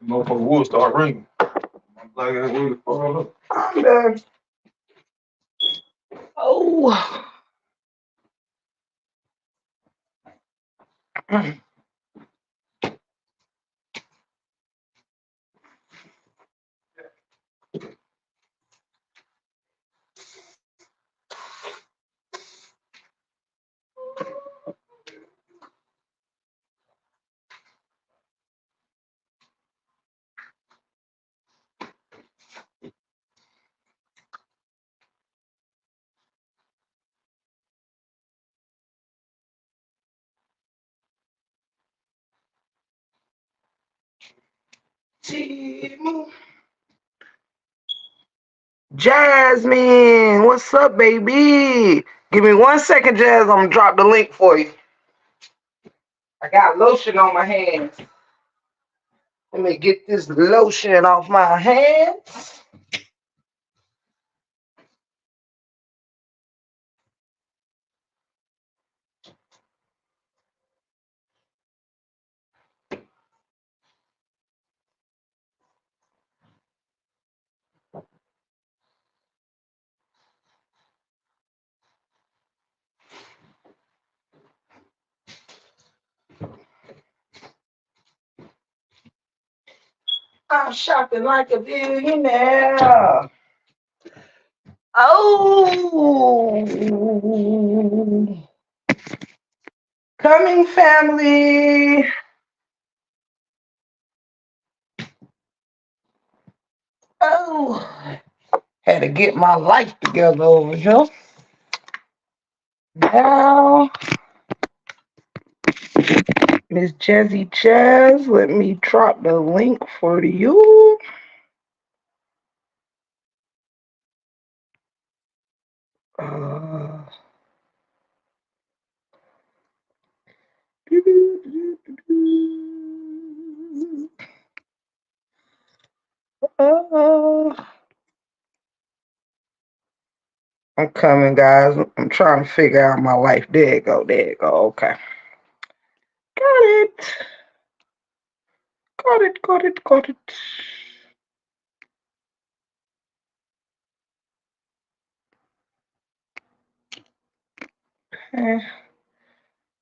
Motherfucker would start ringing. I'm like, really fall up. I'm done. Oh. Jasmine, what's up, baby? Give me 1 second, Jazz. I'm gonna drop the link for you. I got lotion on my hands. Let me get this lotion off my hands. I'm shopping like a billionaire. Oh, coming family. Oh, had to get my life together over here. Now, Miss Jazzy Jazz, let me drop the link for you. Uh, I'm coming, guys. I'm trying to figure out my life. There it go. There it go. Okay. Got it. Got it. Got it. Got it. Eh.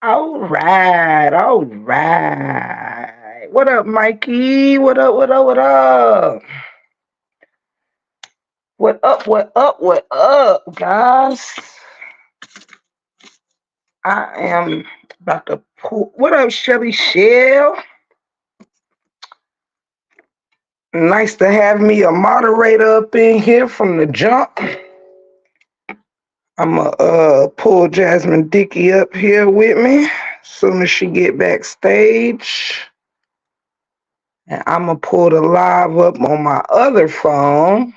All right. All right. What up, Mikey? What up? What up? What up? What up? What up? What up, guys? I am about to pull. What up, Shelly Shell? Nice to have me a moderator up in here from the jump. I'm gonna pull Jasmine Dickey up here with me as soon as she get backstage. And I'm gonna pull the live up on my other phone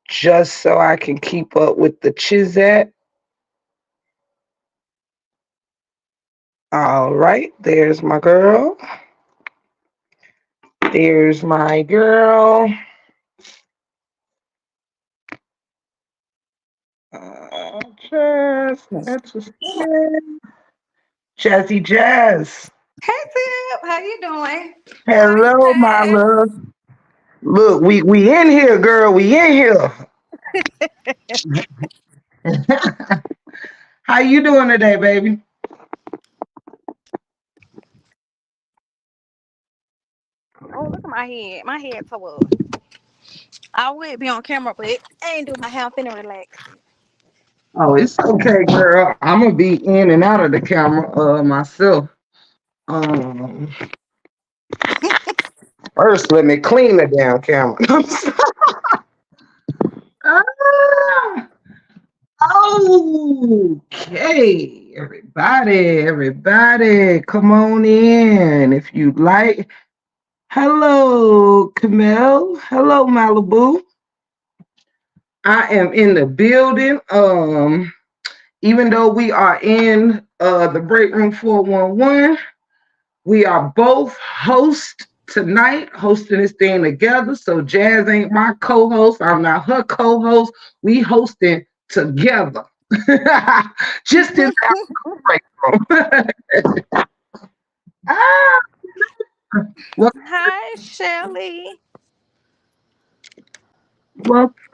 just so I can keep up with the Chizat. All right, there's my girl. There's my girl. That's what's Jazzy Jazz. Hey Tiff, how you doing? Hello, my Morning. love. Look, we in here, girl. We in here. How you doing today, baby? Oh, look at my head. My head so up. I would be on camera, but I ain't do my hair. I'm finna relax. Oh, it's okay, girl. I'm gonna be in and out of the camera myself. Um, first, let me clean the damn camera. Ah, okay, everybody, come on in if you'd like. Hello, Camille. Hello, Malibu. I am in the building. Even though we are in the break room 411, we are both hosts tonight, hosting this thing together. So Jazz ain't my co-host. I'm not her co-host. We hosting together. Just in the break room. Ah, Well, Hi, Shelly.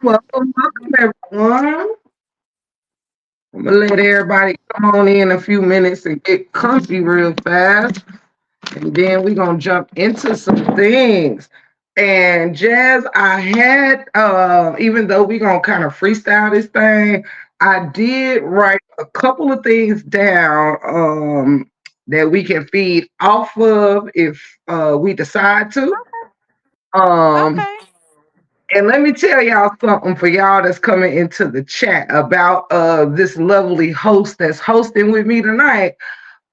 welcome, everyone. I'm gonna let everybody come on in a few minutes and get comfy real fast, and then we're gonna jump into some things. And Jazz, I had even though we're gonna kind of freestyle this thing, I did write a couple of things down that we can feed off of if we decide to. Um Okay. And let me tell y'all something for y'all that's coming into the chat about this lovely host that's hosting with me tonight.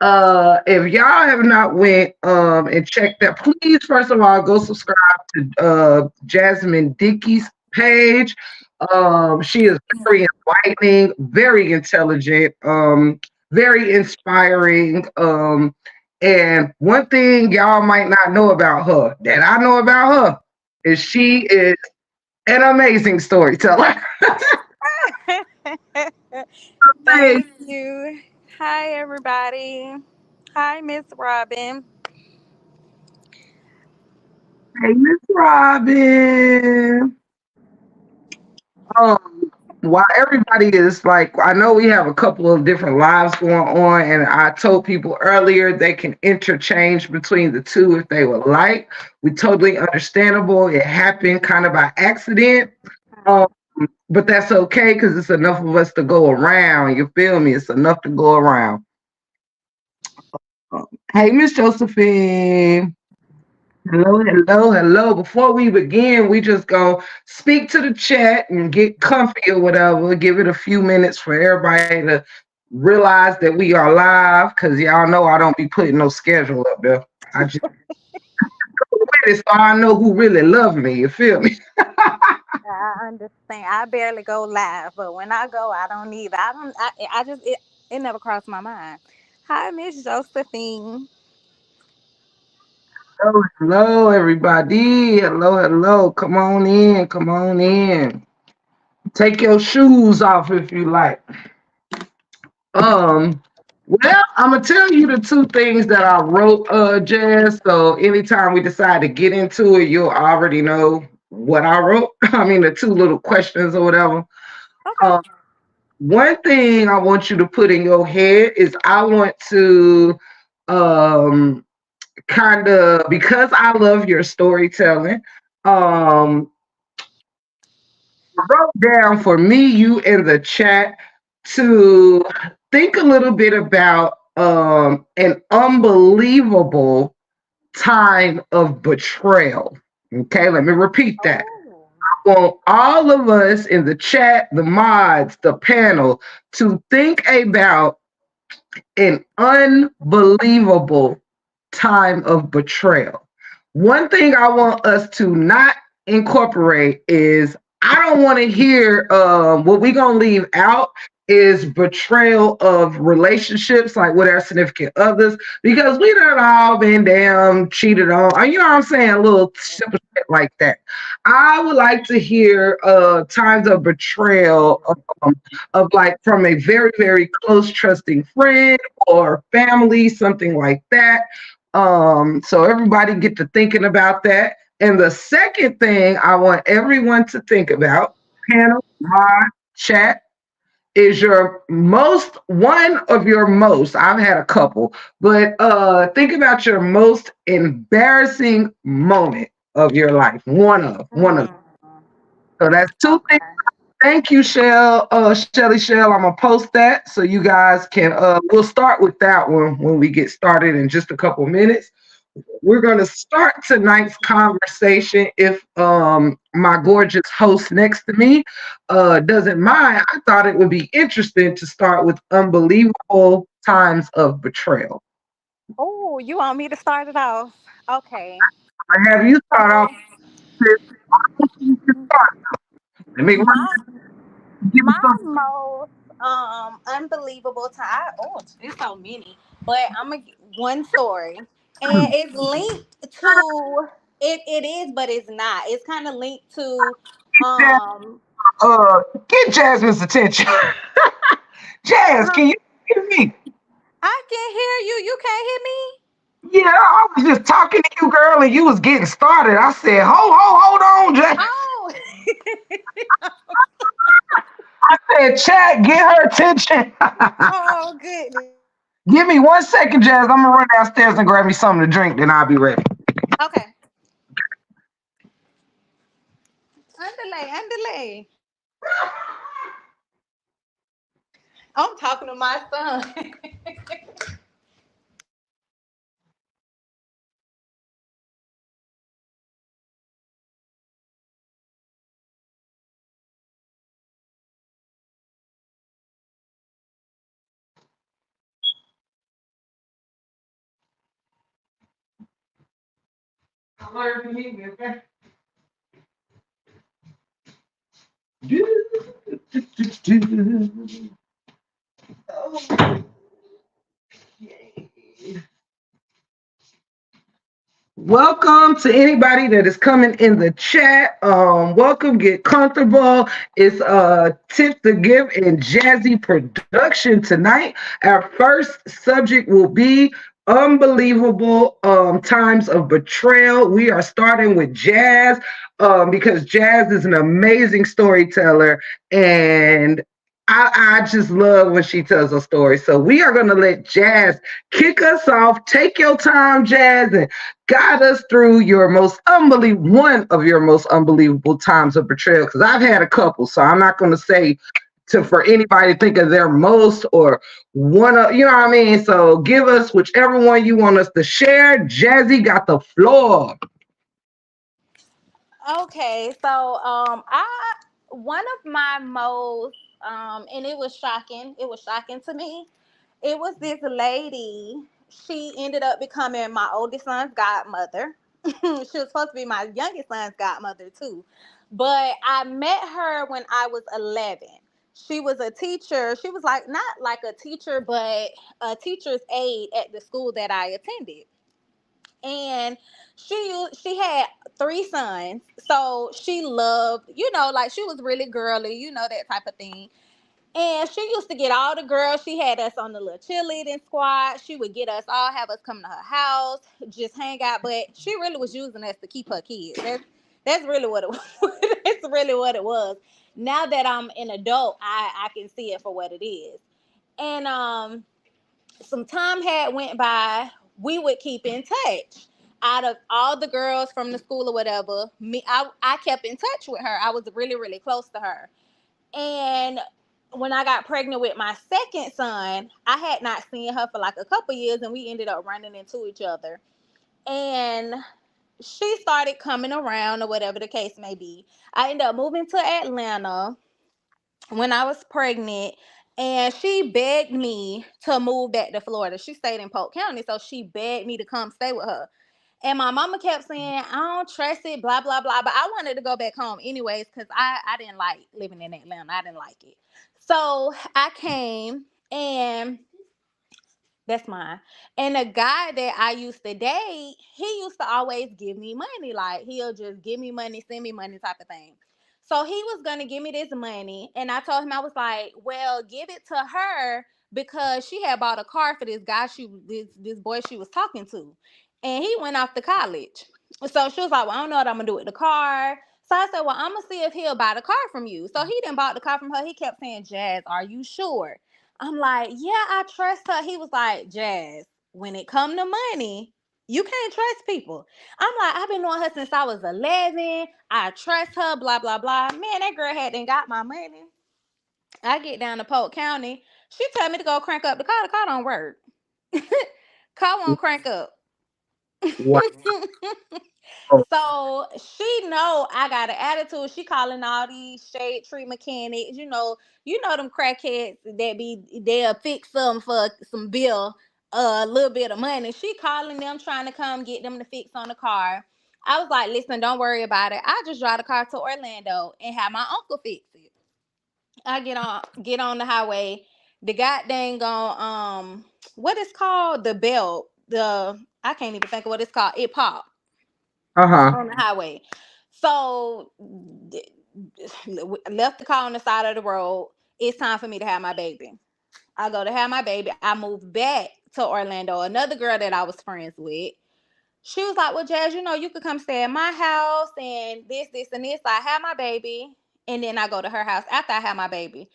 If y'all have not went and checked that, please first of all go subscribe to Jasmine Dickey's page. She is very enlightening, very intelligent, very inspiring. And one thing y'all might not know about her that I know about her is she is an amazing storyteller. Hey, Thank you. Hi, everybody. Hi, Miss Robin. hey, Miss Robin. Um, while everybody is like, I know we have a couple of different lives going on, and I told people earlier they can interchange between the two if they would like. We totally understandable. It happened kind of by accident. Um, but that's okay because it's enough of us to go around. You feel me? It's enough to go around. Hey, Miss Josephine. Hello, hello, hello. Before we begin, we just go speak to the chat and get comfy or whatever. Give it a few minutes for everybody to realize that we are live because y'all know I don't be putting no schedule up there. I just go with it so I know who really love me. You feel me? I understand. I barely go live, but when I go, I don't either. I don't. I just it never crossed my mind. Hi, Miss Josephine. Hello, hello, everybody. Hello, hello. Come on in. Come on in. Take your shoes off if you like. Um, well, I'm gonna tell you the two things that I wrote, Jazz. So anytime we decide to get into it, you'll already know what I wrote. I mean, the two little questions or whatever. Okay. Um, one thing I want you to put in your head is I want to um kind of because I love your storytelling. Um, wrote down for me, you in the chat to think a little bit about an unbelievable time of betrayal. Okay, let me repeat that. Oh. I want all of us in the chat, the mods, the panel, to think about an unbelievable time of betrayal. One thing I want us to not incorporate is I don't want to hear what we're going to leave out is betrayal of relationships like with our significant others because we done all been damn cheated on. You know what I'm saying? A little simple shit like that. I would like to hear times of betrayal of like from a very, very close, trusting friend or family, something like that. So everybody get to thinking about that. And the second thing I want everyone to think about, panel, mod, chat, is your most one of your most. I've had a couple, but think about your most embarrassing moment of your life. One of. Mm. So that's two things. Okay. Thank you, Shelly Shell. I'm gonna post that so you guys can. We'll start with that one when we get started in just a couple minutes. We're gonna start tonight's conversation. If my gorgeous host next to me doesn't mind, I thought it would be interesting to start with unbelievable times of betrayal. Oh, you want me to start it off? Okay. I have you start off. So Sis. You can start. Let me my give me my some. most unbelievable time. Oh, it's so many, but I'm gonna one story, and it's linked to it. It is, but it's not. It's kind of linked to um. Get Jasmine's attention. Jazz, Huh, can you hear me? I can hear you. You can't hear me. Yeah, I was just talking to you, girl, and you was getting started. I said, hold on, Jack. Oh, I said, chat, get her attention. oh goodness. Give me 1 second, Jazz. I'm gonna run downstairs and grab me something to drink, then I'll be ready. Okay. Underlay. I'm talking to my son. Holler if you need me, okay? Welcome to anybody that is coming in the chat. Welcome, get comfortable. It's Tiff the Give and Jazzy production tonight. Our first subject will be unbelievable times of betrayal. We are starting with Jazz because Jazz is an amazing storyteller and I just love when she tells a story. So we are going to let Jazz kick us off. Take your time, Jazz, and guide us through your most unbelievable one of your most unbelievable times of betrayal. Because I've had a couple, so I'm not going to say to for anybody to think of their most or one of you know what I mean. So give us whichever one you want us to share. Jazzy got the floor. Okay, so I one of my most and it was shocking. It was shocking to me. It was this lady. She ended up becoming my oldest son's godmother. She was supposed to be my youngest son's godmother too. But I met her when I was 11. She was a teacher. She was like not like a teacher, but a teacher's aide at the school that I attended. And she had three sons, so she loved, like she was really girly, that type of thing. And she used to get all the girls. She had us on the little cheerleading squad. She would get us all, have us come to her house, just hang out. But she really was using us to keep her kids. That's really what it was. That's really what it was. Now that I'm an adult, I can see it for what it is. And some time had went by. We would keep in touch. Out of all the girls from the school or whatever, I kept in touch with her. I was really, really close to her. And when I got pregnant with my second son, I had not seen her for like a couple years, and we ended up running into each other. And she started coming around, or whatever the case may be. I ended up moving to Atlanta when I was pregnant, and she begged me to move back to Florida. She stayed in Polk County, so she begged me to come stay with her. And my mama kept saying, I don't trust it, blah, blah, blah. But I wanted to go back home anyways because I didn't like living in Atlanta. I didn't like it. So I came, and that's mine. And the guy that I used to date, he used to always give me money. Like he'll just give me money, send me money type of thing. So he was gonna give me this money. And I told him, I was like, well, give it to her because she had bought a car for this guy this boy she was talking to. And he went off to college. So she was like, well, I don't know what I'm gonna do with the car. So I said, well, I'm gonna see if he'll buy the car from you. So he didn't bought the car from her. He kept saying, Jazz, are you sure? I'm like, yeah, I trust her. He was like, Jazz, when it come to money, you can't trust people. I'm like, I've been knowing her since I was 11. I trust her, blah, blah, blah. Man, that girl hadn't got my money. I get down to Polk County. She told me to go crank up the car. The car don't work. Car won't crank up. Wow. So she know I got an attitude. She calling all these shade tree mechanics. You know them crackheads that they'll fix them for some bill, a little bit of money. She calling them trying to come get them to fix on the car. I was like, listen, don't worry about it. I just drive the car to Orlando and have my uncle fix it. I get on the highway. The goddamn what is called the belt. I can't even think of what it's called. It popped Uh-huh. on the highway. So left the car on the side of the road. It's time for me to have my baby. I go to have my baby. I move back to Orlando. Another girl that I was friends with, she was like, "Well, Jazz, you could come stay at my house and this, and this." I had my baby, and then I go to her house after I had my baby.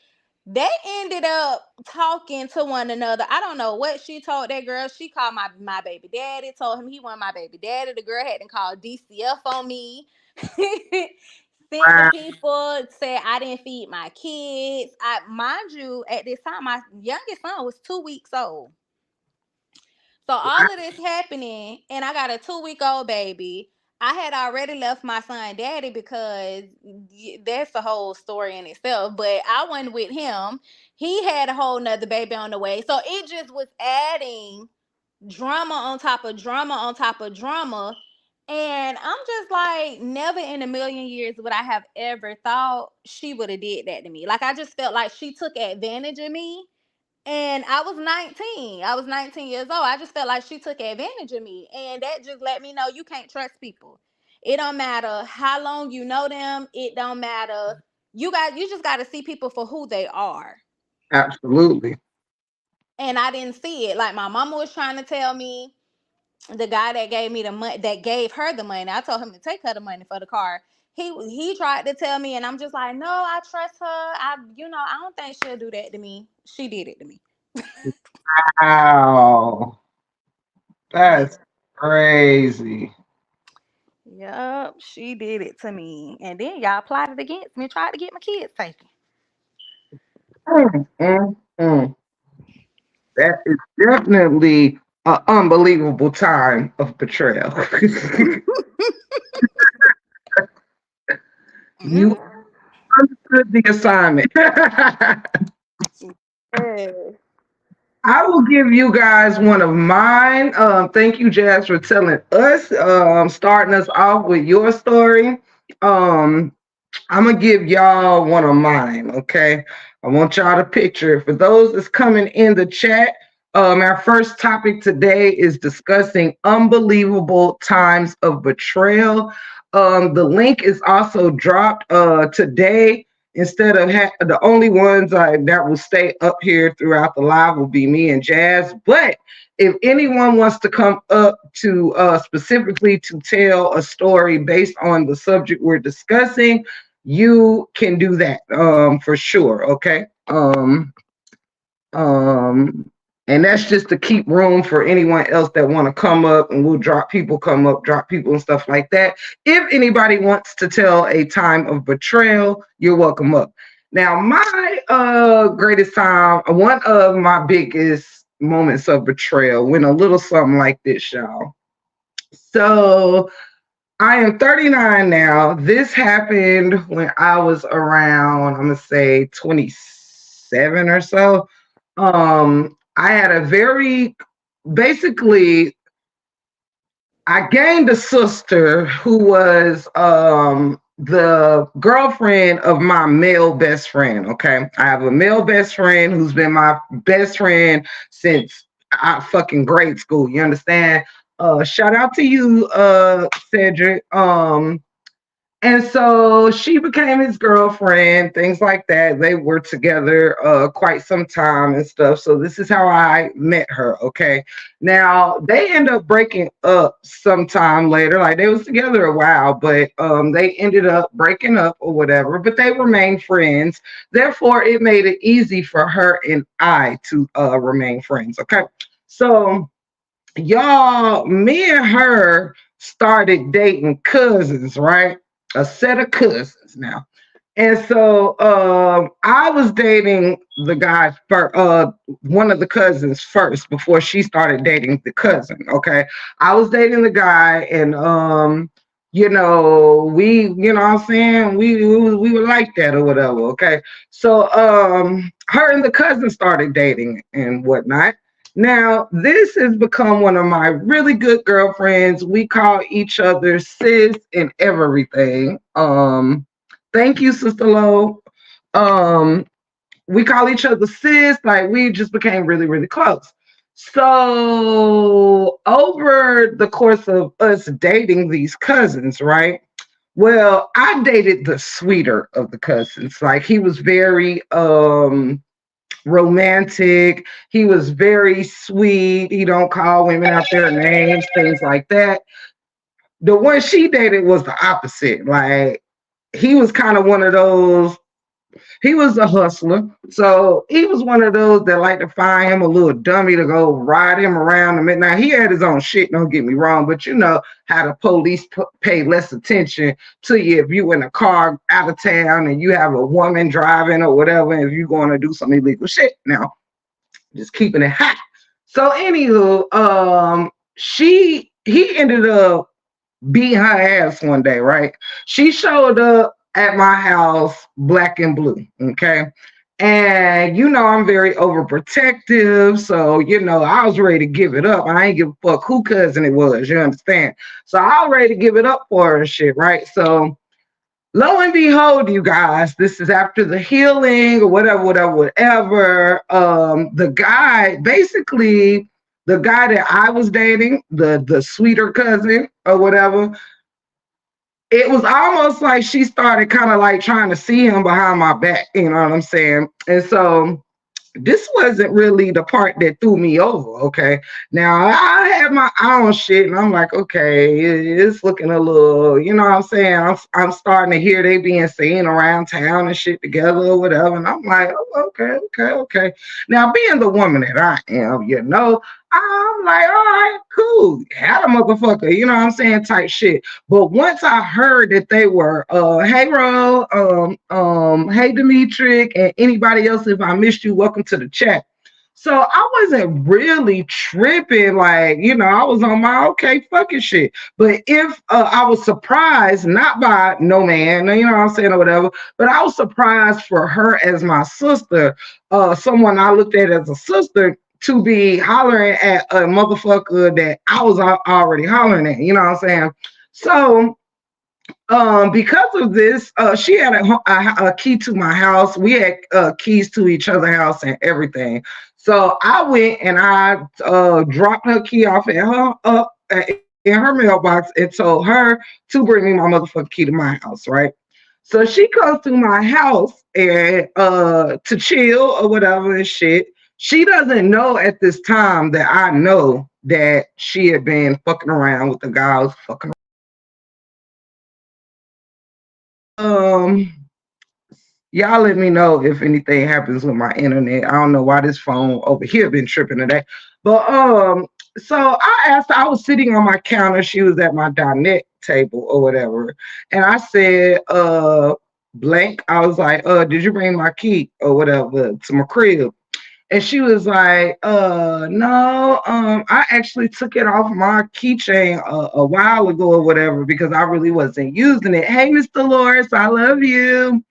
They ended up talking to one another. I don't know what she told that girl. She called my baby daddy, told him he wasn't my baby daddy. The girl had to call DCF on me. Sent the Wow. people, said I didn't feed my kids. I mind you, at this time, my youngest son was 2 weeks old. So all of this happening, and I got a 2 week old baby. I had already left my son daddy because that's the whole story in itself. But I went with him. He had a whole nother baby on the way. So it just was adding drama on top of drama on top of drama. And I'm just like, never in a million years would I have ever thought she would have did that to me. Like I just felt like she took advantage of me, and I was 19. I was 19 years old. I just felt like she took advantage of me. And that just let me know you can't trust people. It don't matter how long you know them. It don't matter. You just got to see people for who they are. Absolutely. And I didn't see it. Like my mama was trying to tell me, the guy that gave me the money, that gave her the money. I told him to take her the money for the car. He tried to tell me, and I'm just like, no, I trust her. I don't think she'll do that to me. She did it to me. Wow. Yeah. That's crazy. Yup, she did it to me. And then y'all plotted against me, tried to get my kids taken. Mm, mm, mm. That is definitely an unbelievable time of betrayal. You Mm. understood the assignment. Yeah. I will give you guys one of mine. Thank you, Jazz, for telling us, starting us off with your story. Um, I'm gonna give y'all one of mine, okay? I want y'all to picture it. For those that's coming in the chat, our first topic today is discussing unbelievable times of betrayal. The link is also dropped today. Instead of the only ones that will stay up here throughout the live will be me and Jazz. But if anyone wants to come up to specifically to tell a story based on the subject we're discussing, you can do that for sure. Okay. Um, and that's just to keep room for anyone else that want to come up, and we'll drop people and stuff like that. If anybody wants to tell a time of betrayal, you're welcome up. Now, my greatest time, one of my biggest moments of betrayal went a little something like this, y'all. So I am 39 now. This happened when I was around, I'm gonna say 27 or so. I had a very basically I gained a sister who was the girlfriend of my male best friend. Okay. I have a male best friend who's been my best friend since I fucking grade school. You understand? Shout out to you, Cedric. And so she became his girlfriend, things like that. They were together quite some time and stuff. So this is how I met her. Okay. Now they end up breaking up sometime later. Like they was together a while, but they ended up breaking up or whatever. But they remained friends. Therefore, it made it easy for her and I to remain friends. Okay. So y'all, me and her started dating cousins, right? A set of cousins now. And so I was dating the guy first, one of the cousins first before she started dating the cousin. Okay. I was dating the guy, and you know what I'm saying? We were like that or whatever. Okay. So her and the cousin started dating and whatnot. Now, this has become one of my really good girlfriends. We call each other sis and everything. Thank you, Sister Lo. Um, we call each other sis, like we just became really, really close. So over the course of us dating these cousins, right? Well, I dated the sweeter of the cousins. Like he was very romantic. He was very sweet. He don't call women out their names, things like that. The one she dated was the opposite. Like he was kind of one of those. He was a hustler, so he was one of those that like to find him a little dummy to go ride him around the midnight. He had his own shit. Don't get me wrong, but you know how the police pay less attention to you if you in a car out of town and you have a woman driving or whatever, and if you're going to do some illegal shit. Now, just keeping it hot. So, anywho, he ended up beat her ass one day, right? She showed up at my house black and blue, okay? And you know, I'm very overprotective. So, you know, I was ready to give it up. I ain't give a fuck who cousin it was, you understand? So I was ready to give it up for her and shit, right? So lo and behold, you guys, this is after the healing or whatever. The guy, basically, the guy that I was dating, the sweeter cousin or whatever, it was almost like she started kind of like trying to see him behind my back, you know what I'm saying? And so this wasn't really the part that threw me over. Okay. Now I had my own shit and I'm like, okay, it's looking a little, you know what I'm saying? I'm starting to hear they being seen around town and shit together or whatever. And I'm like, oh, okay. Now being the woman that I am, you know, I'm like, all right, cool. Had a motherfucker, you know what I'm saying, type shit. But once I heard that they were hey Ro, hey Dimitri, and anybody else, if I missed you, welcome to the chat. So I wasn't really tripping, like, you know, I was on my okay fucking shit. But if I was surprised, not by no man, you know what I'm saying, or whatever, but I was surprised for her as my sister, someone I looked at as a sister, to be hollering at a motherfucker that I was already hollering at, you know what I'm saying? So because of this, she had a key to my house. We had keys to each other's house and everything. So I went and I dropped her key off at her in her mailbox and told her to bring me my motherfucking key to my house, right? So she comes to my house and to chill or whatever and shit. She doesn't know at this time that I know that she had been fucking around with the guy I was fucking. Um, y'all let me know if anything happens with my internet. I don't know why this phone over here been tripping today. But so I asked her, I was sitting on my counter, she was at my dinette table or whatever. And I said, blank, I was like, did you bring my key or whatever to my crib? And she was like, no, I actually took it off my keychain a while ago or whatever because I really wasn't using it. Hey, Mr. Loris, I love you.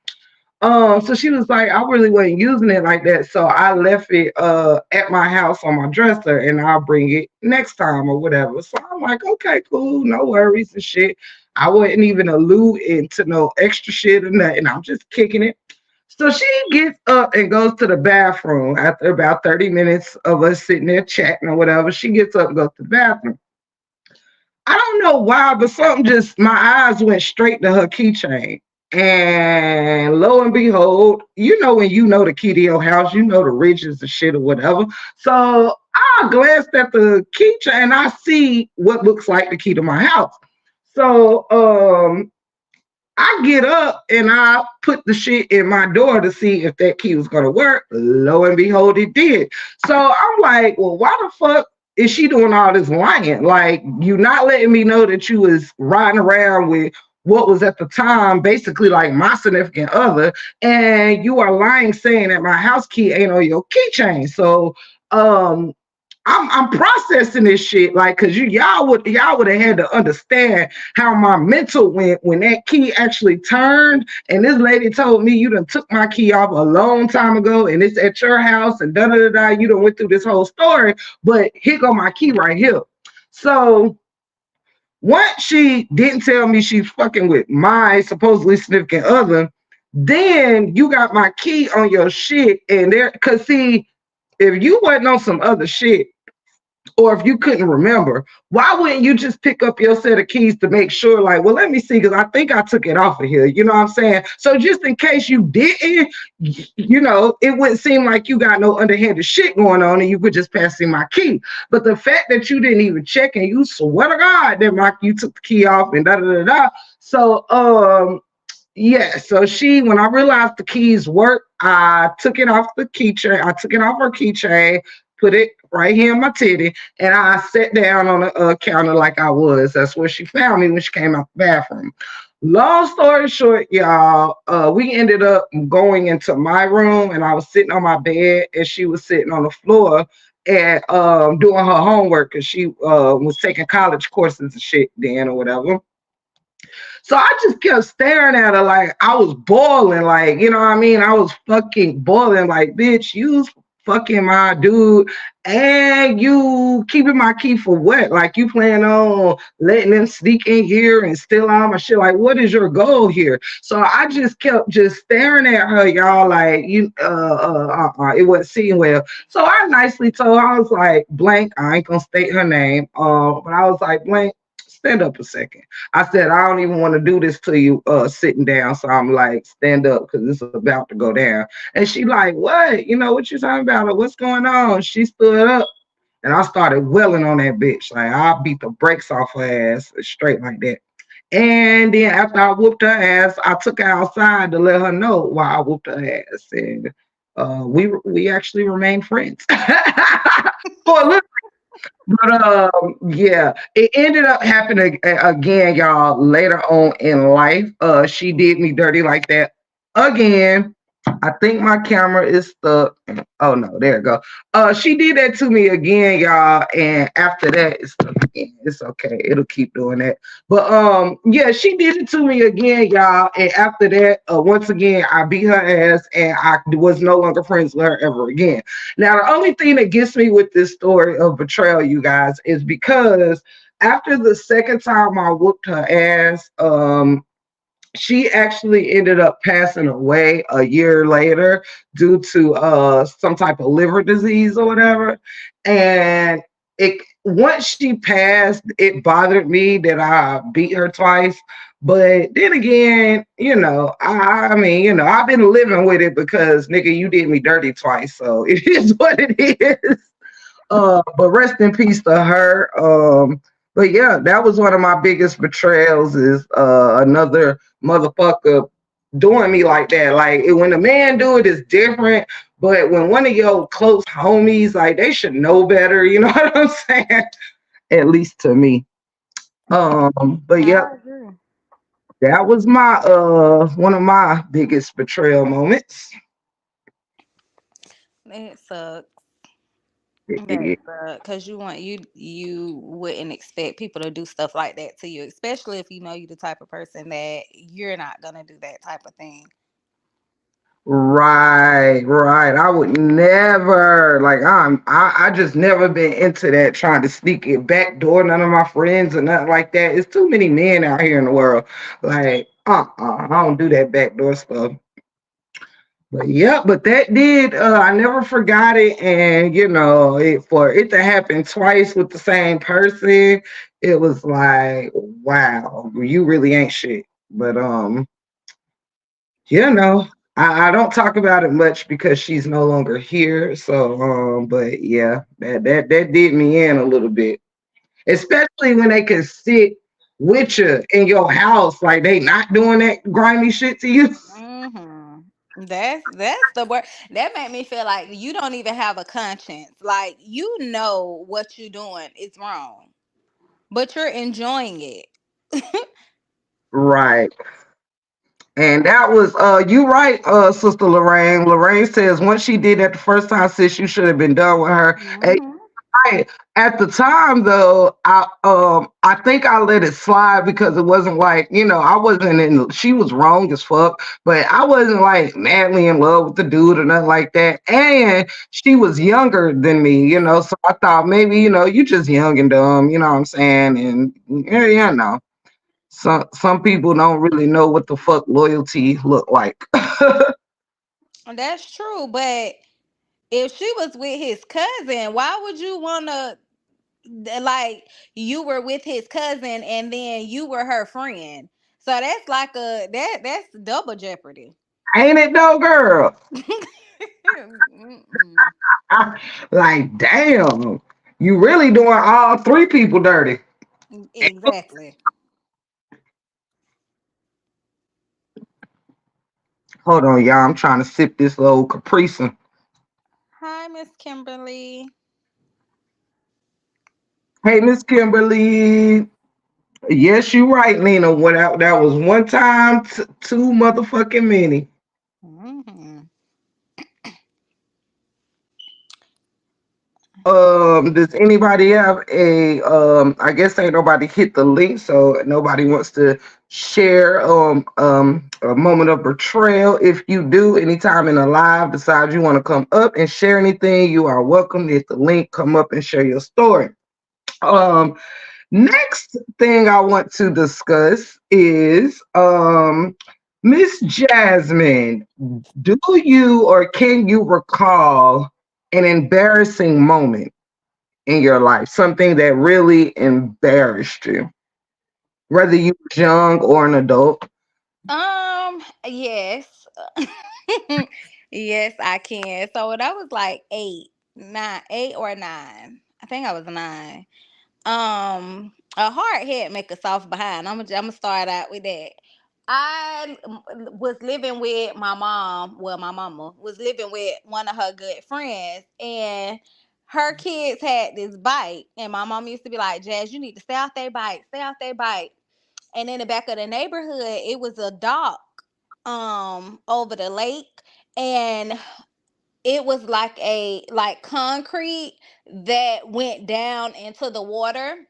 So she was like, I really wasn't using it like that. So I left it at my house on my dresser and I'll bring it next time or whatever. So I'm like, okay, cool, no worries and shit. I wasn't even alluding to no extra shit or nothing. I'm just kicking it. So she gets up and goes to the bathroom after about 30 minutes of us sitting there chatting or whatever. She gets up and goes to the bathroom. I don't know why, but something just, my eyes went straight to her keychain. And lo and behold, you know, when you know the key to your house, you know the ridges and shit or whatever. So I glanced at the keychain and I see what looks like the key to my house. So I get up and I put the shit in my door to see if that key was gonna work. Lo and behold, it did. So I'm like, well, why the fuck is she doing all this lying? Like, you not letting me know that you was riding around with what was at the time basically like my significant other, and you are lying saying that my house key ain't on your keychain. So I'm processing this shit, like, cause y'all would have had to understand how my mental went when that key actually turned, and this lady told me you done took my key off a long time ago, and it's at your house, and da da da da. You done went through this whole story, but here go my key right here. So once she didn't tell me she's fucking with my supposedly significant other, then you got my key on your shit, and there, cause see, if you wasn't on some other shit, or if you couldn't remember, why wouldn't you just pick up your set of keys to make sure, like, well, let me see, because I think I took it off of here. You know what I'm saying? So just in case you didn't, it wouldn't seem like you got no underhanded shit going on and you could just pass me my key. But the fact that you didn't even check and you swear to God that you took the key off and da da da da. So yeah, so when I realized the keys work, I took it off the keychain. I took it off her keychain, put it right here in my titty, and I sat down on the counter like I was. That's where she found me when she came out the bathroom. Long story short, y'all, we ended up going into my room, and I was sitting on my bed, and she was sitting on the floor and doing her homework, because she was taking college courses and shit then or whatever. So I just kept staring at her like I was boiling, like, you know what I mean? I was fucking boiling, like, bitch, you fucking my dude and you keeping my key for what? Like, you plan on letting them sneak in here and steal all my shit? Like, what is your goal here? So I just kept just staring at her, y'all, like, it wasn't sitting well. So I nicely told her, I was like, blank, I ain't gonna state her name, but I was like, blank, stand up a second. I said, I don't even want to do this to you sitting down. So I'm like, stand up because it's about to go down. And she like, what? What you talking about? Or what's going on? She stood up and I started welling on that bitch. Like, I beat the brakes off her ass straight like that. And then after I whooped her ass, I took her outside to let her know why I whooped her ass. And we actually remained friends for a little. But yeah, it ended up happening again, y'all. Later on in life, she did me dirty like that again. I think my camera is stuck. Oh no, there it go. She did that to me again, y'all, and after that, it's stuck again. It's okay. It'll keep doing that. But yeah, she did it to me again, y'all, and after that, once again, I beat her ass, and I was no longer friends with her ever again. Now, the only thing that gets me with this story of betrayal, you guys, is because after the second time I whooped her ass, she actually ended up passing away a year later due to some type of liver disease or whatever. And it once she passed, it bothered me that I beat her twice. But then again, I mean, I've been living with it because nigga, you did me dirty twice, so it is what it is. But rest in peace to her. But yeah, that was one of my biggest betrayals is another motherfucker doing me like that. Like when a man do it, it's different. But when one of your close homies, like they should know better, you know what I'm saying? At least to me. But yeah, I agree. that was my one of my biggest betrayal moments. It sucks. That Yeah. sucks because you wouldn't expect people to do stuff like that to you, especially if you know you the type of person that you're not gonna do that type of thing. Right, right. I would never like I just never been into that trying to sneak it back door none of my friends or nothing like that. It's too many men out here in the world. Like, I don't do that backdoor stuff. But yeah, but that did I never forgot it, and for it to happen twice with the same person, it was like, wow, you really ain't shit. But you know, I don't talk about it much because she's no longer here. So, but yeah, that did me in a little bit, especially when they can sit with you in your house, like they not doing that grimy shit to you. Hmm. That's the word that made me feel like you don't even have a conscience. Like you know what you're doing is wrong, but you're enjoying it. Right. And that was you right, Sister Lorraine. Lorraine says once she did that the first time, sis, you should have been done with her. Hmm. Right. At the time though, I think I let it slide because it wasn't like, I wasn't in she was wrong as fuck, but I wasn't like madly in love with the dude or nothing like that. And she was younger than me, so I thought maybe, you just young and dumb, you know what I'm saying? And yeah. Some people don't really know what the fuck loyalty look like. That's true, but if she was with his cousin, why would you wanna? like you were with his cousin and then you were her friend. So that's like that's double jeopardy. Ain't it though, girl? Mm-mm. Like, damn, you really doing all three people dirty. Exactly. Hold on, y'all. I'm trying to sip this little capricin. Hi, Miss Kimberly. Hey, Miss Kimberly. Yes, you right, Nina. What that was one time, too motherfucking many. Hmm. Does anybody have a I guess ain't nobody hit the link, so nobody wants to share a moment of betrayal. If you do, anytime in a live, decide you want to come up and share anything, you are welcome to hit the link, come up and share your story. Um Next thing I want to discuss is Miss Jasmine, do you or can you recall an embarrassing moment in your life, something that really embarrassed you, whether you were young or an adult? Yes. Yes, I can. So when I was like 8 or 9, I think I was 9. A hard head make a soft behind. I'm gonna start out with that. I was living with my mom. Well, my mama was living with one of her good friends, and her kids had this bike. And my mom used to be like, "Jazz, you need to stay off their bike. Stay off their bike." And in the back of the neighborhood, it was a dock over the lake, and it was like concrete that went down into the water.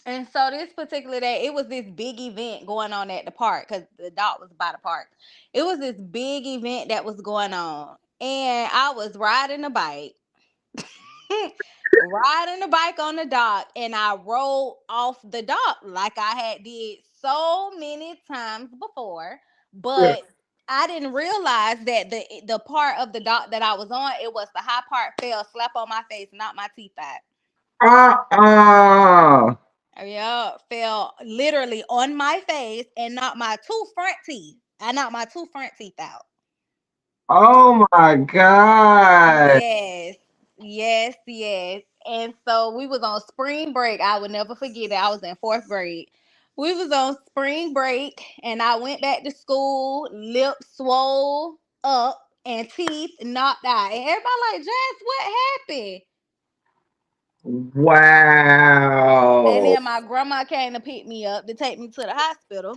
And so this particular day, it was this big event going on at the park because the dock was by the park. It was this big event that was going on, and I was riding a bike, riding the bike on the dock, and I rolled off the dock like I had did so many times before. Yeah. But I didn't realize that the part of the dock that I was on, it was the high part fell, slap on my face, knocked my teeth out. Uh-uh. Yeah, fell literally on my face and knocked my two front teeth. I knocked my two front teeth out. Oh my God. Yes, yes, yes. And so we was on spring break. I would never forget it. I was in fourth grade. We was on spring break, and I went back to school, lips swole up and teeth knocked out. And everybody like, Jess, what happened? And Wow. then my grandma came to pick me up to take me to the hospital.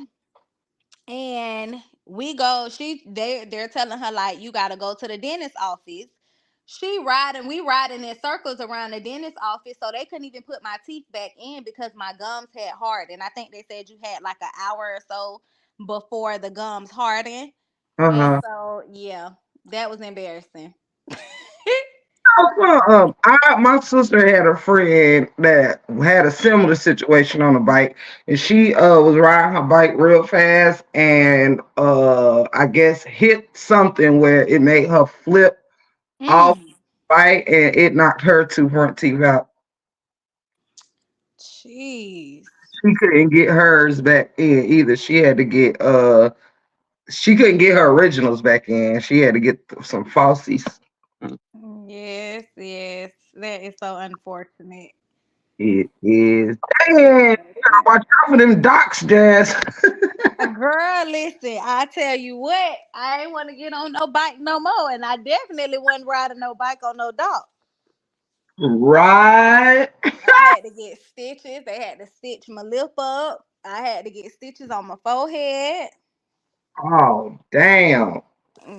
And we go, they're telling her like you gotta go to the dentist office. We riding in circles around the dentist office, so they couldn't even put my teeth back in because my gums had hardened. I think they said you had like an hour or so before the gums hardened. And Uh-huh. so yeah, that was embarrassing. My sister had a friend that had a similar situation on a bike, and she was riding her bike real fast, and I guess hit something where it made her flip off Mm. the bike, and it knocked her two front teeth out. Jeez. She couldn't get hers back in either. She couldn't get her originals back in. She had to get some falsies. Yes, yes. That is so unfortunate. It is. Dang, It you gotta is. watch out for them docs, Jazz. Girl, listen, I tell you what, I ain't want to get on no bike no more, and I definitely wasn't riding no bike on no dog. Right. I had to get stitches. They had to stitch my lip up. I had to get stitches on my forehead. Oh, damn.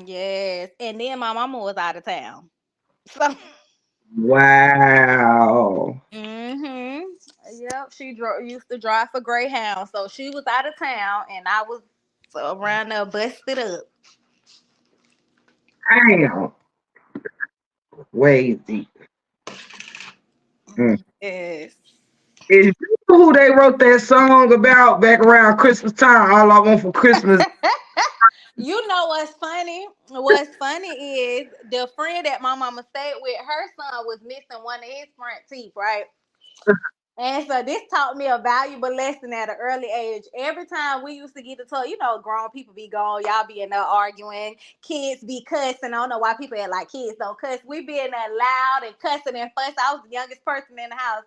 Yes, and then my mama was out of town, so. Wow. Mhm. Yep, she used to drive for Greyhound, so she was out of town, and I was around there busted up. Damn. Crazy. Mm. Yes. Is you who they wrote that song about back around Christmas time? All I want for Christmas. You know what's funny? What's funny is the friend that my mama stayed with, her son was missing one of his front teeth, right? And so this taught me a valuable lesson at an early age. Every time we used to get into, grown people be gone, y'all be in there arguing, kids be cussing. I don't know why people act like kids don't cuss. We be in there loud and cussing and fuss. I was the youngest person in the house.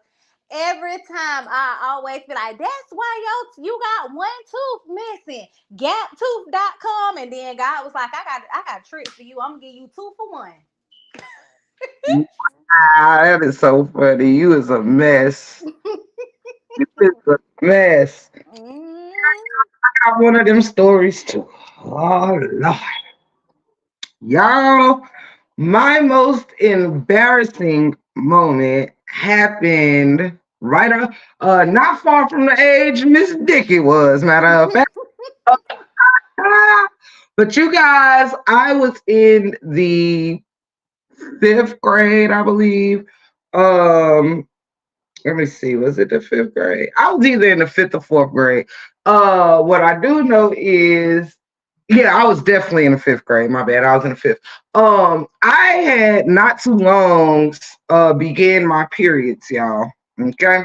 Every time I always be like, that's why you got one tooth missing. Gaptooth.com. And then God was like, I got a trick for you. I'm gonna give you 2 for 1. Wow, that is so funny. You is a mess. You is a mess. Mm. I got one of them stories too. Oh Lord. Y'all, my most embarrassing moment happened not far from the age Miss Dickey was, matter of fact. But you guys, I was in the fifth grade, I believe. Um, Let me see, was it the fifth grade? I was either in the fifth or fourth grade. What I do know is, yeah, I was definitely in the fifth grade. My bad, I was in the fifth. I had not too long began my periods, y'all. Okay.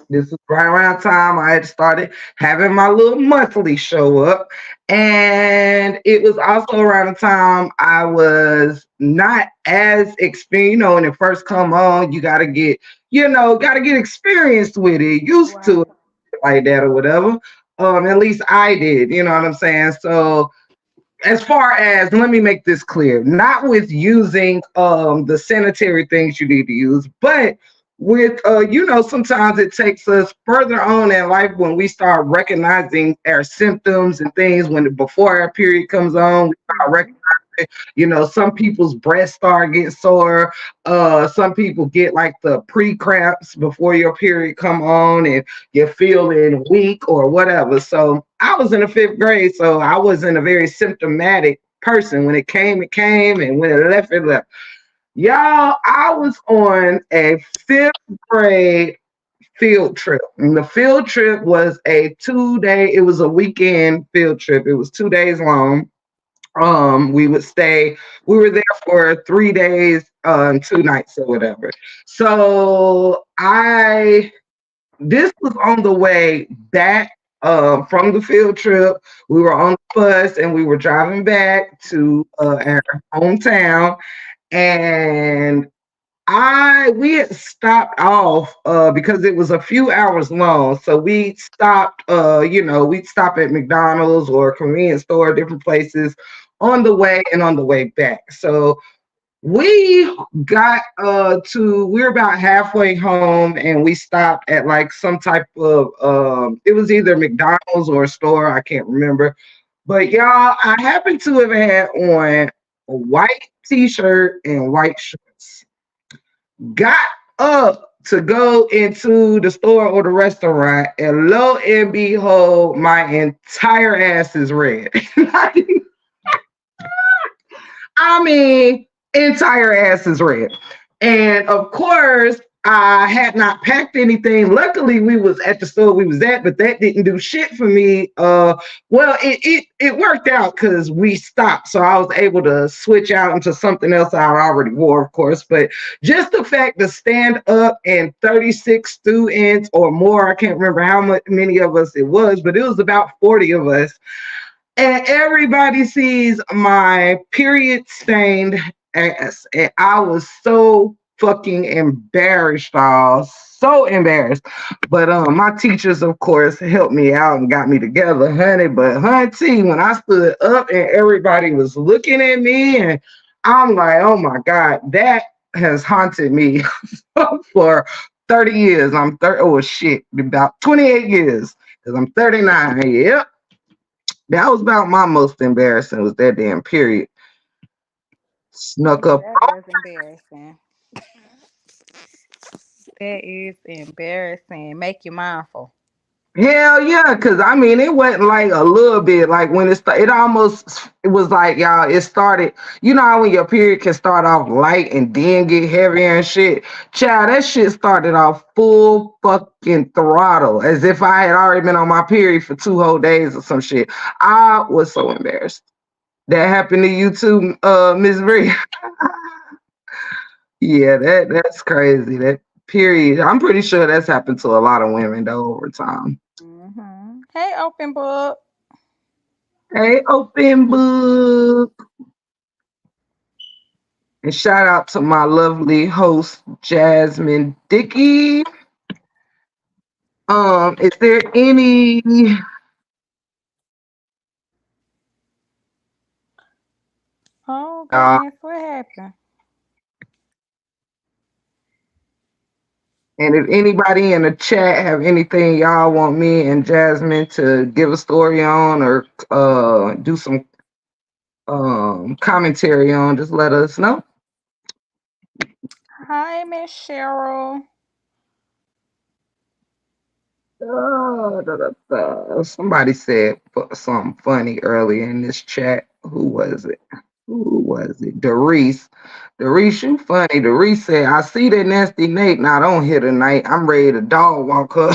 This was right around time I had started having my little monthly show up. And it was also around the time I was not as experienced, when it first come on, you gotta get experienced with it, used to Right. it like that or whatever. At least I did, you know what I'm saying? So as far as, let me make this clear, not with using the sanitary things you need to use, but with sometimes it takes us further on in life when we start recognizing our symptoms and things. When before our period comes on, we start Mhm. recognizing, some people's breasts start getting sore. Some people get like the pre-cramps before your period come on, and you're feeling weak or whatever. So I was in the fifth grade, so I wasn't a very symptomatic person. When it came, it came, and when it left, it left. Y'all, I was on a fifth grade field trip. And the field trip was a 2 day, it was a weekend field trip. It was 2 days long. We were there for 3 days, 2 nights or whatever. So this was on the way back from the field trip. We were on the bus and we were driving back to our hometown. And we had stopped off because it was a few hours long. So we stopped, we'd stop at McDonald's or a convenience store, different places on the way and on the way back. So we got we were about halfway home and we stopped at like some type of it was either McDonald's or a store, I can't remember. But y'all, I happened to have had on a white t-shirt and white shorts. Got up to go into the store or the restaurant, and lo and behold, my entire ass is red. I mean, entire ass is red. And of course, I had not packed anything. Luckily, we was at the store we was at, but that didn't do shit for me. Well, it worked out because we stopped, so I was able to switch out into something else I already wore, of course. But just the fact to stand up and 36 students or more, I can't remember many of us it was, but it was about 40 of us, and everybody sees my period stained ass. And I was so fucking embarrassed, y'all. So embarrassed. But my teachers, of course, helped me out and got me together, honey. But honey, when I stood up and everybody was looking at me, and I'm like, oh my God, that has haunted me for 30 years. I'm 30, oh shit, about 28 years. Because I'm 39. Yep. That was about my most embarrassing, was that damn period. Snuck Yeah, up. that is embarrassing. That is embarrassing. Make you mindful. Hell yeah, because I mean, it went like a little bit, like when it was like, y'all, it started, you know how when your period can start off light and then get heavier and shit? Child, that shit started off full fucking throttle, as if I had already been on my period for 2 whole days or some shit. I was so embarrassed. That happened to you too, Miss Bree? Yeah, that's crazy. That. Period. I'm pretty sure that's happened to a lot of women though over time. Hey, open book. Hey, open book. And shout out to my lovely host, Jasmine Dickey. Is there any Oh uh goodness, what happened? and if anybody in the chat have anything y'all want me and Jasmine to give a story on or do some commentary on, just let us know. Hi, Miss Cheryl. Somebody said something funny earlier in this chat. Who was it? Who was it? Doris. Doris, you funny. Doris said, I see that nasty Nate. Now don't hit her night. I'm ready to dog walk her.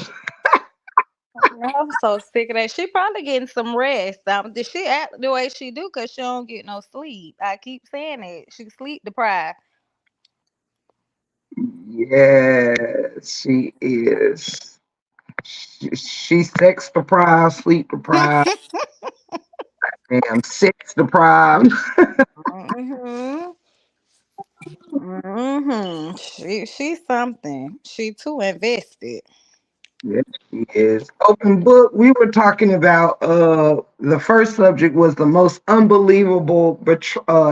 I'm so sick of that. She probably getting some rest. Did she act the way she do? Cause she don't get no sleep. I keep saying it. She sleep deprived. Yes, she is. She's sex deprived, sleep deprived, damn sex deprived. Mhm. Mhm. She's something. She too invested. Yes, she is. Open book. We were talking about the first subject was the most unbelievable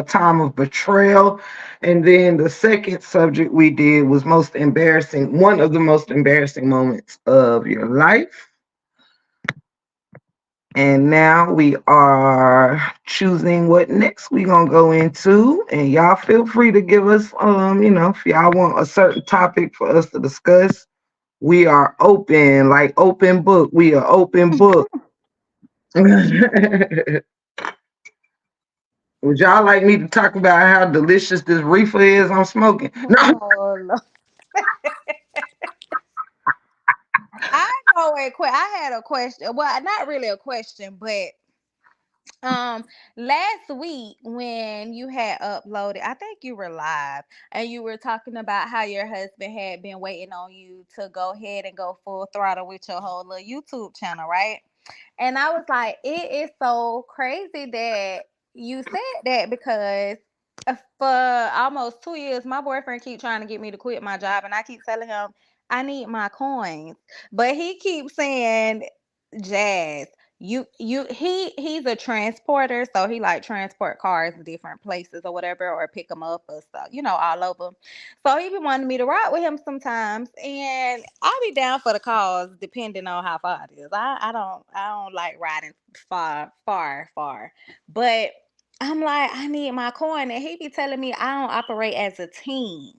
time of betrayal, and then the second subject we did was most embarrassing, one of the most embarrassing moments of your life. And now we are choosing what next we gonna go into. And y'all feel free to give us if y'all want a certain topic for us to discuss. We are open, like open book. We are open book. Would y'all like me to talk about how delicious this reefer is I'm smoking? No. Oh, Lord. I know I had a question. Well, not really a question, but um last week when you had uploaded, I think you were live and you were talking about how your husband had been waiting on you to go ahead and go full throttle with your whole little YouTube channel, right? And I was like, it is so crazy that you said that because for almost 2 years, my boyfriend keep trying to get me to quit my job, and I keep telling him I need my coins, but he keeps saying, Jazz, he's a transporter, so he like transport cars to different places or whatever, or pick them up or stuff, all over. So he be wanting me to ride with him sometimes, and I'll be down for the cause depending on how far it is. I don't like riding far, far, far. But I'm like, I need my coin, and he be telling me I don't operate as a team.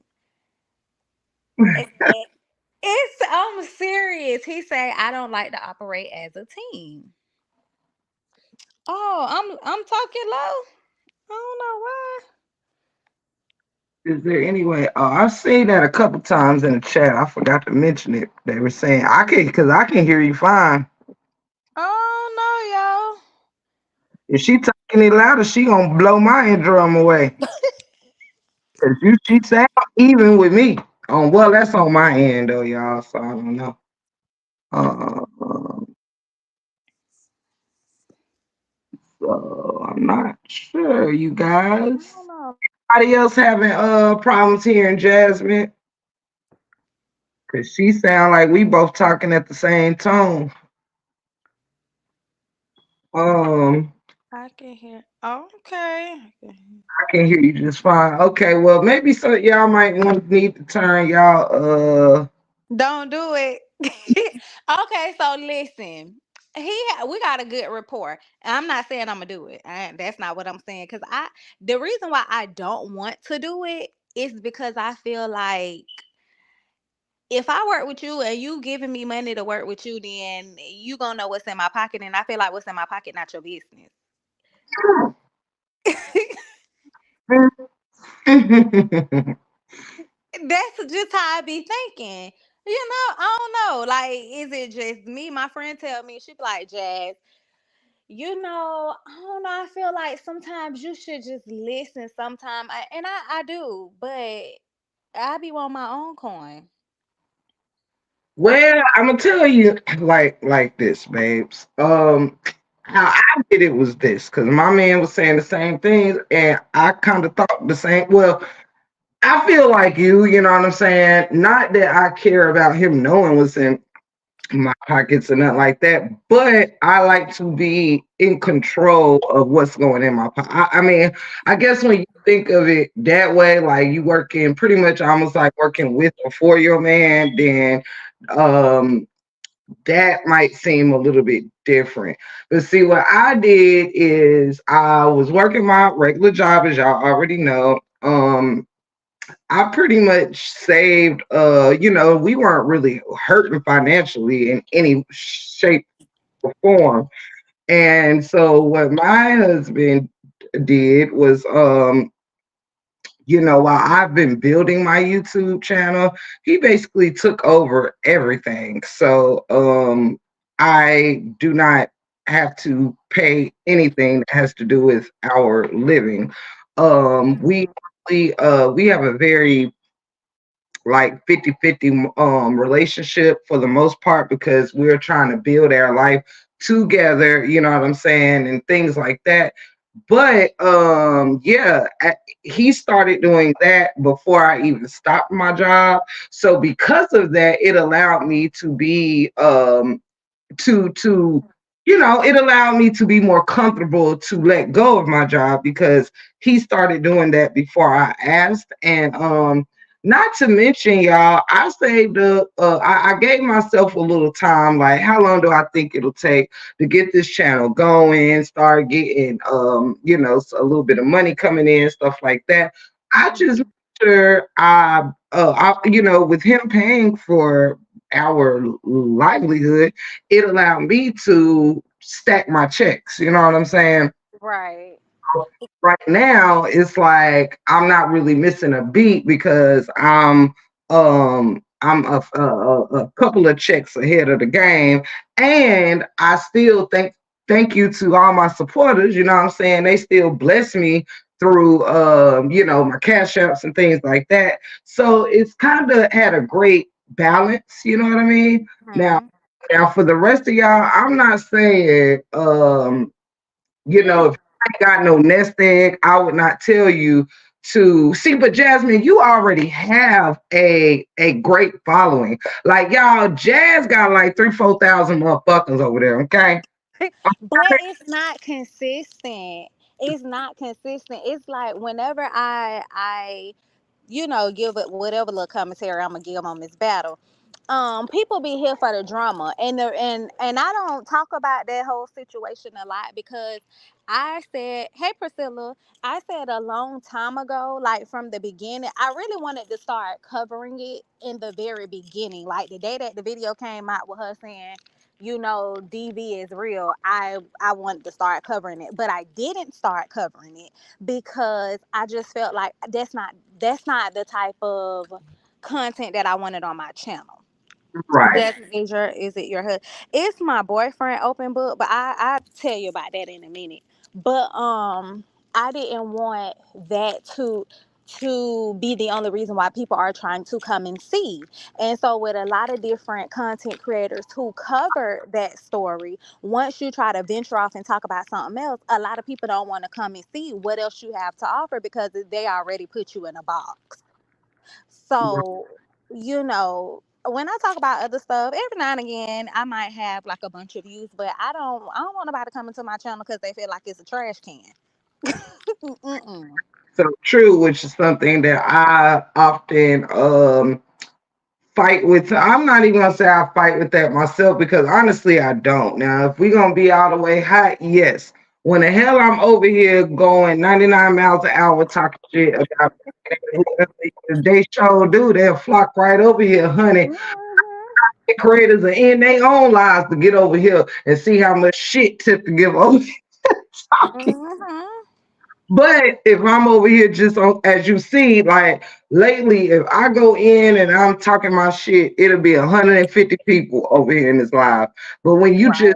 It- it- I'm serious. He say I don't like to operate as a team. Oh, I'm talking low. I don't know why. Is there any way? I've seen that a couple times in the chat. I forgot to mention it. They were saying because I can hear you fine. I don't If she talking any louder, she gonna blow my eardrum away. Cause she sound even with me. Well, that's on my end though, y'all. So I don't know. Uh, so I'm not sure, you y'all. guys. I don't know. Anybody else having problems hearing Jasmine? Cause she sound like we both talking at the same tone. Um, I can hear. Okay. I can hear you just fine. Okay, well maybe so y'all might need to turn y'all Don't do it. Okay, so listen. We got a good rapport. I'm not saying I'm gonna do it. That's not what I'm saying. Cause the reason why I don't want to do it is because I feel like if I work with you and you giving me money to work with you, then you gonna know what's in my pocket, and I feel like what's in my pocket not your business. That's just how I be thinking. I don't know. Like, is it just me? My friend tell me, she be like, Jazz, I don't know. I feel like sometimes you should just listen. Sometimes, and I do, but I be on my own coin. Well, I'm gonna tell you like this, babes. How I did it was this, because my man was saying the same things, and I kind of thought the same. Well, I feel like you know what I'm saying? Not that I care about him knowing what's in my pockets or nothing like that, but I like to be in control of what's going in my pocket. I mean, I guess when you think of it that way, like you working pretty much almost like working with or for your man, then um that might seem a little bit different. But see, what I did is I was working my regular job, as y'all already know. I pretty much saved, we weren't really hurting financially in any shape or form. And so what my husband did was, while I've been building my YouTube channel, he basically took over everything. So I do not have to pay anything that has to do with our living. We have a very like 50-50 relationship for the most part, because we're trying to build our life together, you know what I'm saying, and things like that. But yeah, he started doing that before I even stopped my job. So because of that, it allowed me to be to it allowed me to be more comfortable to let go of my job, because he started doing that before I asked. And not to mention, y'all, I saved up, I gave myself a little time, like how long do I think it'll take to get this channel going, start getting a little bit of money coming in, stuff like that. I just Mhm. made sure with him paying for our livelihood, it allowed me to stack my checks. You know what I'm saying? Right. Right now, it's like I'm not really missing a beat, because I'm a couple of checks ahead of the game, and I still thank you to all my supporters. You know what I'm saying? They still bless me through my cash apps and things like that. So it's kind of had a great balance. You know what I mean? Now, Mhm. now for the rest of y'all, I'm not saying if I got no nest egg, I would not tell you to see. But Jasmine, you already have a great following. Like y'all, Jazz got like 3,000-4,000 motherfuckers over there. Okay. But it's not consistent. It's not consistent. It's like whenever I give it whatever little commentary I'm gonna give on this battle. People be here for the drama, and I don't talk about that whole situation a lot because I said, hey Priscilla, I said a long time ago, like from the beginning, I really wanted to start covering it in the very beginning, like the day that the video came out with her saying, DV is real. I wanted to start covering it, but I didn't start covering it because I just felt like that's not the type of content that I wanted on my channel. Right. Jasmine, is it your husband? It's my boyfriend, open book, but I tell you about that in a minute. But I didn't want that to be the only reason why people are trying to come and see. And so with a lot of different content creators who cover that story, once you try to venture off and talk about something else, a lot of people don't want to come and see what else you have to offer because they already put you in a box. So, when I talk about other stuff, every now and again, I might have like a bunch of views, but I don't want nobody coming to my channel because they feel like it's a trash can. Mm-mm. So true, which is something that I often fight with. I'm not even gonna say I fight with that myself, because honestly I don't. Now, if we're gonna be all the way hot, yes. When the hell I'm over here going 99 miles an hour talking shit about whoever they show do, they'll flock right over here, honey. Mhm. The creators are in their own lives to get over here and see how much shit Tiff to give over talking. Mhm. But if I'm over here just on, as you see, like lately, if I go in and I'm talking my shit, it'll be 150 people over here in this live. But when you just Right.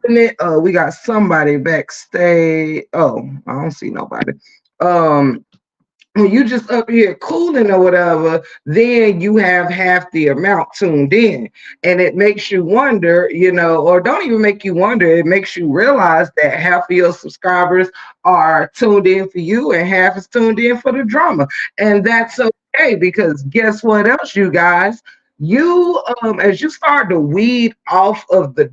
putting it, we got somebody backstage. Oh, I don't see nobody. Um, when you just up here cooling or whatever, then you have half the amount tuned in. And it makes you wonder, or don't even make you wonder, it makes you realize that half of your subscribers are tuned in for you and half is tuned in for the drama. And that's okay because guess what else, you guys? You as you start to weed off of the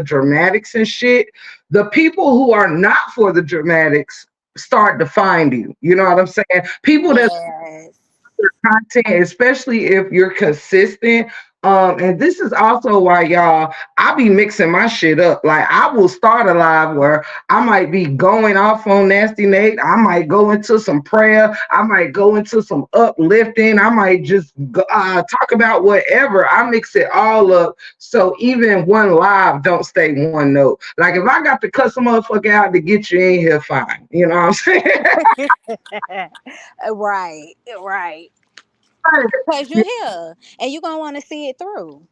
dramatics and shit, the people who are not for the dramatics start to find you. You know what I'm saying? People that Yes. content, especially if you're consistent. And this is also why y'all, I be mixing my shit up. Like I will start a live where I might be going off on Nasty Nate. I might go into some prayer. I might go into some uplifting. I might just talk about whatever. I mix it all up. So even one live don't stay one note. Like if I got to cuss a motherfucker out to get you in here, fine. You know what I'm saying? Right, right. Because you're here and you're gonna want to see it through.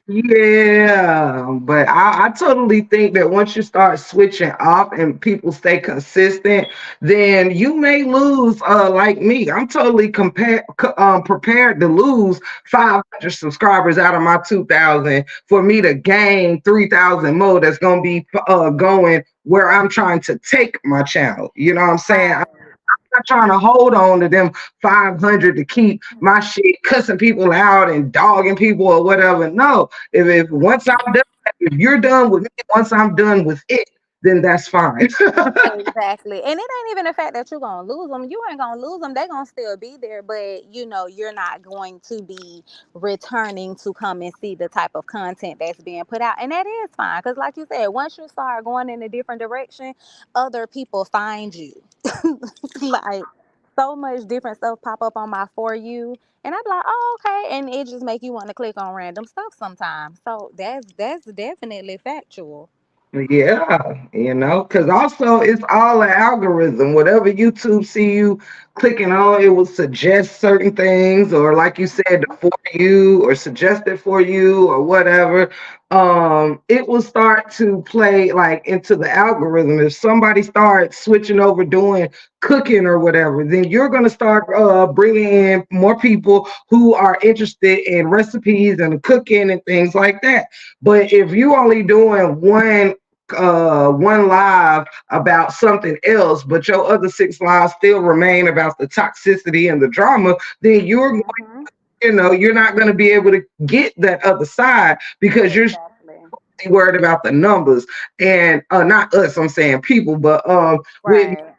Yeah, but I totally think that once you start switching up and people stay consistent, then you may lose. Like me, I'm totally prepared to lose 500 subscribers out of my 2,000 for me to gain 3,000 more. That's gonna be going where I'm trying to take my channel. You know what I'm saying? Not trying to hold on to them 500 to keep my shit cussing people out and dogging people or whatever. No, if once I'm done, if you're done with me, once I'm done with it, then that's fine. Exactly. And it ain't even the fact that you're going to lose them. You ain't going to lose them. They're going to still be there. But, you're not going to be returning to come and see the type of content that's being put out. And that is fine. Because, like you said, once you start going in a different direction, other people find you. Like, so much different stuff pop up on my For You. And I'm like, oh, okay. And it just make you want to click on random stuff sometimes. So that's definitely factual. Yeah, because also it's all an algorithm. Whatever YouTube see you clicking on, it will suggest certain things, or like you said, the for you, or suggest it for you, or whatever. It will start to play like into the algorithm. If somebody starts switching over doing cooking or whatever, then you're gonna start bringing in more people who are interested in recipes and cooking and things like that. But if you only doing one live about something else, but your other six lives still remain about the toxicity and the drama, then Hmm. you're not going to be able to get that other side because you're Exactly. worried about the numbers and not us, I'm saying people, but with Right.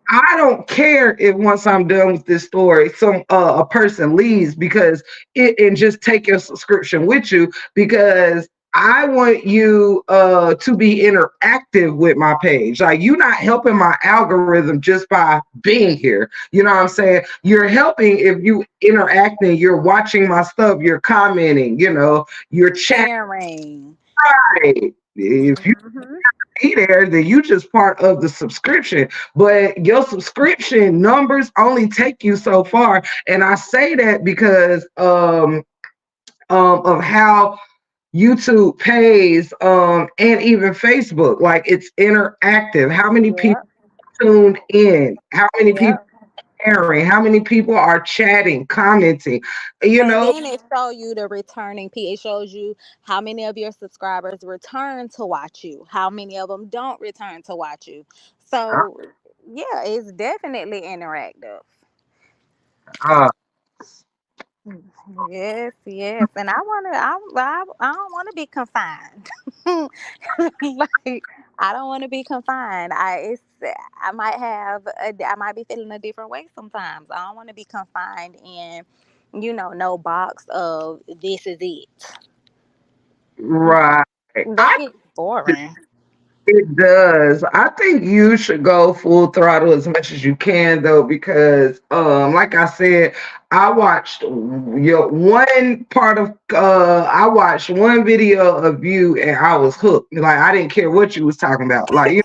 I don't care if once I'm done with this story, some a person leaves because it and just take your subscription with you because I want you to be interactive with my page. Like you're not helping my algorithm just by being here. You know what I'm saying? You're helping if you interacting, you're watching my stuff, you're commenting, you're chatting. Sharing. If you Hmm. be there, then you just part of the subscription. But your subscription numbers only take you so far. And I say that because of how YouTube pays and even Facebook. Like it's interactive. How many people Yep. tuned in? How many people Yep. sharing? How many people are chatting, commenting? You And know, then it show you the returning P. It shows you how many of your subscribers return to watch you, how many of them don't return to watch you. So yeah, it's definitely interactive. uh, Yes, yes, and I want to. I don't want to be confined. Like I don't want to be confined. I might I might be feeling a different way sometimes. I don't want to be confined in, no box of this is it. right. That I gets boring. It does. I think you should go full throttle as much as you can, though, because, like I said, I watched your one part of. I watched one video of you, and I was hooked. Like I didn't care what you was talking about. Like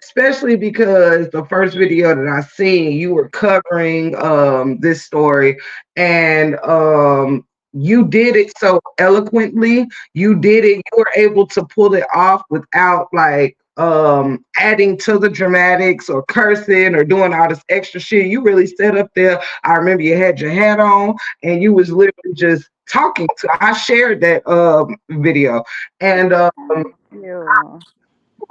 especially because the first video that I seen, you were covering this story, and you did it so eloquently. You did it. You were able to pull it off without like adding to the dramatics or cursing or doing all this extra shit. You really sat up there. I remember you had your hat on and you was literally just talking to. I shared that video, and Thank you.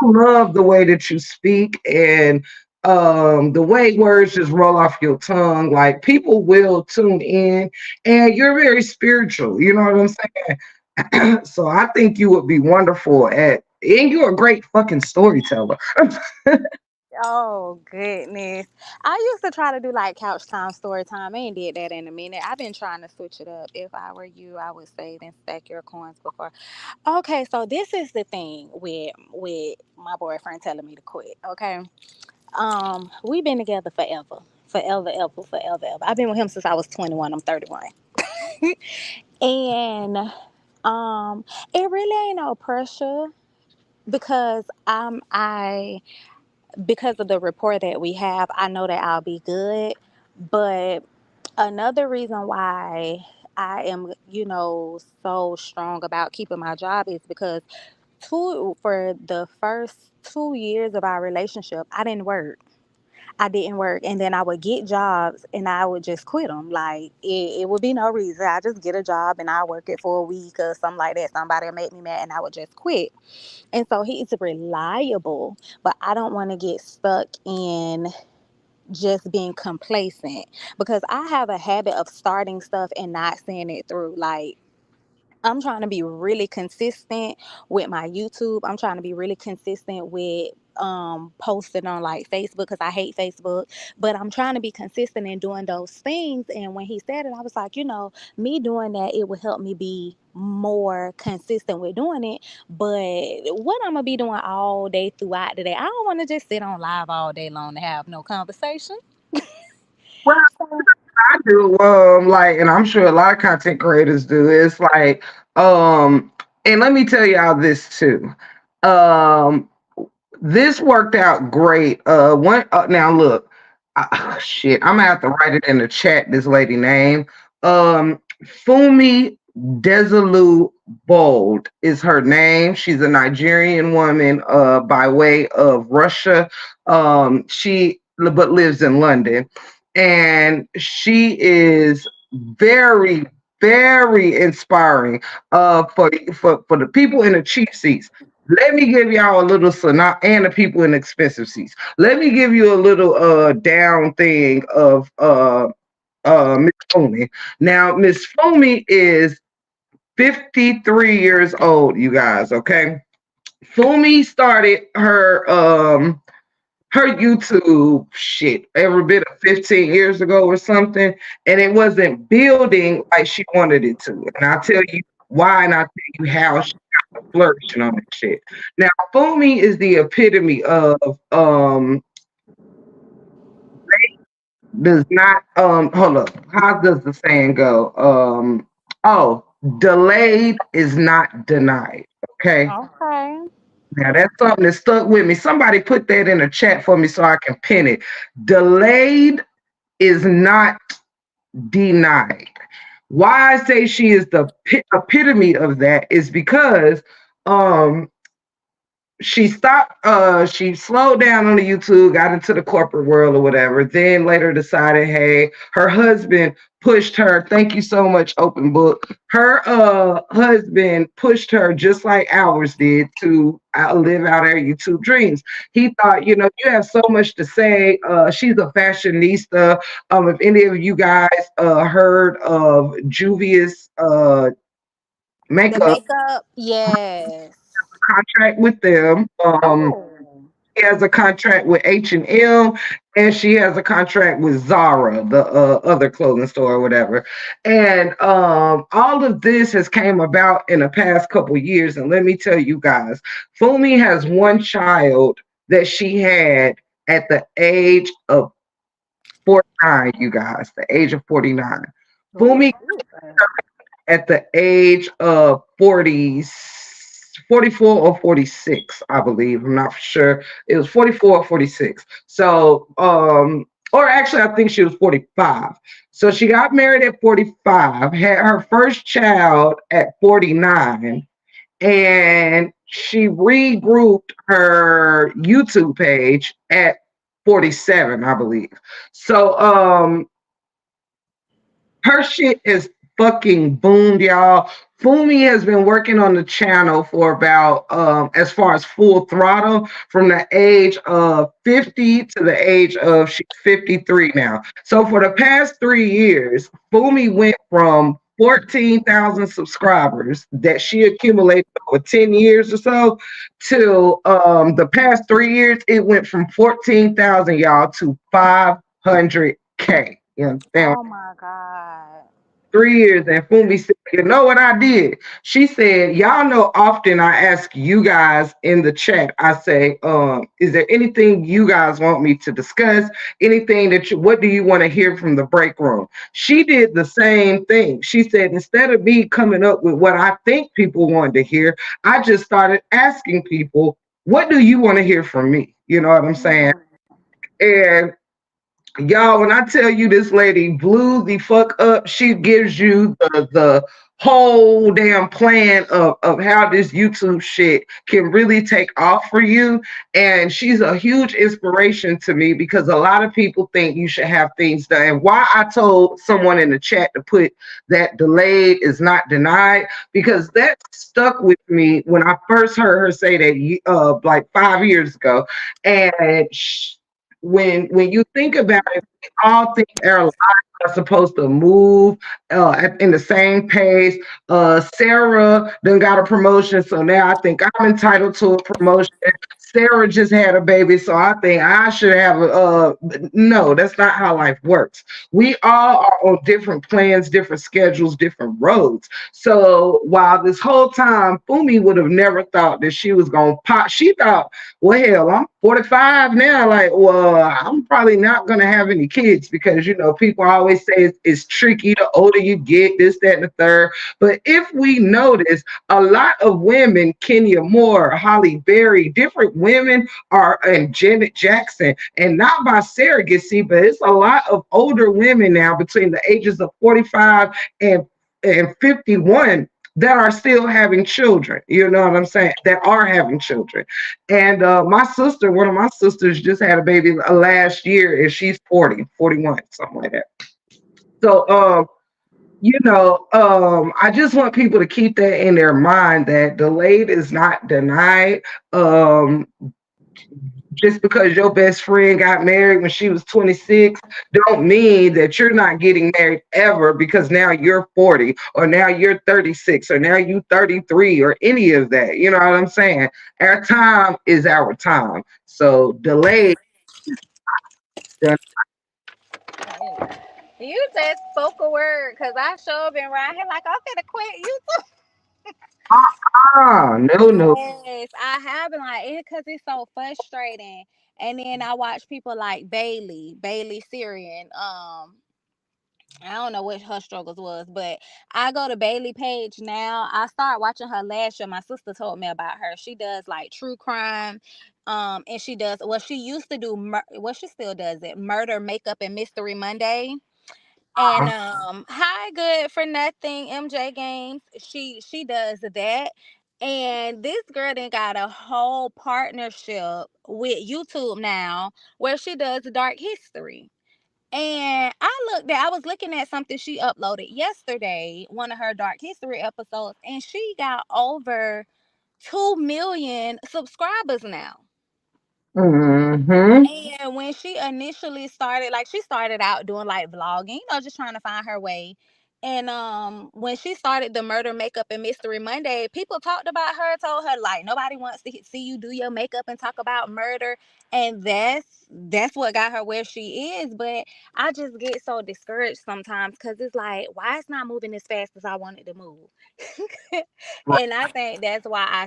love the way that you speak and the way words just roll off your tongue. Like people will tune in, and you're very spiritual. You know what I'm saying? So I think you would be wonderful at, and you're a great fucking storyteller. Oh goodness. I used to try to do like couch time, story time. I ain't did that in a minute. I've been trying to switch it up. If I were you, I would save and stack your coins before. Okay, so this is the thing with my boyfriend telling me to quit. Okay. We've been together forever. Forever, ever, forever, ever. I've been with him since I was 21. I'm 31. And it really ain't no pressure because because of the rapport that we have, I know that I'll be good. But another reason why I am, so strong about keeping my job is because for the first 2 years of our relationship, I didn't work. And then I would get jobs and I would just quit them. Like it would be no reason. I just get a job and I work it for a week or something like that. Somebody will make me mad and I would just quit. And so he's reliable, but I don't want to get stuck in just being complacent because I have a habit of starting stuff and not seeing it through. Like I'm trying to be really consistent with my YouTube. I'm trying to be really consistent with posting on like Facebook because I hate Facebook. But I'm trying to be consistent in doing those things. And when he said it, I was like, me doing that, it would help me be more consistent with doing it. But what I'm gonna be doing all day throughout the day, I don't want to just sit on live all day long to have no conversation. Well, So, I do, like, and I'm sure a lot of content creators do. It's like, and let me tell y'all this too. Um, this worked out great. One now look, shit, I'm gonna have to write it in the chat. This lady name, Fumi Desilu Bold is her name. She's a Nigerian woman, by way of Russia. She but lives in London, and she is very, very inspiring. For the people in the cheap seats, let me give y'all a little and the people in expensive seats. Let me give you a little down thing of Miss Foamy. Now, Miss Foamy is 53 years old, you guys, okay? Foamy started her YouTube shit every bit of 15 years ago or something, and it wasn't building like she wanted it to. And I'll tell you why, and I'll tell you how she got flourishing on that shit. Now, Fumi is the epitome of does not hold up. How does the saying go? Oh, delayed is not denied. Okay. okay. Now that's something that stuck with me. Somebody put that in the chat for me so I can pin it. Delayed is not denied. Why I say she is the epitome of that is because um she slowed down on the YouTube, got into the corporate world or whatever, then later decided, hey, her husband pushed her. Thank you so much, Open Book. Her husband pushed her just like ours did to live out her YouTube dreams. He thought, you have so much to say. She's a fashionista. If any of you guys heard of Juvia's The makeup makeup, yes. contract with them. Oh. She has a contract with H&M, and she has a contract with Zara, the other clothing store or whatever. And all of this has came about in the past couple years. And let me tell you guys, Fumi has one child that she had at the age of 49, you guys, the age of 49. Ooh, Fumi at the age of 44 or 46, I believe. I'm not sure. It was 44 or 46. So, or actually, I think she was 45. So she got married at 45, had her first child at 49, and she regrouped her YouTube page at 47, I believe. So her shit is fucking boomed, y'all. Fumi has been working on the channel for about, as far as full throttle, from the age of 50 to the age of she's 53 now. So for the past 3 years, Fumi went from 14,000 subscribers that she accumulated over 10 years or so to the past 3 years, it went from 14,000, y'all, to 500K. You understand? Oh my God. 3 years. And Fumi said, you know what I did? She said, y'all know often I ask you guys in the chat, I say, is there anything you guys want me to discuss? Anything that you, what do you want to hear from the break room? She did the same thing. She said, instead of me coming up with what I think people wanted to hear, I just started asking people, what do you want to hear from me? You know what I'm saying? Mhm. And y'all, when I tell you this lady blew the fuck up, she gives you the whole damn plan of how this YouTube shit can really take off for you. And she's a huge inspiration to me because a lot of people think you should have things done. And why I told someone in the chat to put that delayed is not denied, because that stuck with me when I first heard her say that like 5 years ago. And when you think about it, we all think our lives are supposed to move in the same pace. Sarah then got a promotion, so now I think I'm entitled to a promotion. Sarah just had a baby, so I think I should have a. No, that's not how life works. We all are on different plans, different schedules, different roads. So while this whole time, Fumi would have never thought that she was gonna pop. She thought, well, hell, I'm 45 now. Like, well, I'm probably not going to have any kids because, people always say it's tricky the older you get, this, that, and the third. But if we notice, a lot of women, Kenya Moore, Holly Berry, different women and Janet Jackson, and not by surrogacy, but it's a lot of older women now between the ages of 45 and 51 that are still having children. You know what I'm saying? That are having children. And my sister, one of my sisters just had a baby last year and she's 40, 41, something like that. So, I just want people to keep that in their mind that delayed is not denied. Just because your best friend got married when she was 26 don't mean that you're not getting married ever because now you're 40 or now you're 36 or now you 33 or any of that. You know what I'm saying? Our time is our time. So delayed. You just spoke a word because I sure been around here like I'm finna quit you. No, no. Yes, I have been like it because it's so frustrating. And then I watch people like Bailey Syrian. I don't know what her struggles was, but I go to Bailey page now. I started watching her last year. My sister told me about her. She does like true crime, and she does well. She used to do well. She still does it. Murder, makeup, and mystery Monday. And hi, good for nothing. MJ Games. She does that. And this girl then got a whole partnership with YouTube now, where she does dark history. And I was looking at something she uploaded yesterday, one of her dark history episodes, and she got over 2 million subscribers now. Mm-hmm. And when she initially started, like she started out doing like vlogging, just trying to find her way. And when she started the murder makeup and mystery Monday, people talked about her, told her like nobody wants to see you do your makeup and talk about murder. And that's what got her where she is. But I just get so discouraged sometimes because it's like, why it's not moving as fast as I want it to move. And I think that's why I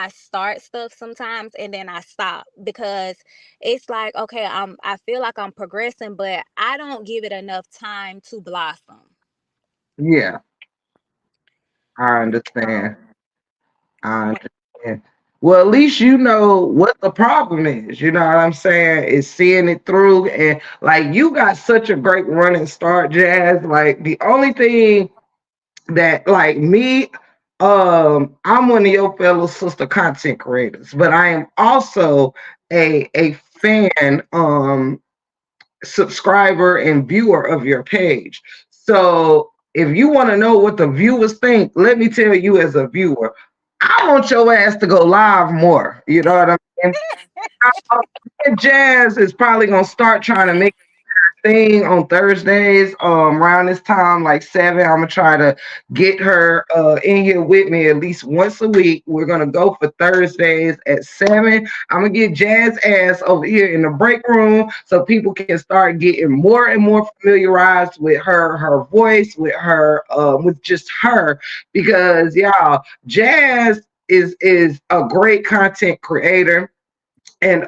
start stuff sometimes and then I stop because it's like, okay, I feel like I'm progressing, but I don't give it enough time to blossom. Yeah, I So, understand. I understand. Well, at least you know what the problem is. You know what I'm saying? Is seeing it through. And like you got such a great running start, Jazz. Like the only thing that like me, I'm one of your fellow sister content creators, but I am also a fan, subscriber and viewer of your page. So if you want to know what the viewers think, let me tell you as a viewer, I want your ass to go live more. You know what I mean? Jazz is probably gonna start trying to make thing on Thursdays, around this time, like 7. I'm gonna try to get her in here with me at least once a week. We're gonna go for Thursdays at 7. I'm gonna get Jazz ass over here in the break room so people can start getting more and more familiarized with her voice, with her, with just her, because y'all, Jazz is a great content creator. And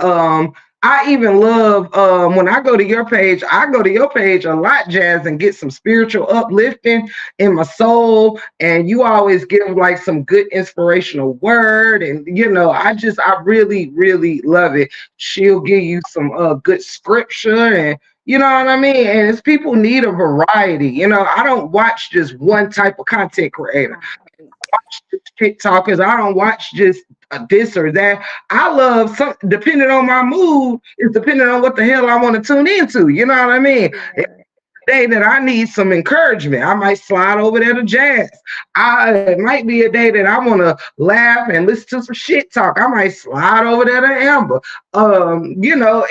I even love, when I go to your page, I go to your page a lot, Jazz, and get some spiritual uplifting in my soul. And you always give like some good inspirational word. And I really, really love it. She'll give you some good scripture, and you know what I mean? And it's people need a variety. I don't watch just one type of content creator. TikTokers. I don't watch just this or that. I love some, depending on my mood, it's depending on what the hell I want to tune into. You know what I mean? If Yeah. day that I need some encouragement, I might slide over there to Jazz. It might be a day that I want to laugh and listen to some shit talk. I might slide over there to Amber.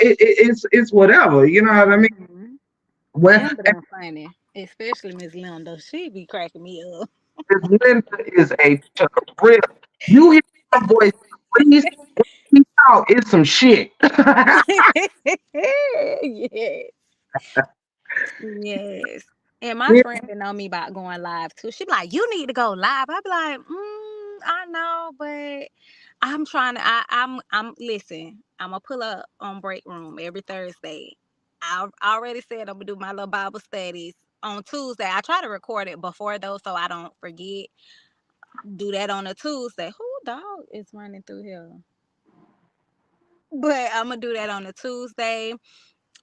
It's whatever. You know what I mean? Mhm. When Amber done funny, especially Miss Linda. She be cracking me up. Linda is a real, you hear her voice, please. Out is some shit. Yes. Yes. And my Yeah, friend that know me about going live too. She be like, "You need to go live." I be like, I know, but I'm trying to. I'm. Listen. I'm gonna pull up on break room every Thursday. I already said I'm gonna do my little Bible studies on Tuesday. I try to record it before though, so I don't forget. Do that on a Tuesday. Who dog is running through here? But I'm gonna do that on a Tuesday.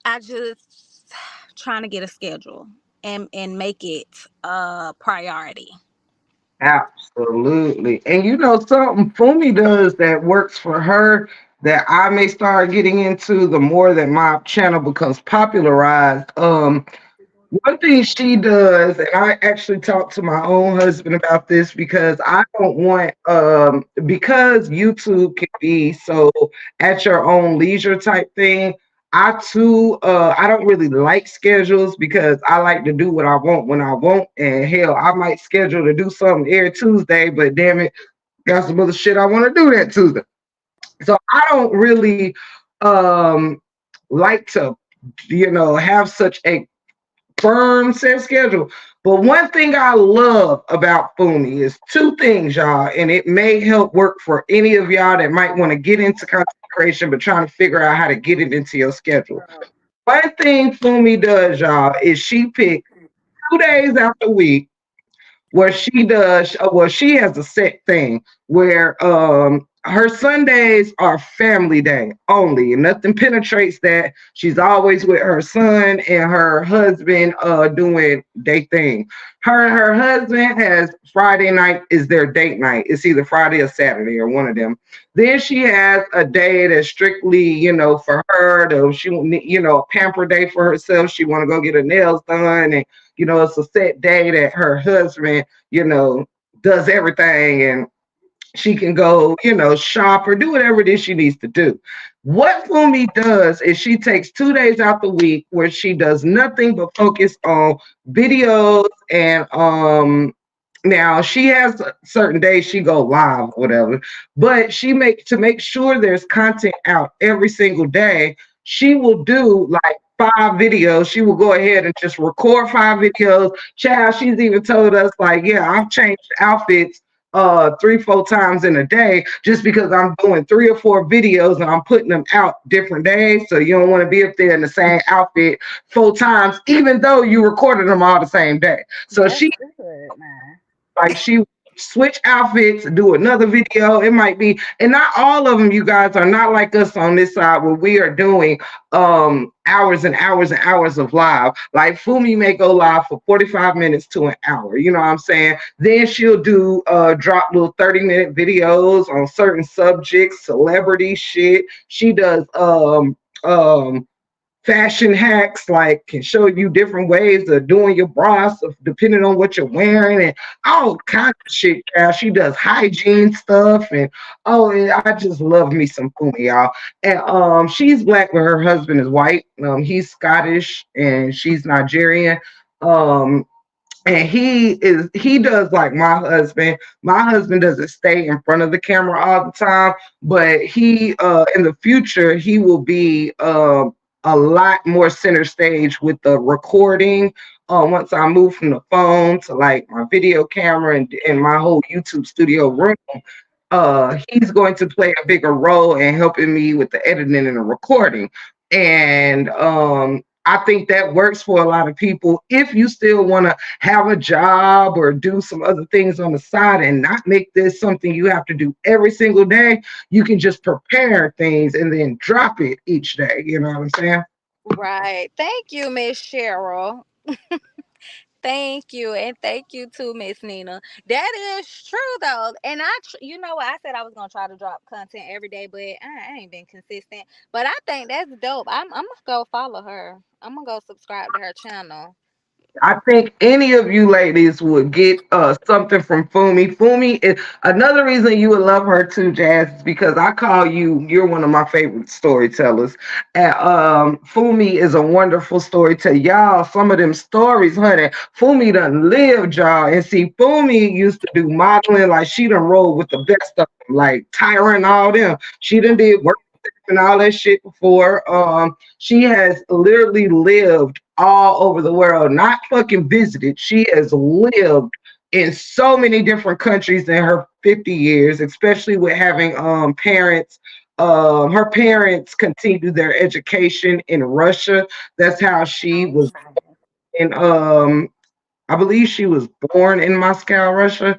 I just trying to get a schedule and make it a priority. absolutely. And you know something Fumi does that works for her that I may start getting into the more that my channel becomes popularized. One thing she does, and I actually talked to my own husband about this because I don't want, because YouTube can be so at your own leisure type thing. I too, I don't really like schedules because I like to do what I want when I want. And hell, I might schedule to do something every Tuesday, but damn it, got some other shit I want to do that Tuesday. So I don't really um like to, have such a firm set schedule. But one thing I love about Fumi is two things, y'all, and it may help work for any of y'all that might want to get into content creation but trying to figure out how to get it into your schedule. One thing Fumi does, y'all, is she picks 2 days out the week where she has a set thing where her Sundays are family day only, and nothing penetrates that. She's always with her son and her husband doing their thing. Her and her husband has Friday night is their date night. It's either Friday or Saturday or one of them. Then she has a day that's strictly, for her to she a pamper day for herself. She want to go get her nails done, and it's a set day that her husband, does everything, and she can go, shop or do whatever it is she needs to do. What Fumi does is she takes 2 days out the week where she does nothing but focus on videos and now she has certain days she go live, whatever, but she make to make sure there's content out every single day. She will do like 5 videos. She will go ahead and just record 5 videos. Child, she's even told us like, yeah, I've changed outfits 3, 4 times in a day just because I'm doing 3 or 4 videos and I'm putting them out different days. So you don't want to be up there in the same outfit 4 times, even though you recorded them all the same day. So That's she good, man. like she switch outfits, do another video. It might be, and not all of them, you guys, are not like us on this side where we are doing hours and hours and hours of live. Like Fumi may go live for 45 minutes to an hour. You know what I'm saying? Then she'll do drop little 30-minute videos on certain subjects, celebrity shit. She does um fashion hacks, like can show you different ways of doing your bra stuff depending on what you're wearing and all kinds of shit. She does hygiene stuff and I just love me some Fumi, y'all. And she's black, but her husband is white. He's Scottish and she's Nigerian. Um, and he does like my husband. My husband doesn't stay in front of the camera all the time, but he in the future he will be a lot more center stage with the recording. Once I move from the phone to like my video camera and my whole YouTube studio room, he's going to play a bigger role in helping me with the editing and the recording. And I think that works for a lot of people. If you still want to have a job or do some other things on the side and not make this something you have to do every single day, you can just prepare things and then drop it each day. You know what I'm saying? Right. Thank you, Miss Cheryl. Thank you, and thank you too, Miss Nina. That is true though, and you know what, I said I was gonna try to drop content every day, but I ain't been consistent. But I think that's dope. I'm gonna go follow her. I'm gonna go subscribe to her channel. I think any of you ladies would get something from Fumi. Fumi is another reason you would love her too, Jazz, is because I call you, you're one of my favorite storytellers. And Fumi is a wonderful storyteller. Y'all, some of them stories, honey, Fumi done lived, y'all. And see, Fumi used to do modeling, like she done rolled with the best of them, like Tyra and all them. She done did work and all that shit before. She has literally lived all over the world, not fucking visited. She has lived in so many different countries in her 50 years, especially with having parents. Her parents continued their education in Russia. That's how she Oh, was in I believe she was born in Moscow, Russia.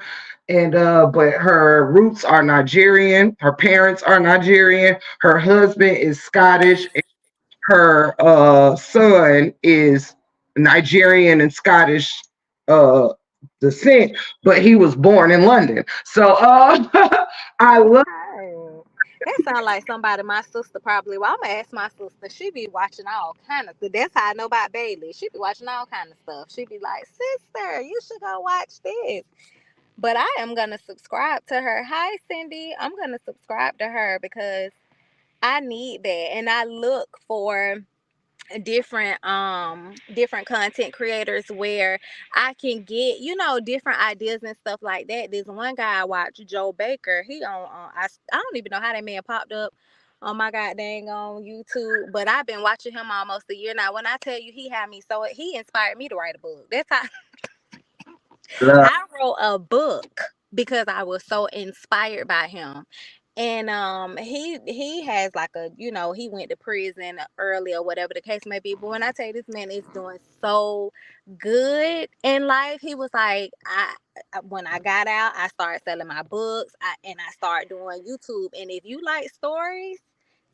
And but her roots are Nigerian, her parents are Nigerian, her husband is Scottish, her son is Nigerian and Scottish uh, descent, but he was born in London. So I love. okay. That sounds like somebody my sister probably. Well, I'm gonna ask my sister. She be watching all kind of stuff. That's how I know about Bailey. She be watching all kind of stuff. She be like, "Sister, you should go watch this." But I am gonna subscribe to her. Hi, Cindy. I'm gonna subscribe to her because I need that, and I look for different content creators where I can get different ideas and stuff like that. There's one guy I watch, Joe Baker. He on I don't even know how that man popped up on my god dang on YouTube, but I've been watching him almost a year now. When I tell you, he had me, so he inspired me to write a book. That's how Love. I wrote a book because I was so inspired by him. And he has like he went to prison early or whatever the case may be. But when I tell you, this man is doing so good in life, he was like, when I got out, I started selling my books, and I started doing YouTube. And if you like stories,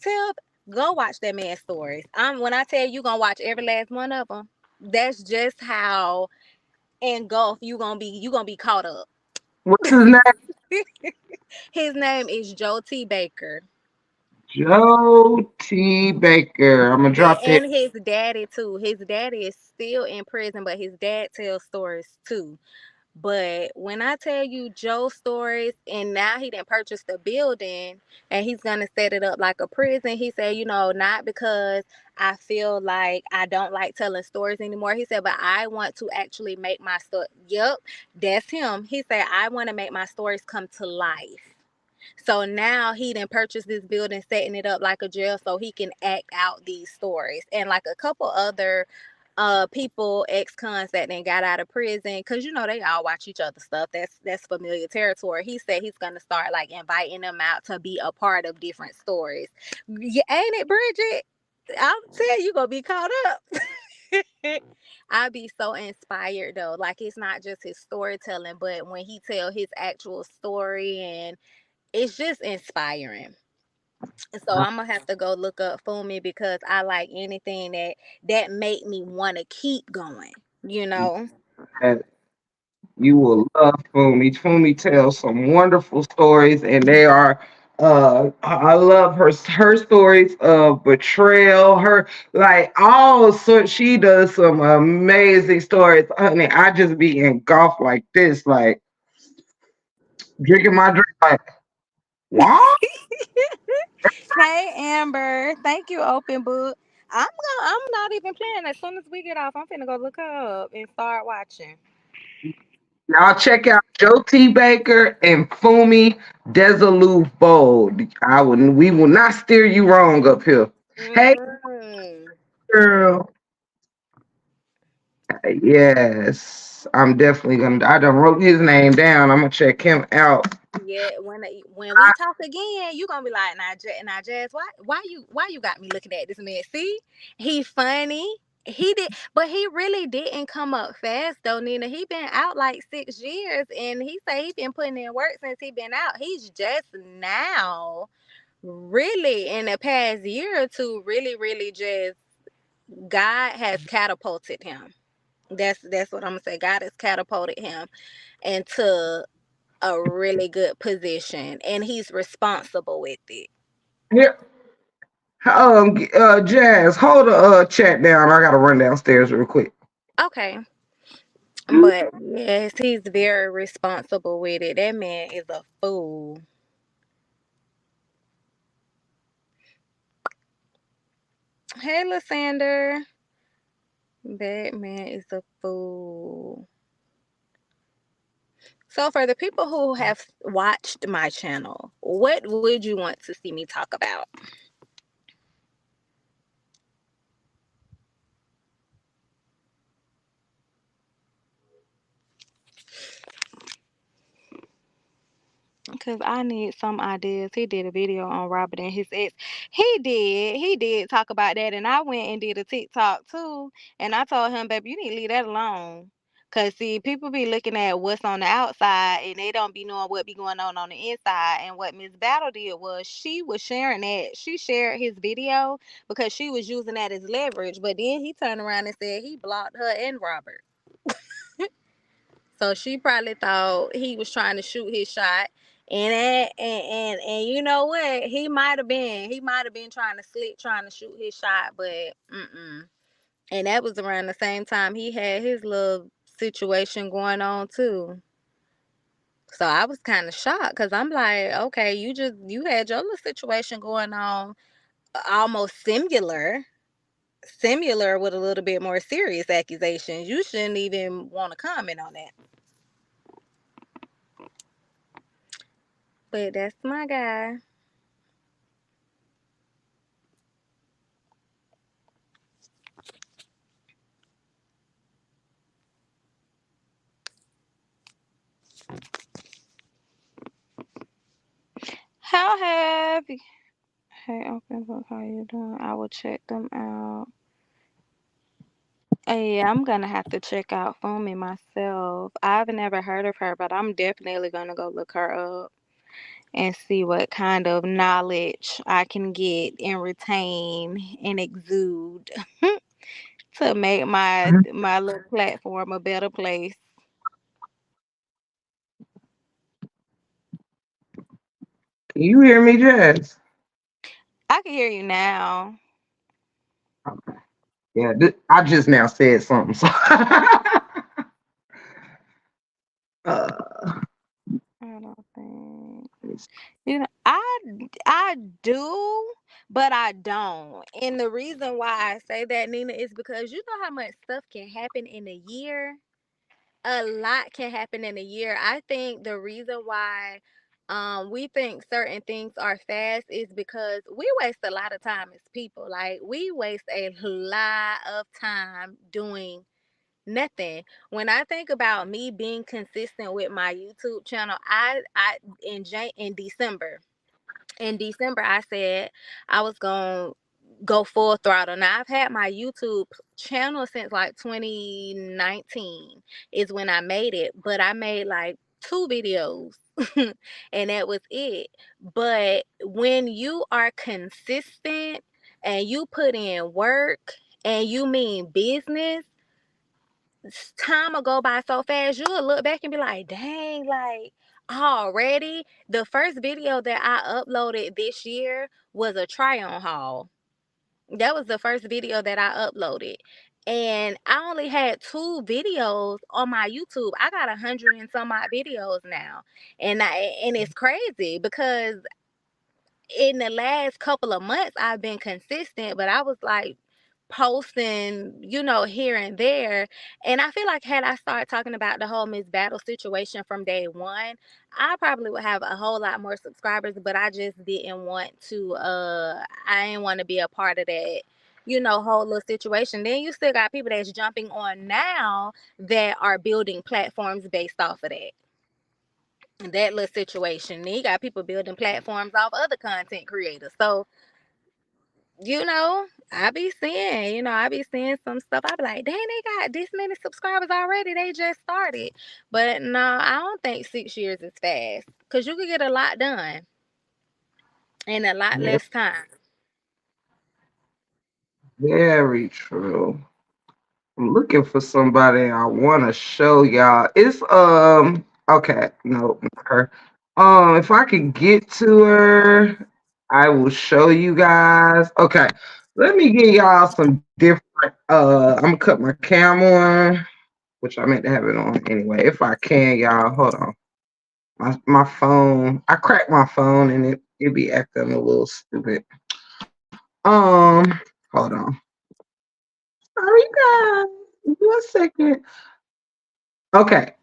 Tiff, go watch that man's stories. When I tell you, gonna watch every last one of them. That's just how engulfed you gonna be caught up. What's his name? His name is Joe T. Baker. Joe T. Baker. I'm gonna drop that. And his daddy too. His daddy is still in prison, but his dad tells stories too. But when I tell you Joe's stories, and now he didn't purchase the building and he's gonna set it up like a prison. He said, not because I feel like I don't like telling stories anymore. He said, but I want to actually make my story. Yep, that's him. He said, I want to make my stories come to life. So now he done purchased this building, setting it up like a jail so he can act out these stories. And like a couple other people, ex-cons that then got out of prison, because they all watch each other stuff. That's familiar territory. He said he's gonna start like inviting them out to be a part of different stories. Yeah, ain't it, Bridget? I'll tell you, gonna be caught up. I be so inspired though. Like it's not just his storytelling, but when he tell his actual story, and it's just inspiring. So I'm gonna have to go look up Fumi because I like anything that make me want to keep going. You know. And you will love Fumi. Fumi tells some wonderful stories, and they are. I love her stories of betrayal. Her like all sorts. She does some amazing stories. Honey, I just be engulfed like this, like drinking my drink. Like what? Hey Amber, thank you, Open Book. I'm not even playing. As soon as we get off, I'm finna go look her up and start watching. Y'all check out Joe T. Baker and Fumi Desaloof Bold. We will not steer you wrong up here. Hey Mm-mm. girl. Yes. I'm definitely gonna I done wrote his name down. I'm gonna check him out. Yeah, when we talk again, you gonna be like, now, Jazz, why you got me looking at this man? See, he funny. He did, but he really didn't come up fast though, Nina. He been out like 6 years, and he say he been putting in work since he been out. He's just now, really, in the past year or two, really just God has catapulted him. That's what I'm gonna say. God has catapulted him into a really good position, and he's responsible with it. Here Jazz, hold the chat down. I gotta run downstairs real quick. Okay. But yes, he's very responsible with it. That man is a fool. Hey, Lysander. That man is a fool. So, for the people who have watched my channel, what would you want to see me talk about? Because I need some ideas. He did a video on Robert and his ex. He did talk about that. And I went and did a TikTok too. And I told him, baby, you need to leave that alone. Because, see, people be looking at what's on the outside and they don't be knowing what be going on the inside. And what Miss Battle did was she was sharing that. She shared his video because she was using that as leverage. But then he turned around and said he blocked her and Robert. So she probably thought he was trying to shoot his shot. And you know what? He might have been trying to slick, trying to shoot his shot, but mm-mm. And that was around the same time he had his little situation going on too. So I was kind of shocked because I'm like, okay, you had your little situation going on, almost similar with a little bit more serious accusations. You shouldn't even want to comment on that. But that's my guy. How have you? Hey, open book, how you doing? I will check them out. Yeah, I'm gonna have to check out Foamy myself. I've never heard of her, but I'm definitely gonna go look her up and see what kind of knowledge I can get and retain and exude to make my little platform a better place. Can you hear me, Jazz? I can hear you now. Yeah, I just now said something. So uh, I don't think. You know, I do, but I don't. And the reason why I say that, Nina, is because you know how much stuff can happen in a year. A lot can happen in a year. I think the reason why we think certain things are fast is because we waste a lot of time as people. Like we waste a lot of time doing nothing. When I think about me being consistent with my YouTube channel, I in December, I said I was going to go full throttle. Now I've had my YouTube channel since like 2019 is when I made it, but I made like two videos and that was it. But when you are consistent and you put in work and you mean business, time will go by so fast. You'll look back and be like, dang, like already. The first video that I uploaded this year was a try on haul. That was the first video that I uploaded. And I only had two videos on my YouTube. I got 100 and some odd videos now. And it's crazy because in the last couple of months I've been consistent, but I was like posting, here and there. And I feel like had I started talking about the whole Miss Battle situation from day one, I probably would have a whole lot more subscribers, but I just didn't want to I didn't want to be a part of that, whole little situation. Then you still got people that's jumping on now that are building platforms based off of that little situation. Then you got people building platforms off other content creators. So, I be seeing some stuff. I be like, dang, they got this many subscribers already. They just started. But no, I don't think 6 years is fast. Because you could get a lot done in a lot Yeah, less time. very true. I'm looking for somebody I want to show y'all. It's okay, no, not her. If I could get to her, I will show you guys. Okay, let me give y'all some different. I'm gonna cut my camera on, which I meant to have it on anyway. If I can, y'all, hold on. My phone, I cracked my phone and it be acting a little stupid. Hold on. Sorry, guys. One second. Okay.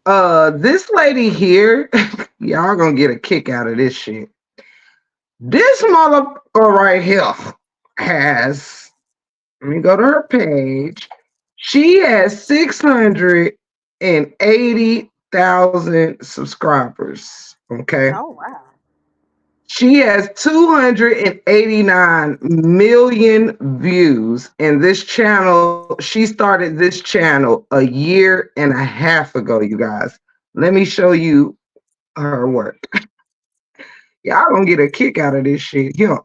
This lady here, y'all gonna get a kick out of this shit. This motherfucker right here has, let me go to her page. She has 680,000 subscribers. Okay. Oh, wow. She has 289 million views. And this channel, she started this channel a year and a half ago, you guys. Let me show you her work. Y'all gonna get a kick out of this shit. Yeah.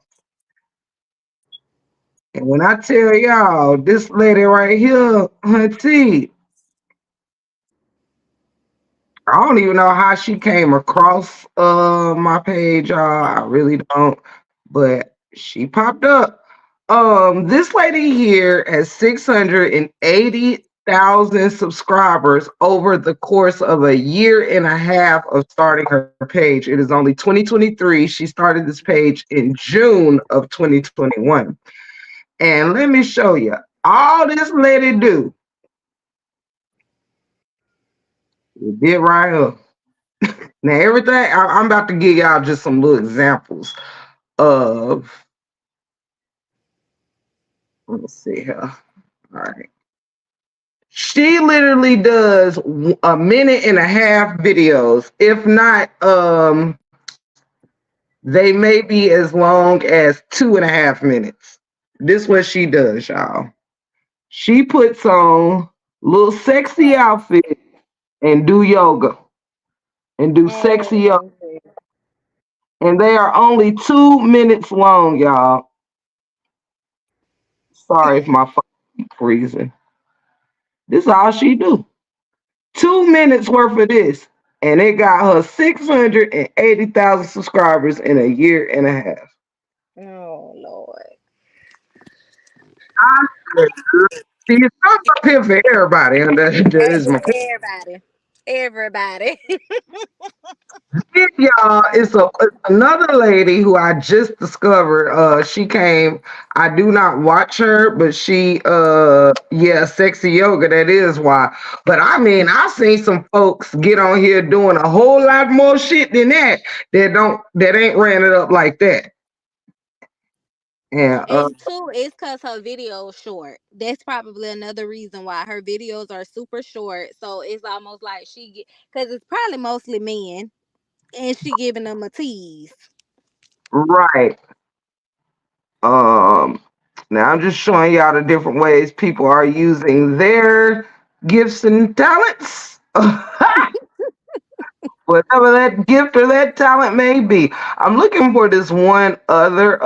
And when I tell y'all, this lady right here, her teeth, I don't even know how she came across my page, y'all. I really don't. But she popped up. This lady here has 680,000 subscribers over the course of a year and a half of starting her page. It is only 2023. She started this page in June of 2021. And let me show you. All this lady do, it did right here. Now everything I'm about to give y'all just some little examples of. Let's see here. All right. She literally does a minute and a half videos. If not, they may be as long as 2.5 minutes. This what she does, y'all. She puts on little sexy outfit and do yoga and do sexy yoga. Oh, And they are only 2 minutes long, y'all. Sorry if my phone keep freezing. This is all she do. 2 minutes worth of this. And it got her 680,000 subscribers in a year and a half. oh Lord. I see it's not up here for everybody. And that is my point. Everybody. Everybody. Y'all, it's another lady who I just discovered. She came. I do not watch her, but she yeah, sexy yoga. That is why. But I mean, I seen some folks get on here doing a whole lot more shit than that ain't ran it up like that. And And two, it's because her video is short. That's probably another reason why her videos are super short. So it's almost like because it's probably mostly men, and she giving them a tease. right. Um, Now I'm just showing y'all the different ways people are using their gifts and talents. Whatever that gift or that talent may be. I'm looking for this one other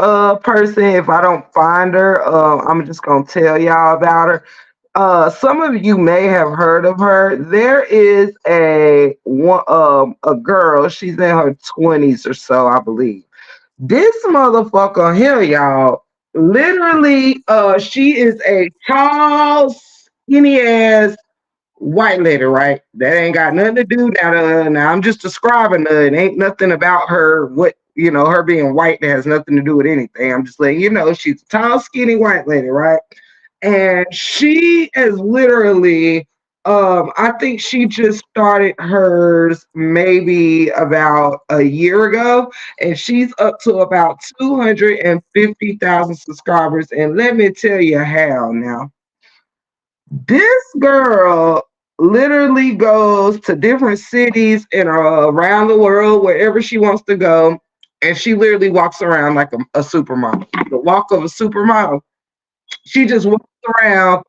person. If I don't find her, I'm just gonna tell y'all about her. Some of you may have heard of her. There is a girl. She's in her 20s or so, I believe. This motherfucker here, y'all. Literally, she is a tall, skinny ass white lady, right? That ain't got nothing to do now. Now I'm just describing her. It ain't nothing about her. What her being white that has nothing to do with anything. I'm just letting you know she's a tall, skinny white lady, right? And she is literally. I think she just started hers maybe about a year ago, and she's up to about 250,000 subscribers. And let me tell you how now. This girl literally goes to different cities and around the world, wherever she wants to go, and she literally walks around like a supermodel. The walk of a supermodel. She just walks around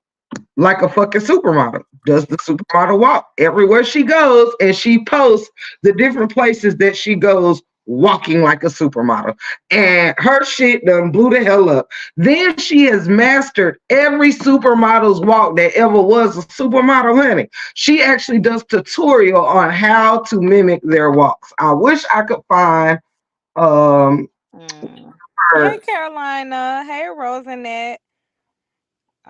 like a fucking supermodel. Does the supermodel walk everywhere she goes, and she posts the different places that she goes walking like a supermodel. And her shit done blew the hell up. Then she has mastered every supermodel's walk that ever was a supermodel, honey. She actually does tutorial on how to mimic their walks. I wish I could find um Mm. Hey her, Carolina. Hey Rosanette.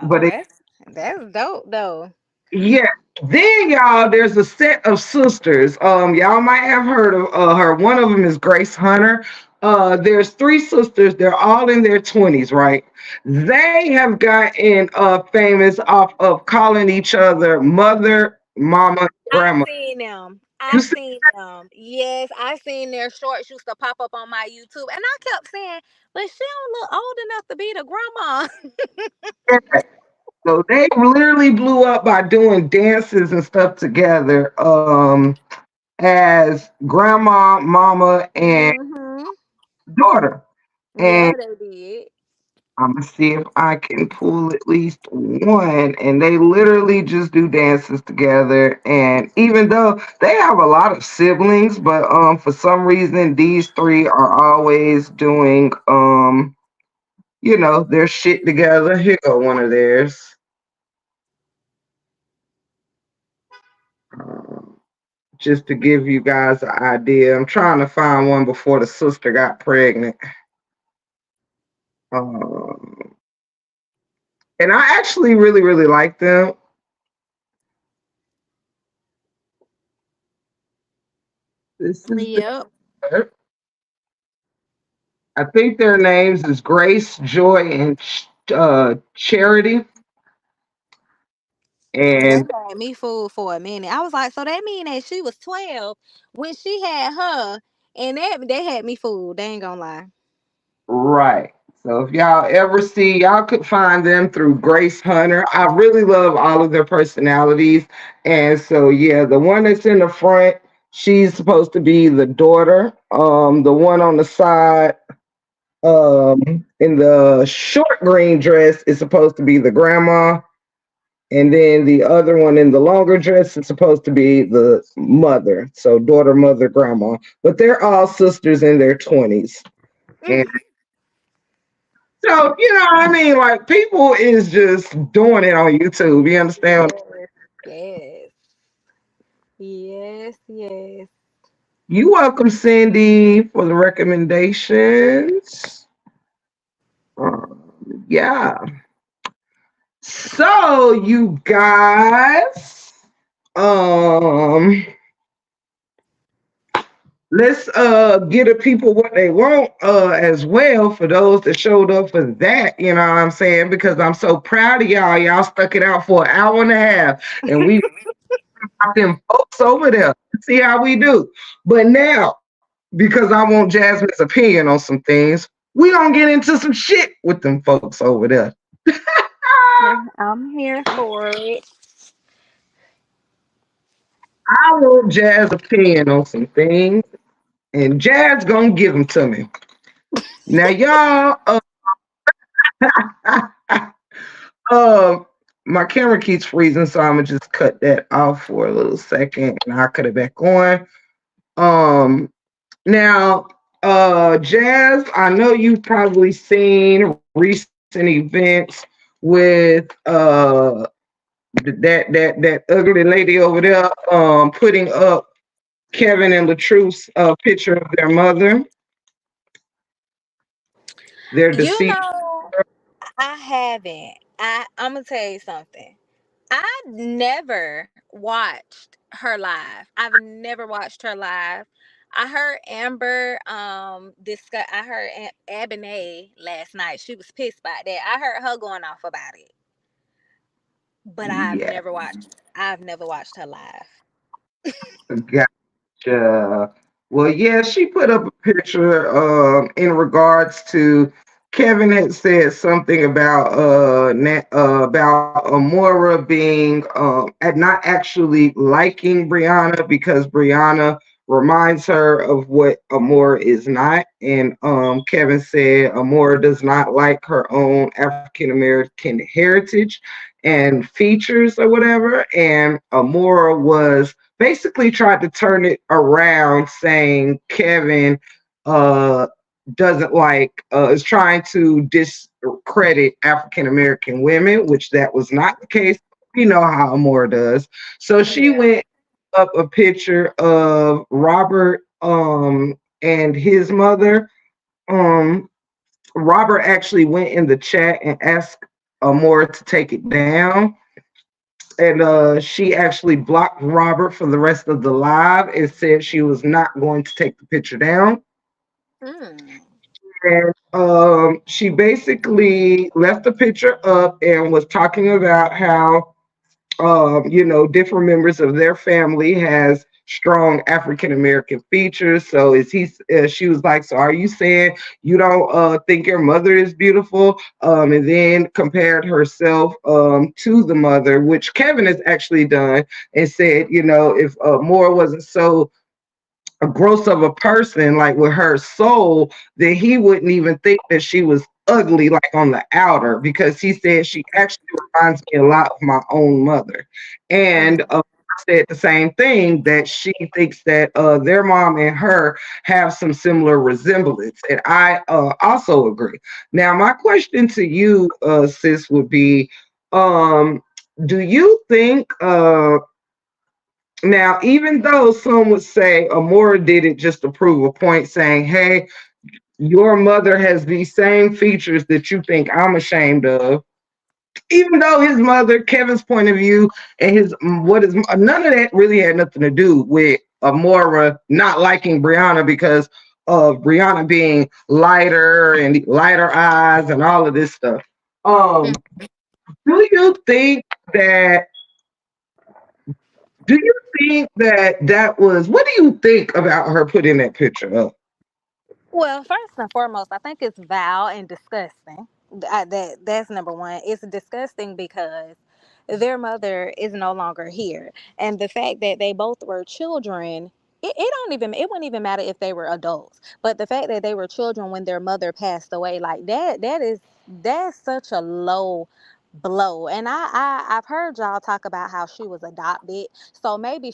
but Oh, that's dope though. yeah. Then y'all, there's a set of sisters. Y'all might have heard of her. One of them is Grace Hunter. There's three sisters. They're all in their 20s, right? They have gotten famous off of calling each other mother, mama, I grandma. seen them. You I see seen them. Yes, I seen their shorts used to pop up on my YouTube, and I kept saying, "But she don't look old enough to be the grandma." that? So they literally blew up by doing dances and stuff together. As grandma, mama, and Mhm. daughter. Yeah, And they did. I'm gonna see if I can pull at least one. And they literally just do dances together. And even though they have a lot of siblings, but for some reason these three are always doing their shit together. Here go one of theirs. Um, just to give you guys an idea. I'm trying to find one before the sister got pregnant. Um, and I actually really, really like them. This is the Yep. I think their names is Grace, Joy, and Charity. That And had me fooled for a minute. I was like, so that mean that she was 12 when she had her, and that they had me fooled. They ain't gonna lie. right. So if y'all ever see, y'all could find them through Grace Hunter. I really love all of their personalities. And so yeah, the one that's in the front, she's supposed to be the daughter. The one on the side, in the short green dress is supposed to be the grandma. And then the other one in the longer dress is supposed to be the mother. So daughter, mother, grandma. But they're all sisters in their 20s. And so, what I mean? Like people is just doing it on YouTube. You understand? Yes, yes, yes, yes. You welcome, Cindy, for the recommendations. Yeah. So you guys, um, let's get the people what they want as well for those that showed up for that, you know what I'm saying? Because I'm so proud of y'all. Y'all stuck it out for an hour and a half and we got them folks over there. See how we do. But now, because I want Jasmine's opinion on some things, we gonna get into some shit with them folks over there. I'm here for it. I want Jazz's opinion on some things, and Jazz gonna give them to me. Now, y'all, um, my camera keeps freezing, so I'm gonna just cut that off for a little second, and I'll cut it back on. Um, Now, Jazz, I know you've probably seen recent events with that ugly lady over there putting up Kevin and Latruce's picture of their mother, their You deceased. know, I haven't. I'm gonna tell you something. I never watched her live. I've never watched her live. I heard Amber discuss. I heard Abinay last night. She was pissed about that. I heard her going off about it, but Yeah, I've never watched her live. Well, yeah, she put up a picture in regards to Kevin had said something about about Amora being not actually liking Brianna because Brianna reminds her of what Amora is not, and Kevin said Amora does not like her own African American heritage and features or whatever, and Amora was basically tried to turn it around, saying Kevin uh, doesn't like is trying to discredit African American women, which that was not the case. You know how Amora does. So she Yeah. went up a picture of Robert and his mother. Um Robert actually went in the chat and asked Amora to take it down, and she actually blocked Robert for the rest of the live and said she was not going to take the picture down. Mm. And she basically left the picture up and was talking about how different members of their family has strong African American features. So is he? She was like, "So are you saying you don't think your mother is beautiful?" And then compared herself to the mother, which Kevin has actually done, and said, if Moore wasn't so a gross of a person, like with her soul, then he wouldn't even think that she was ugly, like on the outer, because he said she actually reminds me a lot of my own mother. And Mm. said the same thing, that she thinks that their mom and her have some similar resemblance. And I also agree. Now, my question to you, sis, would be do you think now, even though some would say Amora did it just to prove a point, saying, "Hey, your mother has these same features that you think I'm ashamed of," even though his mother, Kevin's point of view, and his what is none of that really had nothing to do with Amora not liking Brianna because of Brianna being lighter and lighter eyes and all of this stuff. Mm. Um, do you think that Do you think that that was? What do you think about her putting that picture up? Well, first and foremost, I think it's vile and disgusting. That's number one. It's disgusting because their mother is no longer here, and the fact that they both were children. It wouldn't even matter if they were adults, but the fact that they were children when their mother passed away, like that's such a low blow. And I've heard y'all talk about how she was adopted, so maybe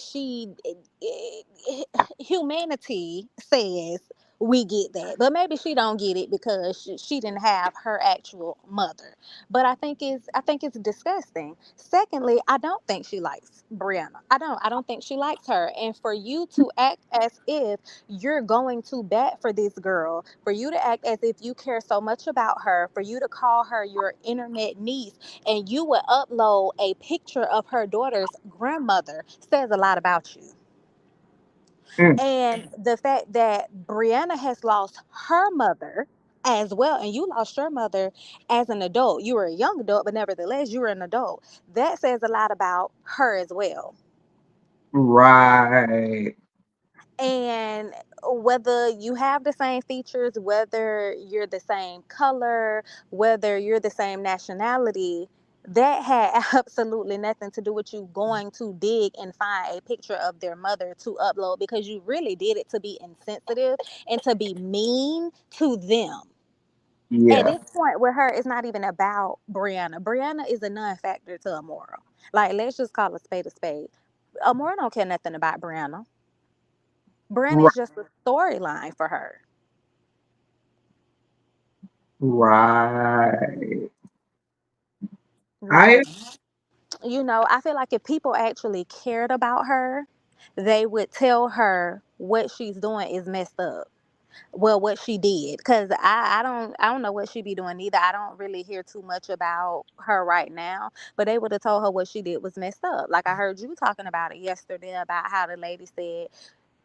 humanity says we get that, but maybe she don't get it because she didn't have her actual mother. But I think it's disgusting. Secondly, I don't think she likes Brianna. I don't think she likes her. And for you to act as if you're going to bat for this girl, for you to act as if you care so much about her, for you to call her your internet niece, and you would upload a picture of her daughter's grandmother, says a lot about you. Mm, And the fact that Brianna has lost her mother as well, and you lost your mother as an adult. You were a young adult, but nevertheless, you were an adult. That says a lot about her as well. right. And whether you have the same features, whether you're the same color, whether you're the same nationality, that had absolutely nothing to do with you going to dig and find a picture of their mother to upload, because you really did it to be insensitive and to be mean to them. At Yeah. this point with her, it's not even about Brianna. Brianna is a non-factor to Amora. Like, let's just call a spade a spade. Amora don't care nothing about Brianna. Brianna Right. is just a storyline for her. Right. I Like, I feel like if people actually cared about her, they would tell her what she's doing is messed up. Well, what she did, because I don't know what she be doing either. I don't really hear too much about her right now, but they would have told her what she did was messed up. Like, I heard you talking about it yesterday about how the lady said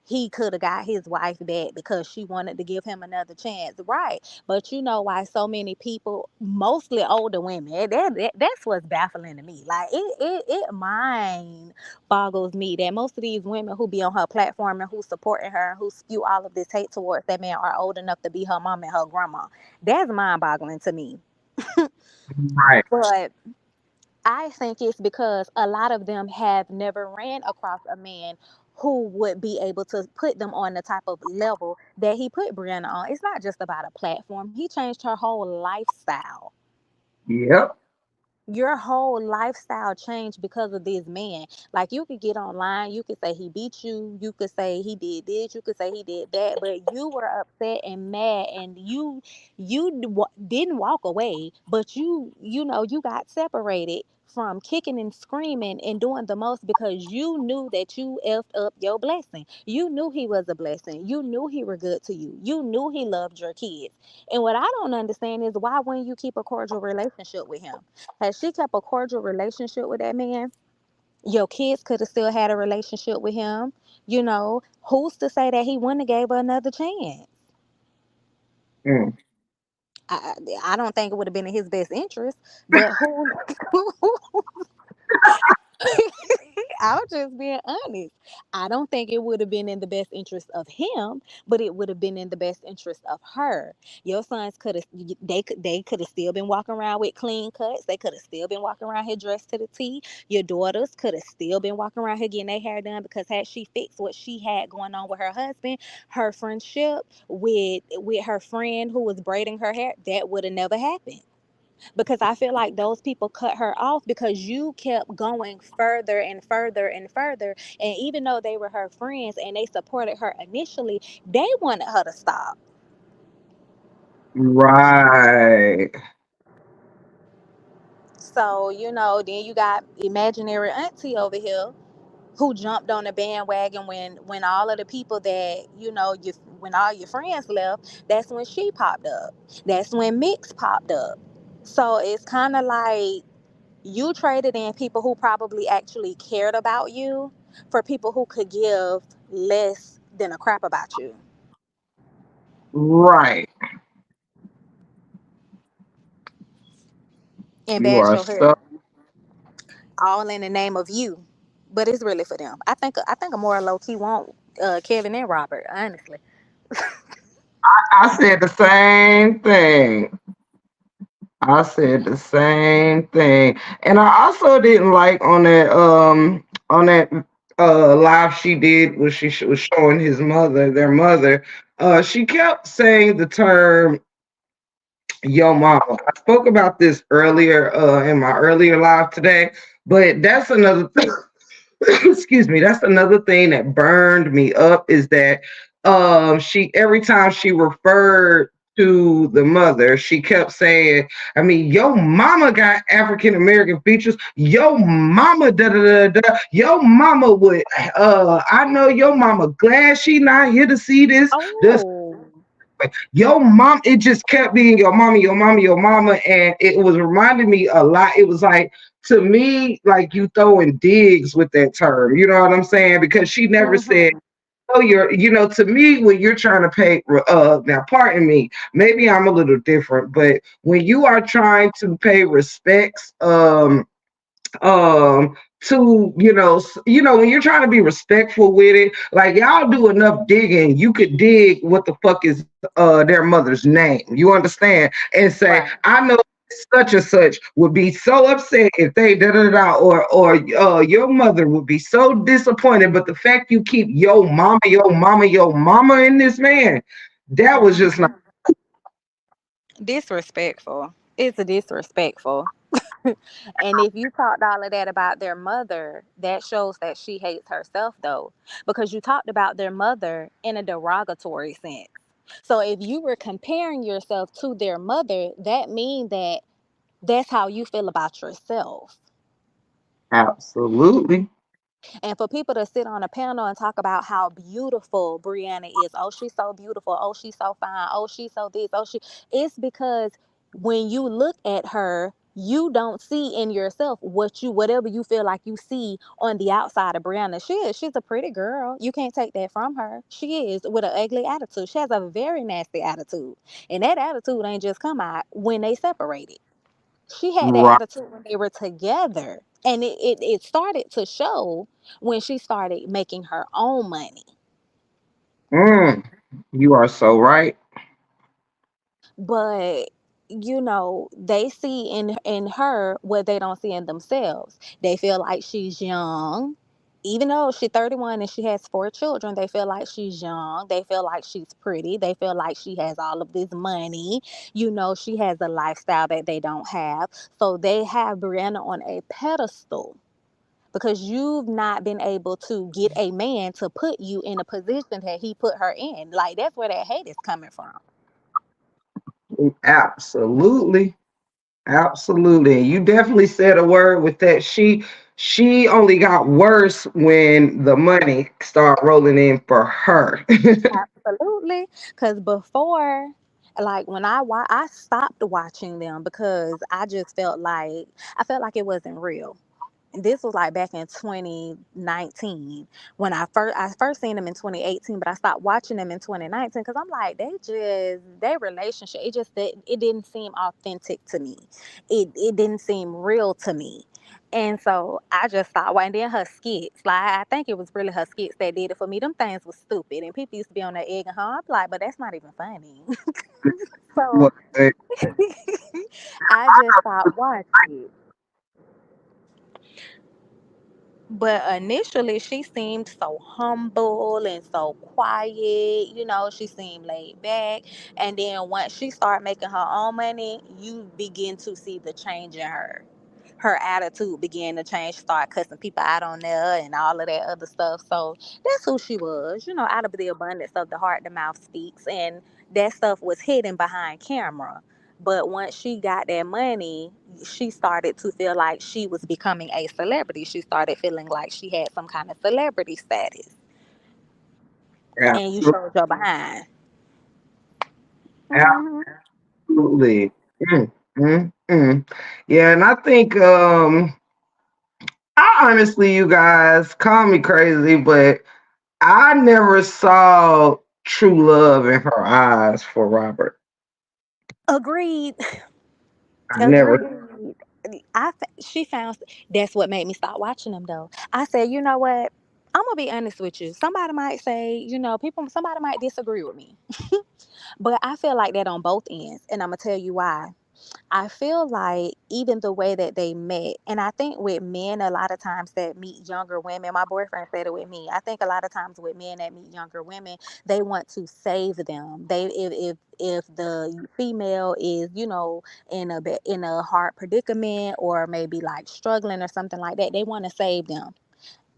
he could have got his wife back because she wanted to give him another chance, right? But you know why so many people, mostly older women, that's what's baffling to me. Like, it mind boggles me that most of these women who be on her platform and who supporting her and who spew all of this hate towards that man are old enough to be her mom and her grandma. That's mind boggling to me. right. But I think it's because a lot of them have never ran across a man who would be able to put them on the type of level that he put Brianna on. It's not just about a platform. He changed her whole lifestyle. Yep. Your whole lifestyle changed because of this man. Like, you could get online, you could say he beat you, you could say he did this, you could say he did that, but you were upset and mad, and didn't walk away, but you got separated from kicking and screaming and doing the most because you knew that you effed up your blessing. You knew he was a blessing. You knew he were good to you. You knew he loved your kids. And what I don't understand is, why wouldn't you keep a cordial relationship with him? Had she kept a cordial relationship with that man, your kids could have still had a relationship with him. Who's to say that he wouldn't have gave her another chance? Mm. I don't think it would have been in his best interest, but who I'm just being honest. I don't think it would have been in the best interest of him, but it would have been in the best interest of her. Your sons could have they could have still been walking around with clean cuts. They could have still been walking around here dressed to the T. Your daughters could have still been walking around here getting their hair done, because had she fixed what she had going on with her husband, her friendship with her friend who was braiding her hair, that would have never happened, because I feel like those people cut her off because you kept going further and further and further. And even though they were her friends and they supported her initially, they wanted her to stop. Right. So, then you got imaginary auntie over here who jumped on the bandwagon when all of the people that, when all your friends left, that's when she popped up. That's when Mix popped up. So it's kind of like, you traded in people who probably actually cared about you for people who could give less than a crap about you. Right. And You bash are your hair, so all in the name of you. But it's really for them. I think a more low key want Kevin and Robert, honestly. I said the same thing. I said the same thing. And I also didn't like on that live she did where was showing their mother. She kept saying the term yo mama. I spoke about this earlier in my earlier live today, but that's another thing. Excuse me, that's another thing that burned me up is that she every time she referred to the mother, she kept saying, I mean, yo mama got African American features. Yo mama da da da da. Yo mama would I know your mama glad she not here to see this Oh. your mom, it just kept being your mama, your mama, your mama. And it was reminding me a lot. It was like, to me, like you throwing digs with that term. You know what I'm saying? Because she never said, Mm-hmm. oh, to me, when you're trying to pay, now, pardon me, maybe I'm a little different, but when you are trying to pay respects, um to when you're trying to be respectful with it, like y'all do enough digging, you could dig what the fuck is their mother's name, you understand, and say Right. I know such and such would be so upset if they da da da, or your mother would be so disappointed, but the fact you keep yo mama, yo mama, yo mama in this man, that was just not Mm-hmm. Disrespectful. It's disrespectful. And if you talked all of that about their mother, that shows that she hates herself, though, because you talked about their mother in a derogatory sense. So if you were comparing yourself to their mother, that means that that's how you feel about yourself. Absolutely. And for people to sit on a panel and talk about how beautiful Brianna is, oh, she's so beautiful, oh, she's so fine, oh, she's so this, oh, it's because when you look at her, you don't see in yourself whatever you feel like you see on the outside of Brianna. She's a pretty girl. You can't take that from her. She is with an ugly attitude. She has a very nasty attitude. And that attitude ain't just come out when they separated. She had that Right. attitude when they were together. And it started to show when she started making her own money. Mm. You are so right. But they see in her what they don't see in themselves. They feel like she's young. Even though she's 31 and she has four children, they feel like she's young. They feel like she's pretty. They feel like she has all of this money. She has a lifestyle that they don't have. So they have Brianna on a pedestal because you've not been able to get a man to put you in a position that he put her in. Like, that's where that hate is coming from. Absolutely. Absolutely. You definitely said a word with that. She only got worse when the money started rolling in for her. Absolutely. Because before, like when I stopped watching them because I felt like it wasn't real. And this was like back in 2019 when I first seen them in 2018, but I stopped watching them in 2019 because I'm like, their relationship, it didn't seem authentic to me. It didn't seem real to me. And so I just stopped watching. Then her skits, like I think it was really her skits that did it for me. Them things was stupid, and people used to be on their egg and her. I'm like, but that's not even funny. So What the- I just stopped watching. But initially, she seemed so humble and so quiet. She seemed laid back. And then once she started making her own money, you begin to see the change in her. Her attitude began to change, start cussing people out on there and all of that other stuff. So that's who she was. Out of the abundance of the heart, the mouth speaks. And that stuff was hidden behind camera. But once she got that money, she started to feel like she was becoming a celebrity. She started feeling like she had some kind of celebrity status. And you Absolutely. showed your behind. Hmm. Absolutely. Mm, mm. Yeah, and I think I honestly, you guys call me crazy, but I never saw true love in her eyes for Robert. Agreed. I never. Agreed. She found that's what made me stop watching them though. I said, you know what? I'm gonna be honest with you. Somebody might say, somebody might disagree with me, but I feel like that on both ends, and I'm gonna tell you why. I feel like even the way that they met, and I think with men, a lot of times that meet younger women, my boyfriend said it with me. I think a lot of times with men that meet younger women, they want to save them. If the female is, in a hard predicament or maybe like struggling or something like that, they want to save them.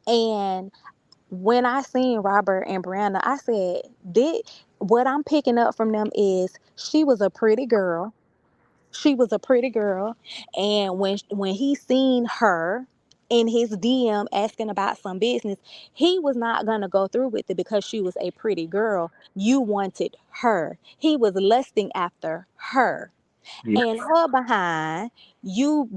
And when I seen Robert and Brianna, I said, did what I'm picking up from them is she was a pretty girl, she was a pretty girl, and when he seen her in his DM asking about some business, he was not gonna go through with it because she was a pretty girl. You wanted her. He was lusting after her. Yeah. And her behind, you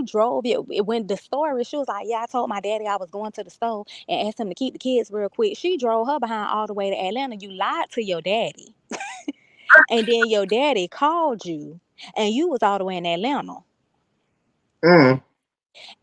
drove it when the story, she was like, yeah, I told my daddy I was going to the store and asked him to keep the kids real quick. She drove her behind all the way to Atlanta. You lied to your daddy. And then your daddy called you and you was all the way in Atlanta. Mm.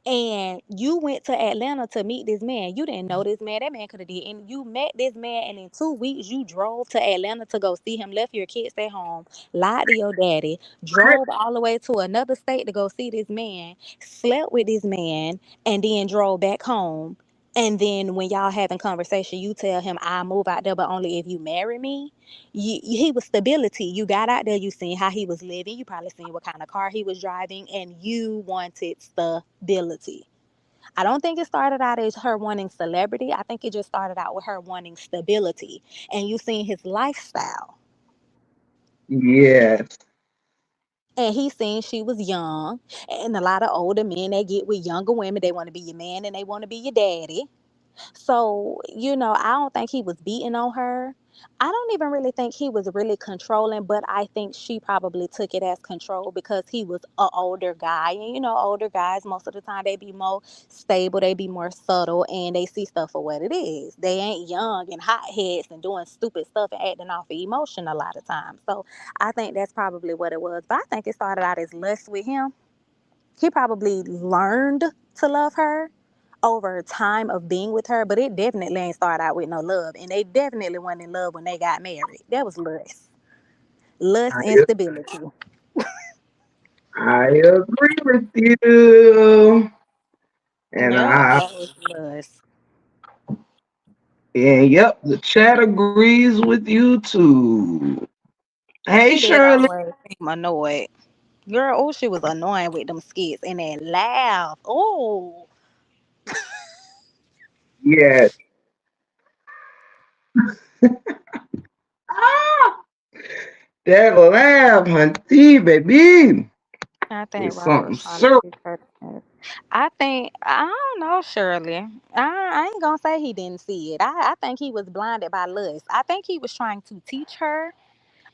And you went to Atlanta to meet this man. You didn't know this man. That man could have did. And you met this man, and in 2 weeks you drove to Atlanta to go see him. Left your kids at home. Lied to your daddy. Drove all the way to another state to go see this man. Slept with this man, and then drove back home. And then when y'all having conversation, you tell him, "I'll move out there, but only if you marry me." He was stability. You got out there, you seen how he was living. You probably seen what kind of car he was driving, and you wanted stability. I don't think it started out as her wanting celebrity. I think it just started out with her wanting stability. And you seen his lifestyle. Yes. And he seen she was young. And a lot of older men, they get with younger women. They want to be your man and they want to be your daddy. So, I don't think he was beating on her. I don't even really think he was really controlling, but I think she probably took it as control because he was an older guy. And, older guys, most of the time, they be more stable, they be more subtle, and they see stuff for what it is. They ain't young and hot heads and doing stupid stuff and acting off of emotion a lot of times. So I think that's probably what it was. But I think it started out as lust with him. He probably learned to love her over time of being with her, but it definitely ain't started out with no love. And they definitely weren't in love when they got married. That was lust. Lust I and stability. I agree with you. And Yep, I that was lust. and yep, the chat agrees with you too. Hey She did Shirley. always seem annoyed. Girl, oh, she was annoying with them skits and that laugh. Oh, Yes. Ah, that laugh, hunty baby. I think It's Robert something was trying to serious. teach her. I don't know, Shirley. I ain't gonna say he didn't see it. I think he was blinded by lust. I think he was trying to teach her.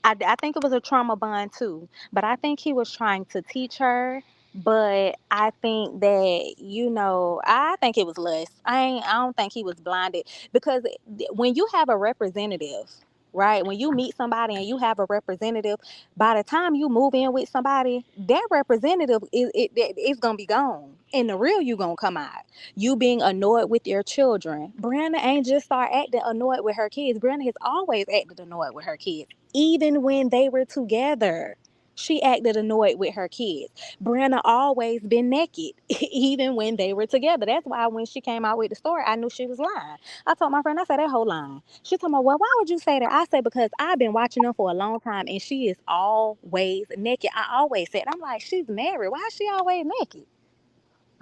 I think it was a trauma bond too, but I think he was trying to teach her. But I think that I think it was lust. I don't think he was blinded because when you have a representative, right? When you meet somebody and you have a representative, by the time you move in with somebody, that representative is gonna be gone, and the real you gonna come out. You being annoyed with your children. Brianna ain't just start acting annoyed with her kids. Brianna has always acted annoyed with her kids even when they were together. She acted annoyed with her kids. Brenna always been naked, even when they were together. That's why when she came out with the story, I knew she was lying. I told my friend, I said, that whole line. She told me, well, why would you say that? I said, because I've been watching them for a long time and she is always naked. I always said, I'm like, she's married. Why is she always naked?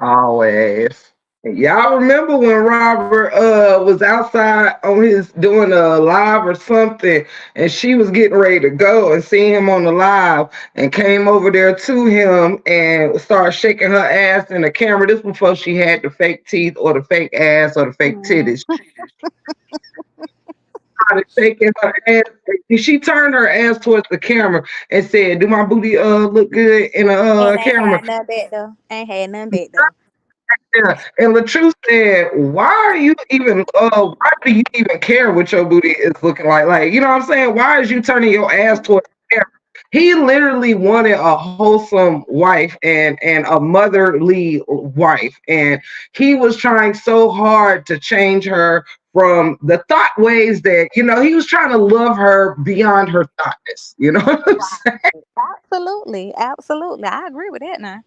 Always. Y'all remember when Robert was outside on his doing a live or something, and she was getting ready to go and seeing him on the live and came over there to him and started shaking her ass in the camera. This before she had the fake teeth or the fake ass or the fake Mm. titties. Started shaking her ass. She turned her ass towards the camera and said, "Do my booty look good in the And ain't camera?" had none back though. Ain't had none back though. Yeah, and Latrice said, "Why are you even? Why do you even care what your booty is looking like? Like, you know what I'm saying? Why is you turning your ass towards the camera?" He literally wanted a wholesome wife and a motherly wife, and he was trying so hard to change her from the thought ways that he was trying to love her beyond her thoughtness. You know what I'm saying? Right. Absolutely. Absolutely. I agree with that now.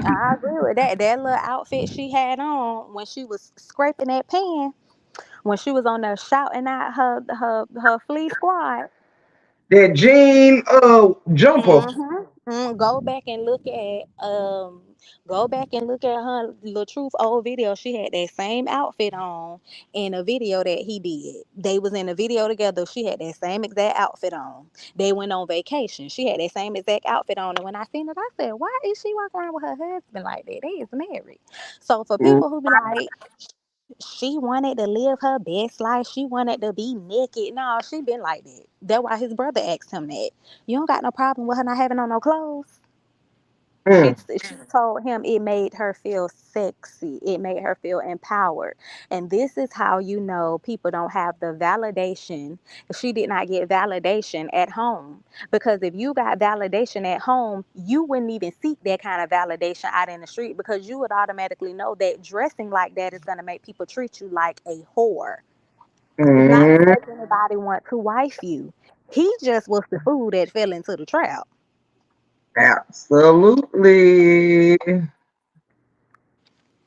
I agree with that. That little outfit she had on when she was scraping that pan, when she was on there shouting out her flea squad. That jean jumper. Go back and look at her little truth old video. She had that same outfit on in a video that he did. They was in a video together. She had that same exact outfit on. They went on vacation. She had that same exact outfit on. And when I seen it, I said, why is she walking around with her husband like that? They is married. So for people who be like, she wanted to live her best life. She wanted to be naked. No, she been like that. That's why his brother asked him that. You don't got no problem with her not having on no clothes. She told him it made her feel sexy. It made her feel empowered. And this is how you know people don't have the validation. She did not get validation at home. Because if you got validation at home, you wouldn't even seek that kind of validation out in the street because you would automatically know that dressing like that is going to make people treat you like a whore. Not to Mm, make anybody want to wife you. He just was the fool that fell into the trap. absolutely.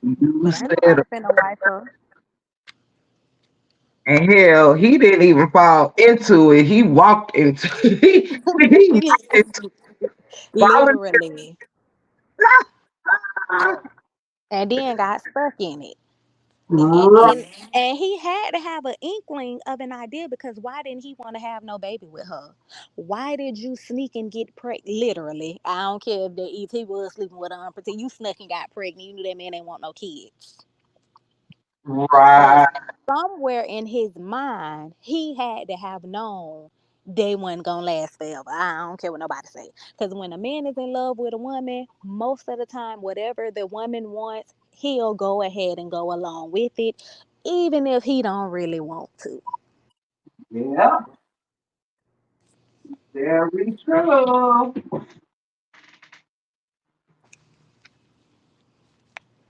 You But ain't said, nobody finna wipe her. and hell, he didn't even fall into it. He walked into he walked into volunteer. Literally. And then got stuck in it. And, Right. and and he had to have an inkling of an idea because why didn't he want to have no baby with her? Why did you sneak and get pregnant? Literally, I don't care if he was sleeping with her unprotected. You snuck and got pregnant. You knew that man ain't want no kids. So Right. somewhere in his mind, he had to have known they wasn't gonna last forever. I don't care what nobody say. Because when a man is in love with a woman, most of the time, whatever the woman wants, he'll go ahead and go along with it, even if he don't really want to. Yeah, very true.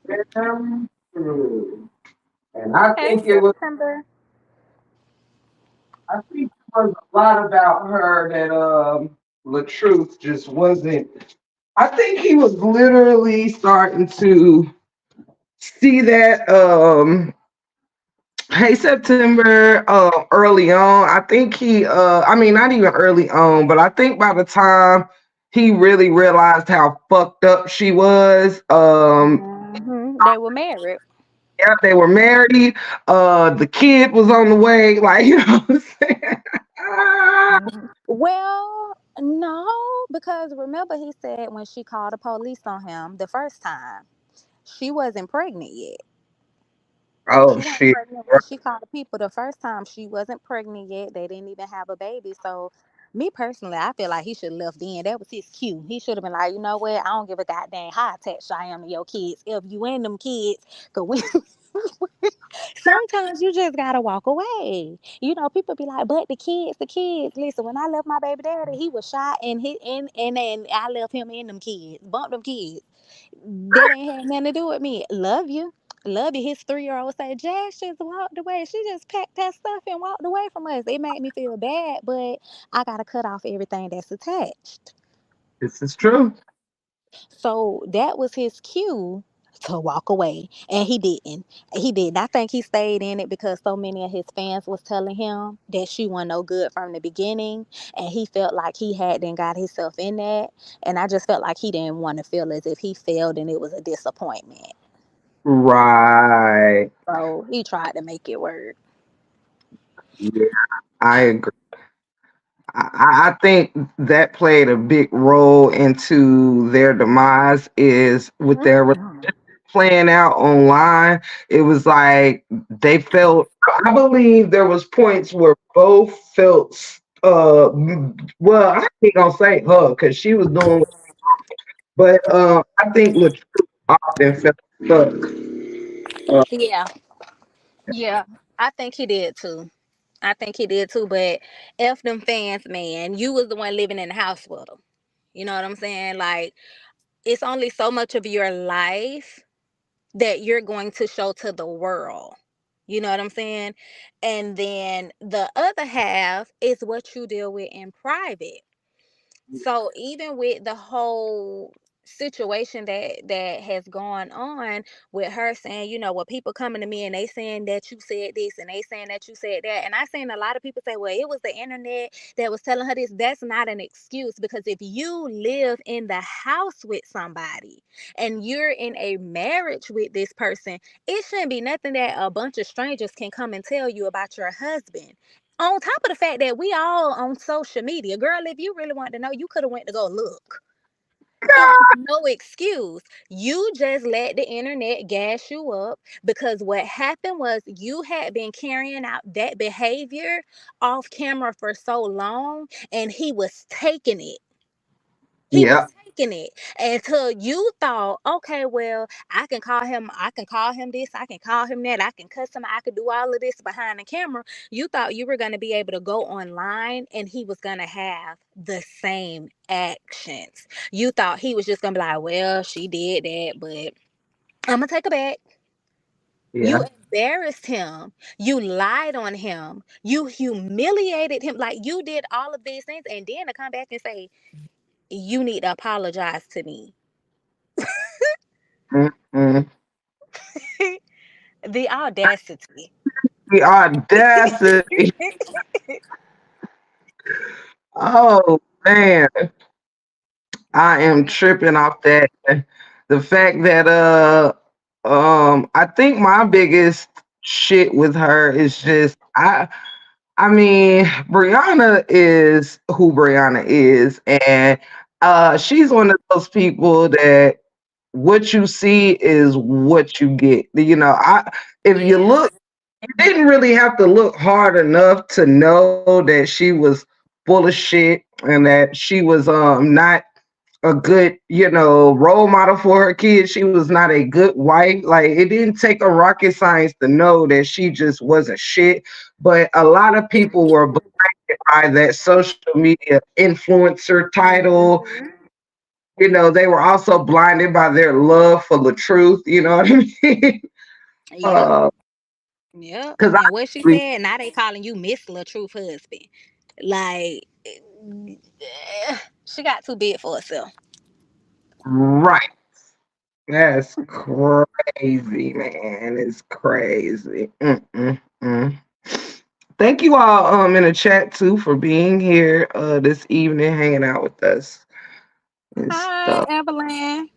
Very true. And I Hey, think it was September. I think it was a lot about her that Latruth just wasn't. I think he was literally starting to see that hey September early on. I think he I mean not even early on, but I think by the time he really realized how fucked up she was, They were married. yeah, they were married, the kid was on the way, like you know what I'm saying? Well, no, because remember he said when she called the police on him the first time, she wasn't pregnant yet. Oh She wasn't shit. pregnant when she called the people the first time. She wasn't pregnant yet. They didn't even have a baby. So, me personally, I feel like he should have left then. That was his cue. He should have been like, you know what? I don't give a goddamn how attached I am to your kids. If you and them kids, cause we, sometimes you just gotta walk away. You know, people be like, but the kids, the kids. Listen, when I left my baby daddy, he was shot and hit, and then I left him and them kids, bumped them kids. That ain't had nothing to do with me. Love you. Love you. His 3-year old said, Jazz just walked away. She just packed that stuff and walked away from us. It made me feel bad, but I got to cut off everything that's attached. This is true. So that was his cue to walk away. And he didn't. He didn't. I think he stayed in it because so many of his fans was telling him that she wasn't no good from the beginning. And he felt like he had then got himself in that. And I just felt like he didn't want to feel as if he failed and it was a disappointment. Right. So he tried to make it work. Yeah, I agree. I think that played a big role into their demise is with their Mhm. playing out online. It was like they felt I believe there was points where both felt well, I ain't gonna say her because she was doing but I think Latrice often felt stuck. Uh, Yeah, yeah. I think he did too. I think he did too. But F them fans, man. You was the one living in the house with them. You know what I'm saying? Like, it's only so much of your life that you're going to show to the world. You know what I'm saying? And then the other half is what you deal with in private. So even with the whole situation that has gone on with her saying, you know, well, people coming to me and they saying that you said this and they saying that you said that, and I seen a lot of people say, well, it was the internet that was telling her this. That's not an excuse because if you live in the house with somebody and you're in a marriage with this person, it shouldn't be nothing that a bunch of strangers can come and tell you about your husband, on top of the fact that we all on social media. Girl, if you really want to know, you could have went to go look. It is no excuse. You just let the internet gas you up because what happened was you had been carrying out that behavior off camera for so long and he was taking it. He was yeah, taking it until you thought, okay, well, I can call him this, I can call him that, I can cuss him, I could do all of this behind the camera. You thought you were going to be able to go online and he was going to have the same actions. You thought he was just going to be like, well, she did that, but I'm going to take it back. You yeah. embarrassed him. You lied on him. You humiliated him. Like you did all of these things. And then to come back and say, you need to apologize to me. Mm-mm. The audacity. The audacity. Oh man, I am tripping off that. The fact that I think my biggest shit with her is just I mean, Brianna is who Brianna is, and she's one of those people that what you see is what you get. You know, if you Yeah. look, you didn't really have to look hard enough to know that she was full of shit and that she was not a good, role model for her kids. She was not a good wife. Like it didn't take a rocket science to know that she just wasn't shit. But a lot of people were blinded by that social media influencer title. Hmm. They were also blinded by their love for the truth. You know what I mean? Yep. Because Yep. I And what she actually, said, now they calling you Miss La Truth husband. Like, she got too big for herself. right. That's crazy, man. It's crazy. Mm-mm-mm. Thank you all in the chat too for being here this evening, hanging out with us and Hi, stuff. Evelyn.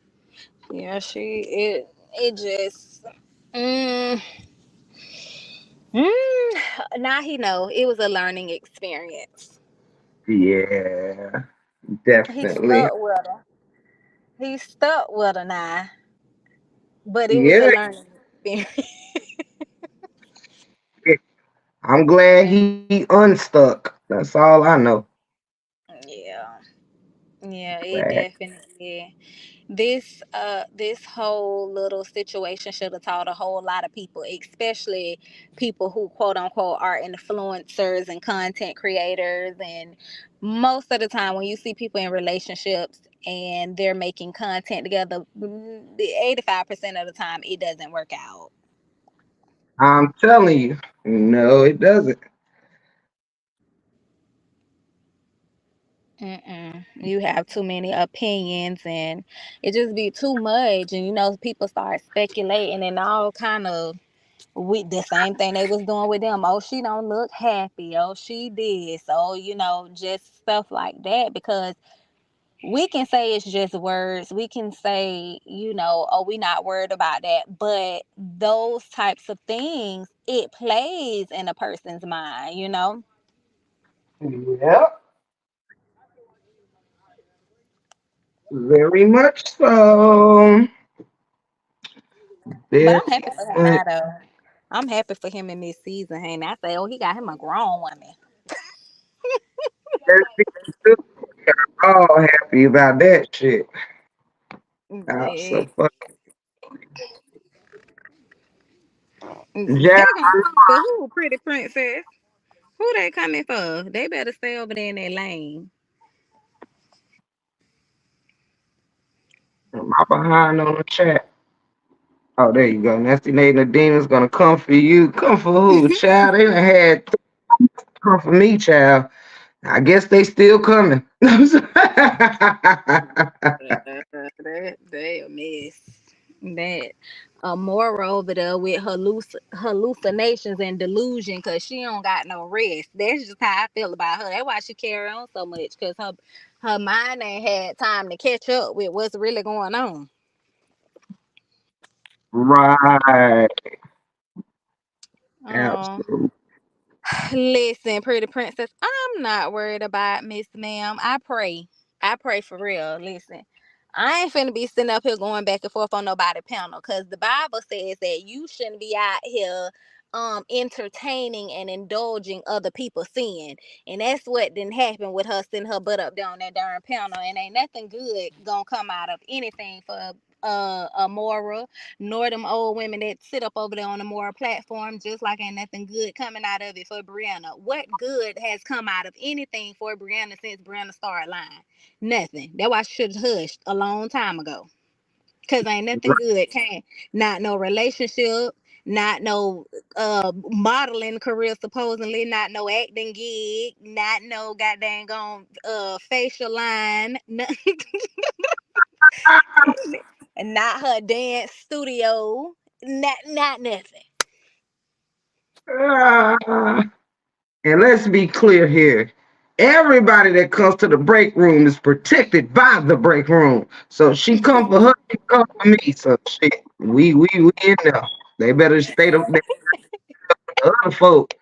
Yeah, it just mm, mm, now he know it was a learning experience. Yeah, He definitely. stuck with her. He stuck with her now, but it was a Yeah, learning experience. I'm glad he unstuck. That's all I know. Yeah, yeah, it Glad. definitely. This whole little situation should have taught a whole lot of people, especially people who quote unquote are influencers and content creators. And most of the time when you see people in relationships and they're making content together, 85% of the time it doesn't work out. I'm telling you, no, it doesn't. Mm-mm. You have too many opinions and it just be too much, and people start speculating and all kind of with the same thing they was doing with them. Oh, she don't look happy. Oh, she did. So, just stuff like that, because we can say it's just words. We can say, oh, we not worried about that. But those types of things, it plays in a person's mind. Yep, very much so. But Very I'm happy for him much. now, though. I'm happy for him in this season. Hey, and I say, oh, he got him a grown woman. All happy about that shit. They, So they yeah, gonna come for who? Pretty princess. Who they coming for? They better stay over there in that lane. my behind on the chat. Oh, there you go. Nasty Nate Nadine is gonna come for you. Come for who, child? They done had come for me, child. I guess they still coming. They a mess. That Amora over there with hallucinations and delusion, because she don't got no rest. That's just how I feel about her. That's why she carry on so much, because her mind ain't had time to catch up with what's really going on. Right. Um, Absolutely. Listen, pretty princess, I'm not worried about Miss Ma'am. I pray. I pray for real. Listen, I ain't finna be sitting up here going back and forth on nobody panel, because the Bible says that you shouldn't be out here entertaining and indulging other people's sin. And that's what didn't happen with her sitting her butt up there on that darn panel. And ain't nothing good gonna come out of anything for Amora, nor them old women that sit up over there on the moral platform, just like ain't nothing good coming out of it for Brianna. What good has come out of anything for Brianna since Brianna started lying? Nothing. That's why she should have hushed a long time ago. Cause ain't nothing good came. Not no relationship, not no modeling career supposedly, not no acting gig, not no goddamn facial line, not her dance studio. Not nothing. Ah, and let's be clear here. Everybody that comes to the break room is protected by the break room. So she come for her, she come for me. So shit, we in there. They better stay the other folk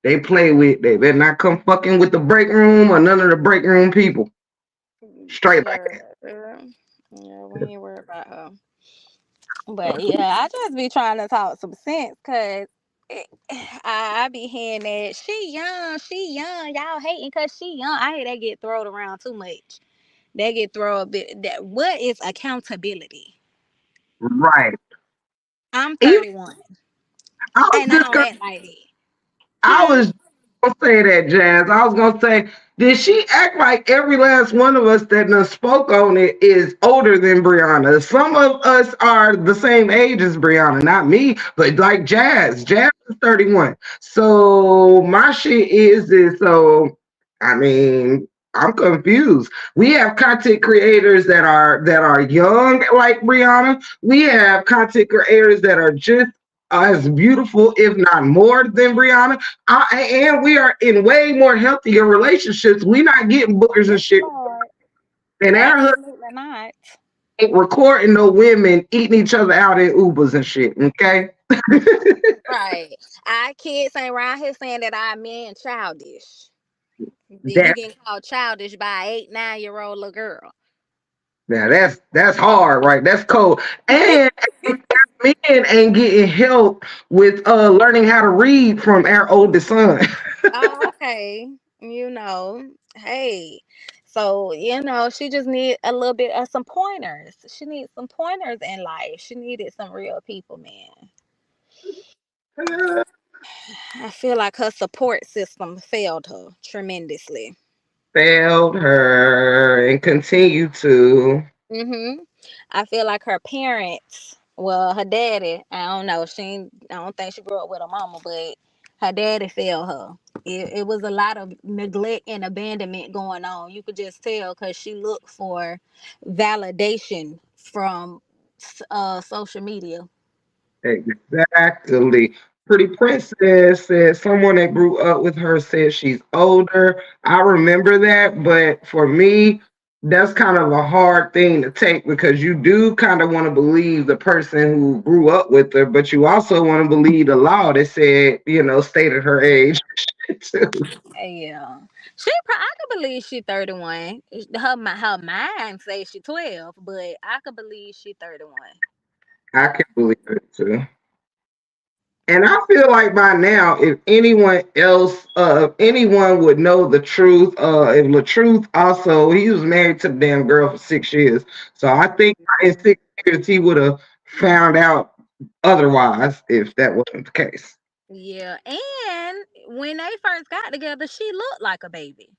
they play with. They better not come fucking with the break room or none of the break room people. Straight like Sure. Yeah, we ain't worried about her. But yeah, I just be trying to talk some sense because I be hearing that she young, y'all hating because she young. I hear that get thrown around too much. That get thrown a bit. That what is accountability? that. Right. I'm Even 31 I was and I just don't gonna act like that. I Hmm. was gonna say that, Jazz. I was gonna say, did she act like every last one of us that done spoke on it is older than Brianna? Some of us are the same age as Brianna, not me, but like Jazz. Jazz is 31. So my shit is this. So I mean, I'm confused. We have content creators that are young like Brianna. We have content creators that are just as beautiful, if not more, than Brianna. And we are in way more healthier relationships. We not getting bookers and Yes, shit. Lord. And our husband Absolutely not. ain't recording no women eating each other out in Ubers and shit. Okay. Right. Our kids ain't around here saying that our men childish. Then you that getting called childish by a 8, 9 year old little girl. Now that's hard, right? That's cold. And men ain't getting help with learning how to read from our oldest son. Oh, okay. Hey. So, she just need a little bit of some pointers. She needs some pointers in life. She needed some real people, man. I feel like her support system failed her tremendously. Failed her and continue to. I feel like her parents, well, her daddy, I don't know. I don't think she grew up with a mama, but her daddy failed her. It was a lot of neglect and abandonment going on. You could just tell because she looked for validation from social media. Exactly. Pretty Princess said someone that grew up with her said she's older. I remember that, but for me, that's kind of a hard thing to take because you do kind of want to believe the person who grew up with her, but you also want to believe the law that said, stated her age too. Yeah, I could believe she 31. Her mind says she 12, but I could believe she 31. I can believe it too. And I feel like by now, if anyone else, anyone would know the truth, if the truth also, he was married to the damn girl for 6 years. So I think in 6 years, he would have found out otherwise if that wasn't the case. Yeah, and when they first got together, she looked like a baby.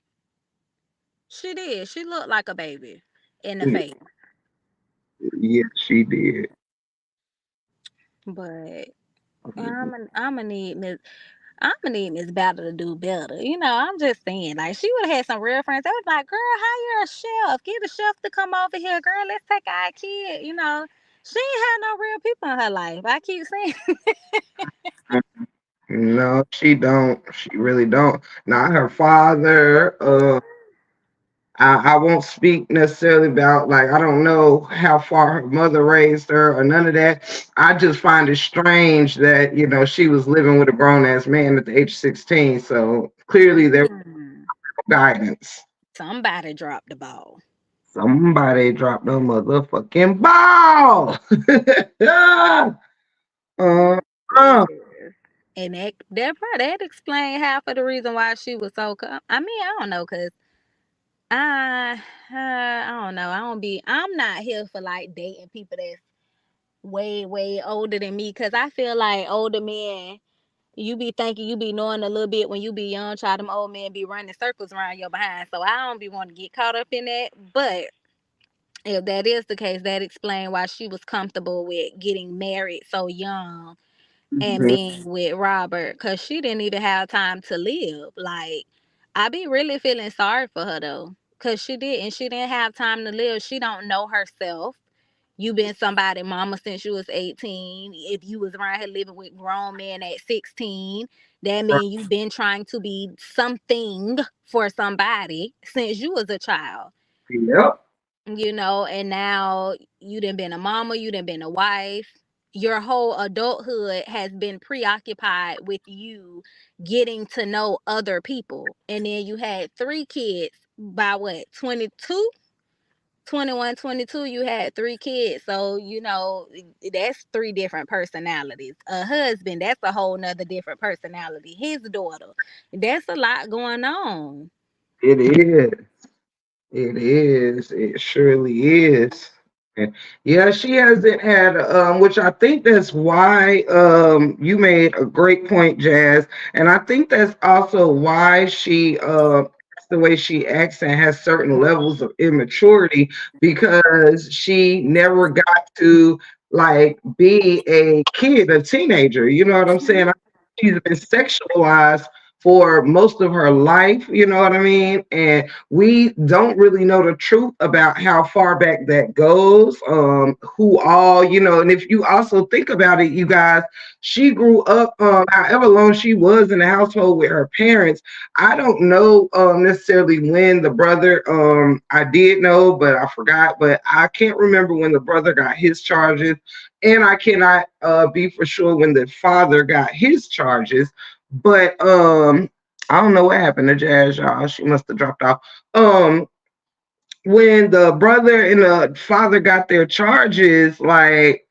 She did. She looked like a baby in the face. Yeah, she did. But I'm gonna need Miss Battle to do better. I'm just saying, like she would have had some real friends. They was like, "Girl, hire a chef. Get a chef to come over here, girl. Let's take our kid." She ain't had no real people in her life. I keep saying, No, she don't. She really don't. Not her father. I won't speak necessarily about like I don't know how far her mother raised her or none of that. I just find it strange that she was living with a grown ass man at the age of 16. So clearly there was mm, guidance. somebody dropped the ball. Somebody dropped the motherfucking ball. uh, uh, Yes. And that explained half of the reason why she was so. I mean, I don't know, cause I don't know. I'm not here for like dating people that's way, way older than me. Cause I feel like older men, you be thinking you be knowing a little bit when you be young. Try them old men be running circles around your behind. So I don't be wanting to get caught up in that. But if that is the case, that explains why she was comfortable with getting married so young and being with Robert, because she didn't even have time to live. Like, I be really feeling sorry for her though, because she didn't have time to live. She don't know herself. You been somebody mama since you was 18. If you was around here living with grown men at 16, that Right. means you been trying to be something for somebody since you was a child. Yep. And now you done been a mama, you done been a wife. Your whole adulthood has been preoccupied with you getting to know other people. And then you had three kids by what, 22? 21, 22. You had three kids. So, that's three different personalities. A husband, that's a whole nother different personality. His daughter, that's a lot going on. It is. It is. It surely is. And yeah, she hasn't had which I think that's why you made a great point, Jazz. And I think that's also why she the way she acts and has certain levels of immaturity because she never got to like be a kid, a teenager. You know what I'm saying? She's been sexualized for most of her life, you know what I mean? And we don't really know the truth about how far back that goes, who all, and if you also think about it, you guys, she grew up, however long she was in the household with her parents. I don't know necessarily when the brother, I did know, but I forgot, but I can't remember when the brother got his charges. And I cannot be for sure when the father got his charges. But I don't know what happened to Jazz, y'all. She must have dropped off. Um, when the brother and the father got their charges, like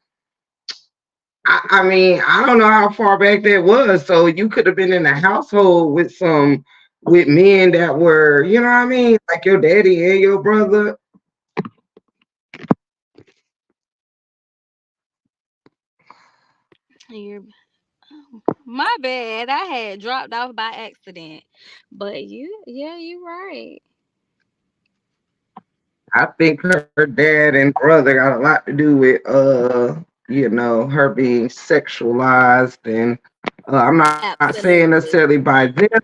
I mean, I don't know how far back that was. So you could have been in a household with men that were, you know what I mean, like your daddy and your brother. You're, my bad. I had dropped off by accident. But yeah, you're right. I think her dad and brother got a lot to do with her being sexualized and I'm not saying necessarily Absolutely. by them.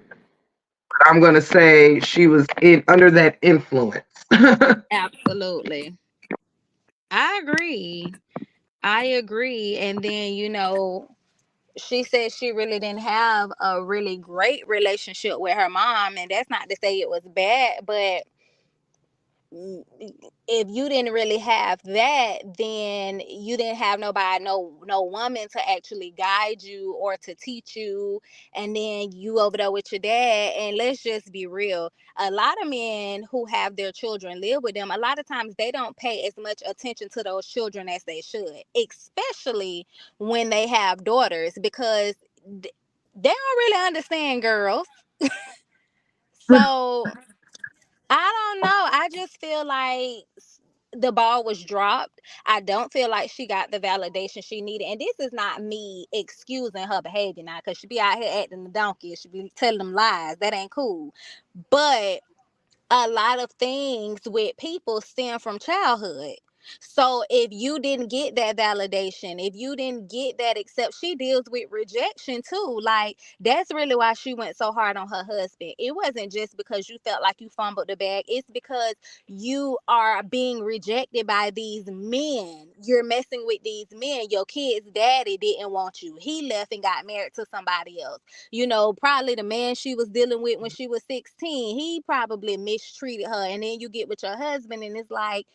I'm gonna say she was in under that influence. Absolutely. I agree. I agree. And then, she said she really didn't have a really great relationship with her mom. And that's not to say it was bad, but if you didn't really have that, then you didn't have nobody, no woman to actually guide you or to teach you. And then you over there with your dad. And let's just be real, a lot of men who have their children live with them, a lot of times they don't pay as much attention to those children as they should, especially when they have daughters, because they don't really understand girls. So I don't know. I just feel like the ball was dropped. I don't feel like she got the validation she needed. And this is not me excusing her behavior now, because she be out here acting the donkey. She be telling them lies. That ain't cool. But a lot of things with people stem from childhood. So if you didn't get that validation, if you didn't get that accept, she deals with rejection too. Like, that's really why she went so hard on her husband. It wasn't just because you felt like you fumbled the bag. It's because you are being rejected by these men. You're messing with these men. Your kid's daddy didn't want you. He left and got married to somebody else. Probably the man she was dealing with when she was 16, he probably mistreated her. And then you get with your husband, and it's like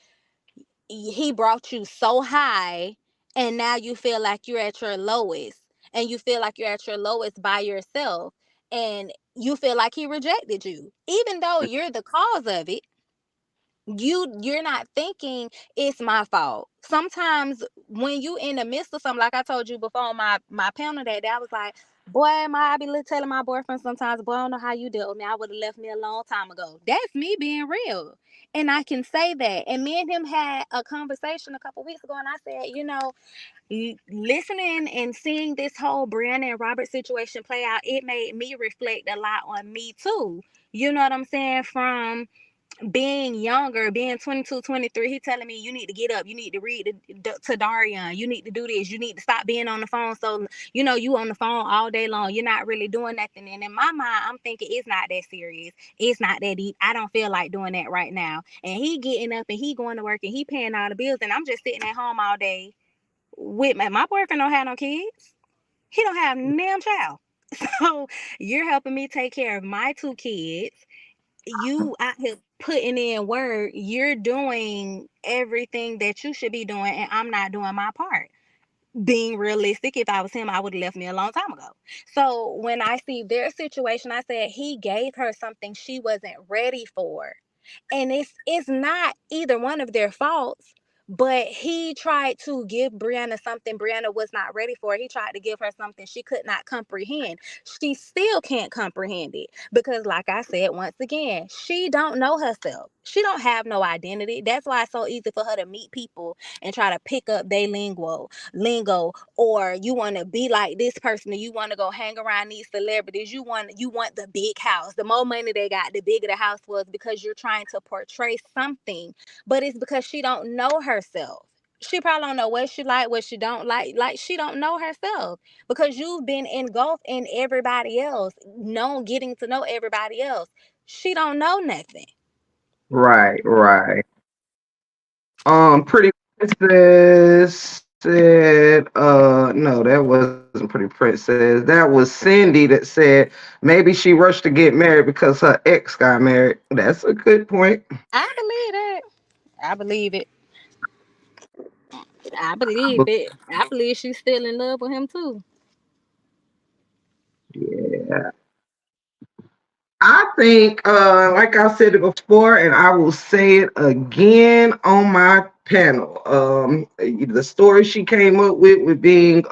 he brought you so high, and now you feel like you're at your lowest, and you feel like you're at your lowest by yourself, and you feel like he rejected you, even though you're the cause of it. You're not thinking it's my fault. Sometimes when you in the midst of something, like I told you before on my panel that day, I was like, boy, I be telling my boyfriend sometimes, boy, I don't know how you dealt with me. I would have left me a long time ago. That's me being real. And I can say that. And me and him had a conversation a couple weeks ago, and I said, listening and seeing this whole Brianna and Robert situation play out, it made me reflect a lot on me too. You know what I'm saying? From being younger, being 22, 23, he telling me you need to get up, you need to read to Darian, you need to do this, you need to stop being on the phone. So, you on the phone all day long, you're not really doing nothing. And in my mind, I'm thinking it's not that serious. It's not that deep. I don't feel like doing that right now. And he getting up and he going to work and he paying all the bills and I'm just sitting at home all day with my boyfriend don't have no kids. He don't have no damn child. So you're helping me take care of my two kids. You out here putting in work, you're doing everything that you should be doing, and I'm not doing my part. Being realistic, if I was him, I would have left me a long time ago. So when I see their situation, I said he gave her something she wasn't ready for. And it's not either one of their faults, but he tried to give Brianna something Brianna was not ready for. He tried to give her something she could not comprehend. She still can't comprehend it because, like I said, once again, she don't know herself. She don't have no identity. That's why it's so easy for her to meet people and try to pick up their lingo, or you want to be like this person, or you want to go hang around these celebrities. You want the big house. The more money they got, the bigger the house was, because you're trying to portray something. But it's because she don't know herself. She probably don't know what she like, what she don't like. Like, she don't know herself because you've been engulfed in everybody else, getting to know everybody else. She don't know nothing. Right, right. Pretty Princess said, no, that wasn't Pretty Princess. That was Cindy that said maybe she rushed to get married because her ex got married. That's a good point. I believe that. I believe it. I believe But it. I believe she's still in love with him too. yeah, I think, like I said it before, and I will say it again on my panel. The story she came up with being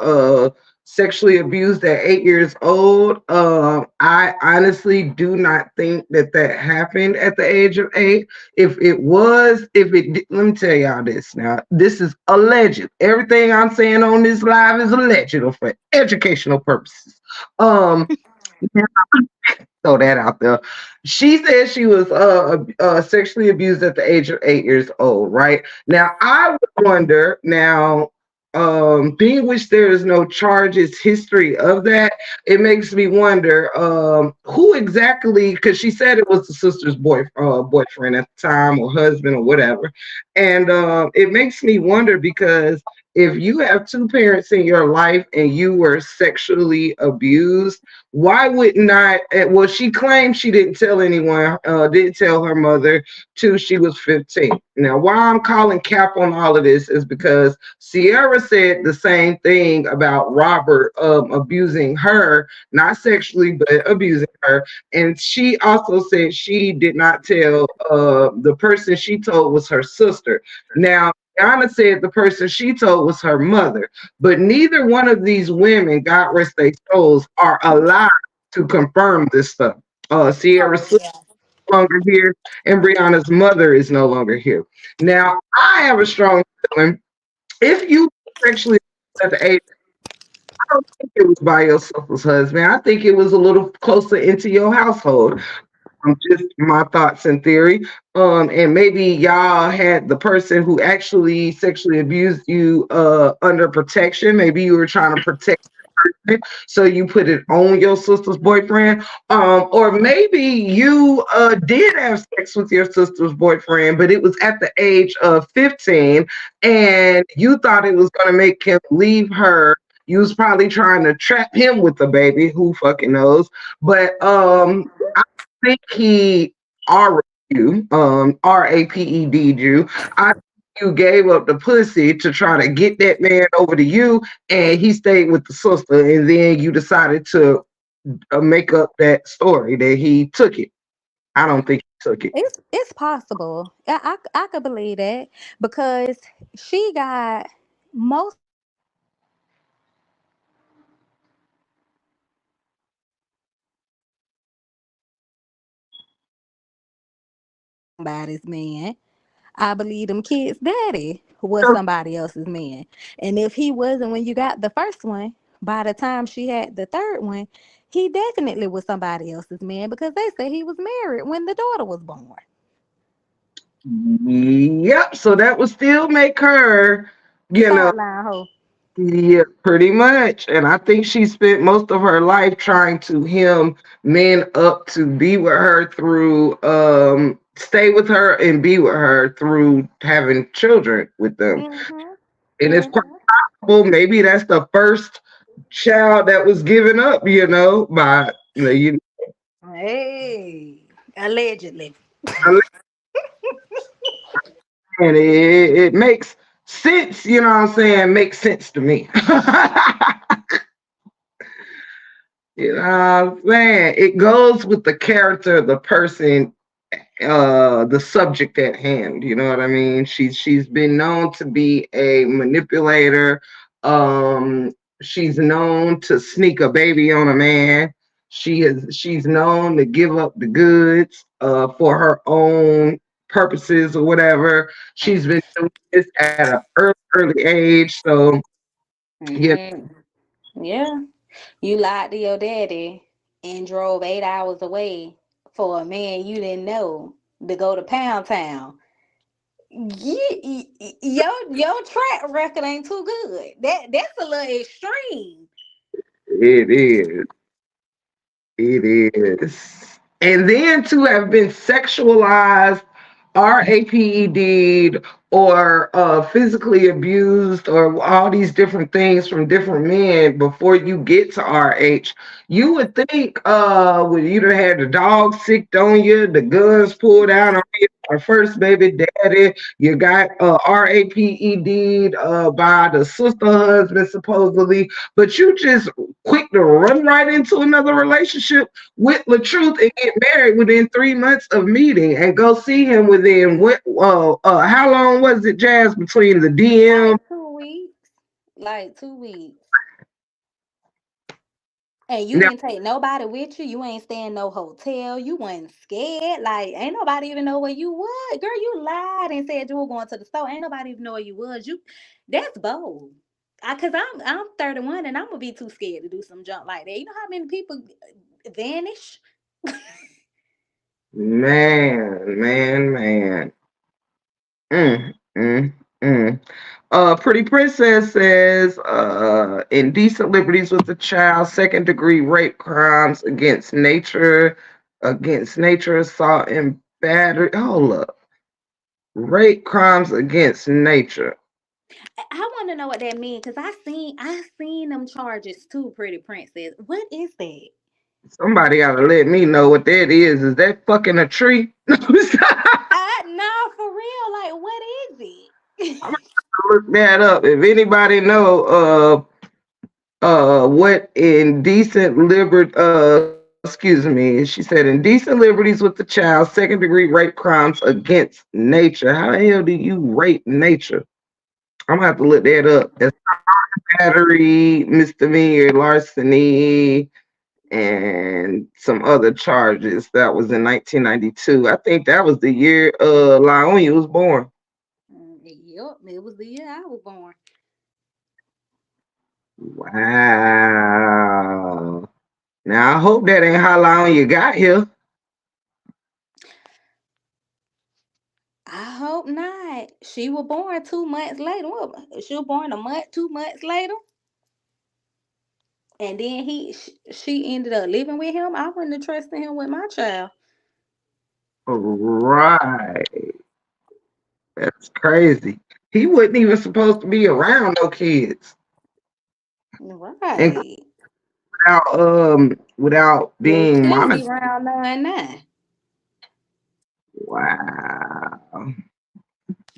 sexually abused at 8 years old. I honestly do not think that that happened at the age of 8. If it was, let me tell y'all this now. This is alleged. Everything I'm saying on this live is alleged for educational purposes. Um, throw that out there. She said she was sexually abused at the age of 8 years old, right? Now, I would wonder now, being which there is no charges history of that, it makes me wonder who exactly, because she said it was the sister's boyfriend at the time or husband or whatever. And it makes me wonder because if you have two parents in your life and you were sexually abused, why would not? Well, she claimed she didn't tell anyone, didn't tell her mother till she was 15. Now, why I'm calling cap on all of this is because Sierra said the same thing about Robert abusing her, not sexually, but abusing her. And she also said she did not tell the person she told was her sister. Now, Anna said the person she told was her mother, but neither one of these women, God rest their souls, are alive to confirm this stuff. Sierra's Oh sister yeah. is no longer here, and Brianna's mother is no longer here. Now, I have a strong feeling if you sexually at the age, I don't think it was by your sister's husband. I think it was a little closer into your household. Just my thoughts and theory. And maybe y'all had the person who actually sexually abused you under protection. Maybe you were trying to protect it, so you put it on your sister's boyfriend. Or maybe you did have sex with your sister's boyfriend, but it was at the age of 15, and you thought it was going to make him leave her. You was probably trying to trap him with the baby. Who fucking knows? But think he R you, raped you. I think you gave up the pussy to try to get that man over to you, and he stayed with the sister, and then you decided to make up that story that he took it. I don't think he took it. It's possible. I could believe that because she got most of the information somebody's man. I believe them kids' daddy was somebody else's man. And if he wasn't when you got the first one, by the time she had the third one, he definitely was somebody else's man because they said he was married when the daughter was born. Yep. So that would still make her, you know, Sideline hoe. yeah, pretty much. And I think she spent most of her life trying to hem men up to be with her through, stay with her and be with her through having children with them. Mhm. And it's Mhm. possible maybe that's the first child that was given up, by, Hey, allegedly. and it makes sense, you know what I'm saying? Makes sense to me. You know what I'm saying? It goes with the character of the person, the subject at hand. You know what I mean? She's been known to be a manipulator. Um, she's known to sneak a baby on a man. She's known to give up the goods for her own purposes or whatever. She's been doing this at an early age. So yeah, Mhm. Yeah. You lied to your daddy and drove 8 hours away for a man you didn't know to go to Pound Town. Your track record ain't too good. That's a little extreme. it is. It is. And then to have been sexualized, RAPED'd, or physically abused, or all these different things from different men before you get to RH, you would think when you'd have had the dog sicked on you, the guns pulled out on you, our first baby daddy, you got RAPED'd by the sister husband supposedly, but you just quick to run right into another relationship with LaTruth and get married within 3 months of meeting and go see him within what how long was it, Jazz, between the DM? Like 2 weeks. Like 2 weeks. And you Now didn't take nobody with you. You ain't staying no hotel. You wasn't scared. Like, ain't nobody even know where you was. Girl, you lied and said you were going to the store. Ain't nobody even know where you was. That's bold. Cause I'm 31 and I'm gonna be too scared to do some junk like that. You know how many people vanish? man. Mm, mm, mm. Pretty Princess says, indecent liberties with the child, second degree rape crimes against nature, assault and battery. Hold up. Rape crimes against nature. I want to know what that means because I seen them charges too. Pretty princess, what is that? Somebody gotta let me know what that is. Is that fucking a tree? I'm No, for real. Like, what is it? gonna look that up. If anybody know what indecent liberty excuse me, she said indecent liberties with the child, second degree rape crimes against nature. How the hell do you rape nature? I'm gonna have to look that up. That's battery, misdemeanor, larceny, and some other charges. That was in 1992. I think that was the year Lionia was born. Yep, it was the year I was born. Wow. Now I hope that ain't how long you got here. I hope not. She was born 2 months later. What? She was born a month, 2 months later, and then she ended up living with him. I wouldn't have trusted him with my child. Right. That's crazy. He wasn't even supposed to be around no kids. And Right. without Well, he being shouldn't be monitored. around none now. Wow.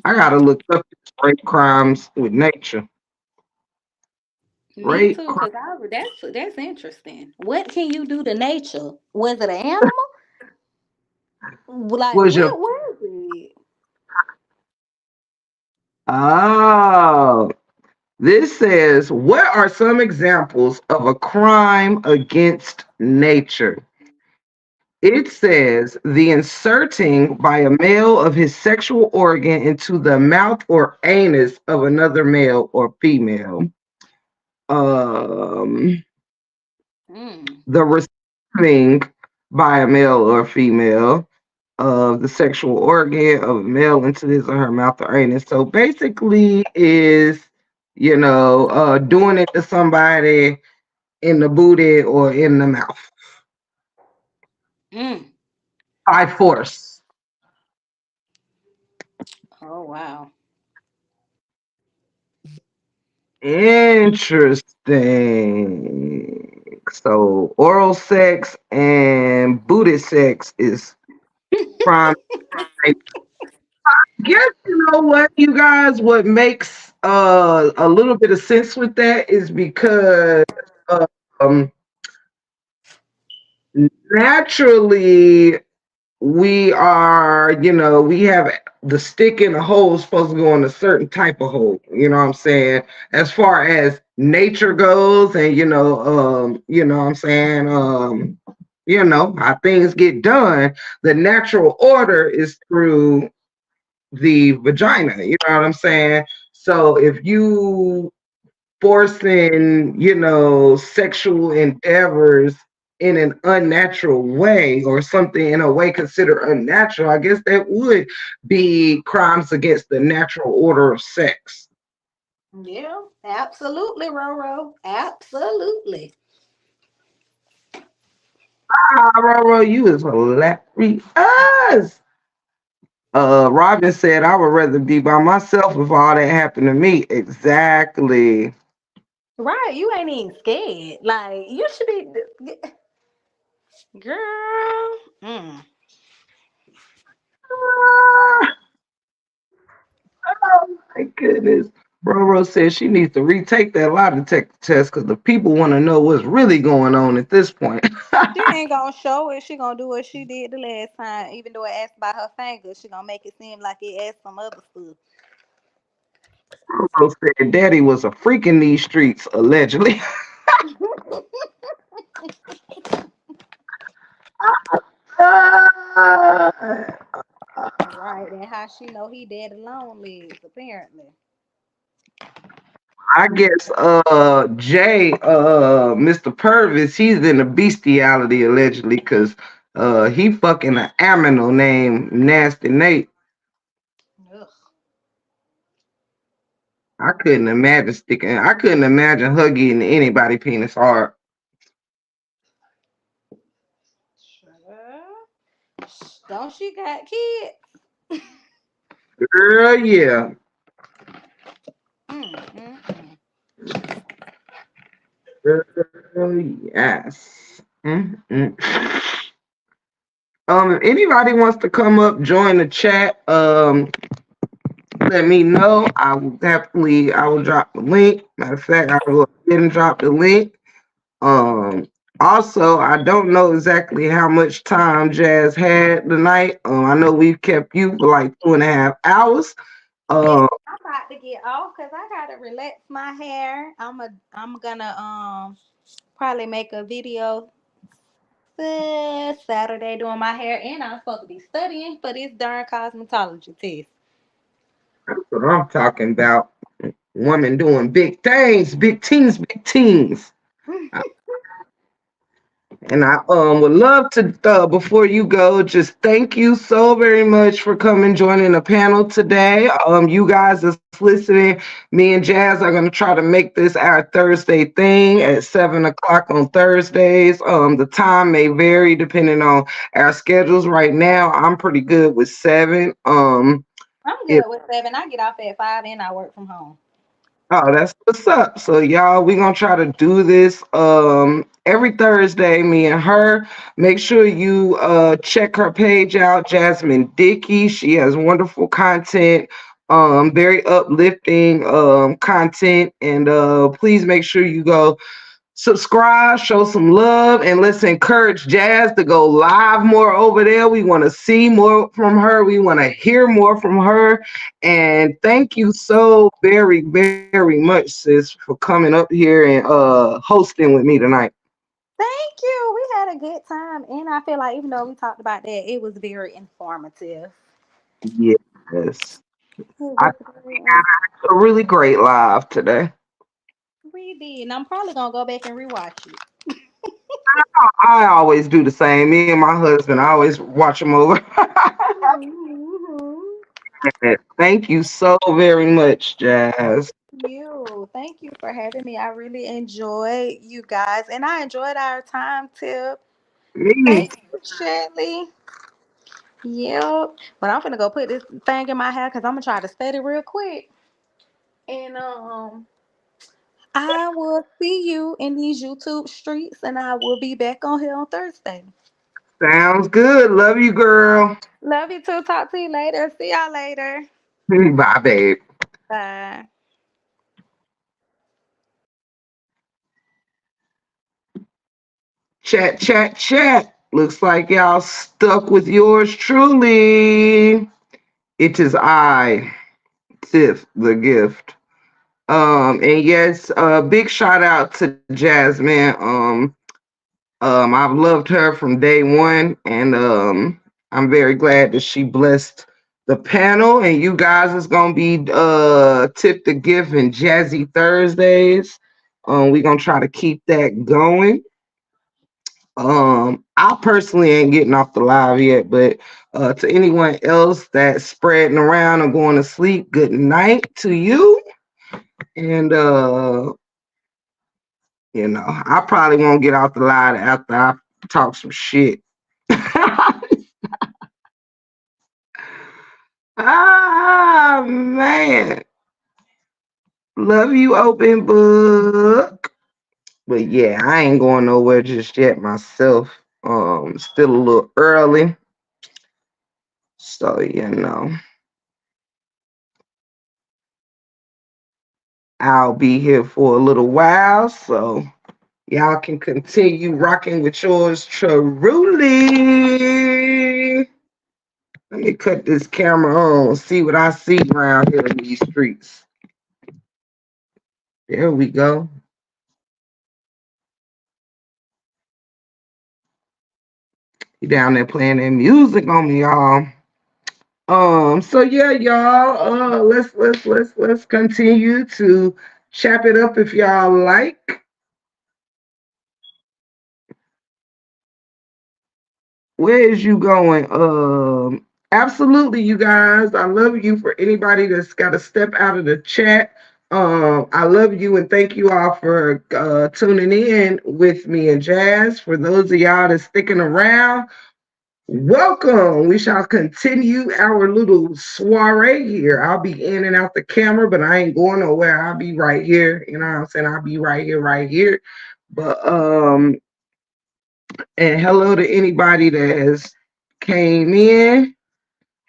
I gotta look up rape crimes with nature. Me Rape too, crime cause that's interesting. What can you do to nature? Was it an animal? Like was your what was it? oh this says what are some examples of a crime against nature? It says the inserting by a male of his sexual organ into the mouth or anus of another male or female. Um, Mm. the receiving by a male or female. of the sexual organ of a male into his or her mouth or anus. So basically is, doing it to somebody in the booty or in the mouth Mm. by force. Oh wow. Interesting. So oral sex and booty sex is prime. I guess you know what, you guys, what makes a little bit of sense with that is because um naturally we are, we have the stick in the hole supposed to go in a certain type of hole. You know what I'm saying? As far as nature goes, and what I'm saying, how things get done, the natural order is through the vagina. You know what I'm saying? So if you forcing, sexual endeavors in an unnatural way or something in a way considered unnatural, I guess that would be crimes against the natural order of sex. Yeah, absolutely, Roro. Absolutely. Ah, Roro, you is hilarious. Robin said, I would rather be by myself if all that happened to me. Exactly. Right, you ain't even scared. Like you should be, girl. Mm. Ah, oh my goodness. Roro says she needs to retake that lie detector test because the people want to know what's really going on at this point. She ain't gonna show it. She gonna do what she did the last time. Even though it asked about her finger, she gonna make it seem like it asked some other stuff. Roro said daddy was a freak in these streets, allegedly. Right, and how she know he dead alone legs, apparently. I guess Jay, Mr. Purvis, he's in a bestiality allegedly because he fucking an aminal named Nasty Nate. Ugh. I couldn't imagine hugging anybody penis hard. Sure. Don't she got kids? Girl, yeah. Mm, mm, mm. Girl, yes. Mm-mm. If anybody wants to come up, join the chat, let me know. I will drop the link. Matter of fact, I will get and drop the link. Um, Also, I don't know exactly how much time Jazz had tonight. I know we've kept you for like 2.5 hours. Listen, Um, I'm about to get off because I gotta relax my hair. I'm gonna probably make a video Saturday doing my hair, and I'm supposed to be studying for this darn cosmetology test. that's what I'm talking about. Women doing big things, big things, big things. And I would love to before you go, just thank you so very much for coming joining the panel today. You guys that's listening, me and Jazz are gonna try to make this our Thursday thing at 7 o'clock on Thursdays. The time may vary depending on our schedules. Right now, I'm pretty good with 7. I'm If good with 7. I get off at 5 and I work from home. Oh, that's what's up. So y'all, we gonna try to do this every Thursday, me and her. Make sure you check her page out, Jasmine Dickey. She has wonderful content, very uplifting content. And please make sure you go subscribe, show some love, and let's encourage Jazz to go live more over there. We want to see more from her. We want to hear more from her. And thank you so very, very much, sis, for coming up here and hosting with me tonight. Thank you. We had a good time, and I feel like even though we talked about that, it was very informative. Yes. It I was think very we had a really great live today. we did, and I'm probably gonna go back and rewatch it. I always do the same. Me and my husband, I always watch them over. Thank you so very much, Jazz. Thank you for having me. I really enjoyed you guys, and I enjoyed our time, Tiff. Me. Thank you, Shelly. Yep. But I'm gonna go put this thing in my hair because I'm gonna try to study real quick. And I will see you in these YouTube streets, and I will be back on here on Thursday. Sounds good. Love you, girl. Love you too. Talk to you later. See y'all later. Bye, babe. Bye. Chat, chat, chat. Looks like y'all stuck with yours truly. It is I, Tiff, the gift. And yes, big shout out to Jasmine. I've loved her from day one, and I'm very glad that she blessed the panel. And you guys is gonna be Tip the Gift and Jazzy Thursdays. We're gonna try to keep that going. I personally ain't getting off the live yet, but to anyone else that's spreading around or going to sleep, good night to you. And I probably won't get off the line after I talk some shit. Ah man. Love you, open book. But yeah, I ain't going nowhere just yet myself. Still a little early. So, I'll be here for a little while. So y'all can continue rocking with yours truly. Let me cut this camera on, see what I see around here in these streets. There we go. He down there playing that music on me, y'all. So yeah, y'all. Let's continue to chop it up if y'all like. Where is you going? Absolutely, you guys. I love you. For anybody that's got to step out of the chat, I love you and thank you all for tuning in with me and Jazz. For those of y'all that's sticking around, welcome. We shall continue our little soiree here. I'll be in and out the camera, but I ain't going nowhere. I'll be right here. You know what I'm saying? I'll be right here, right here. But and hello to anybody that has came in.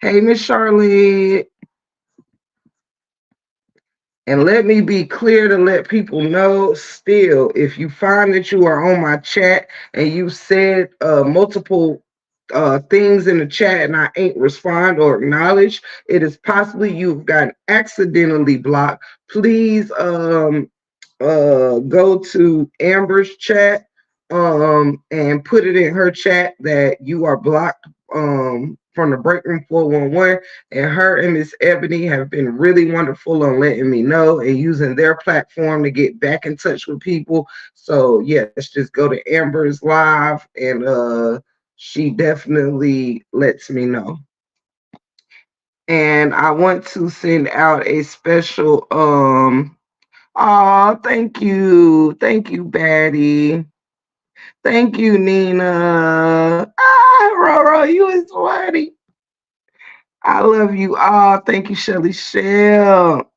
Hey, Miss Charlotte. And let me be clear to let people know still, if you find that you are on my chat and you said multiple things in the chat and I ain't respond or acknowledge, it is possibly you've gotten accidentally blocked. Please go to Amber's chat and put it in her chat that you are blocked from the break room 411. And her and Miss Ebony have been really wonderful on letting me know and using their platform to get back in touch with people. So yes, just go to Amber's live and she definitely lets me know. And I want to send out a special oh, thank you. Thank you, Batty. Thank you, Nina. Ah, Roro, you is funny. I love you all. Thank you, Shelly Shell.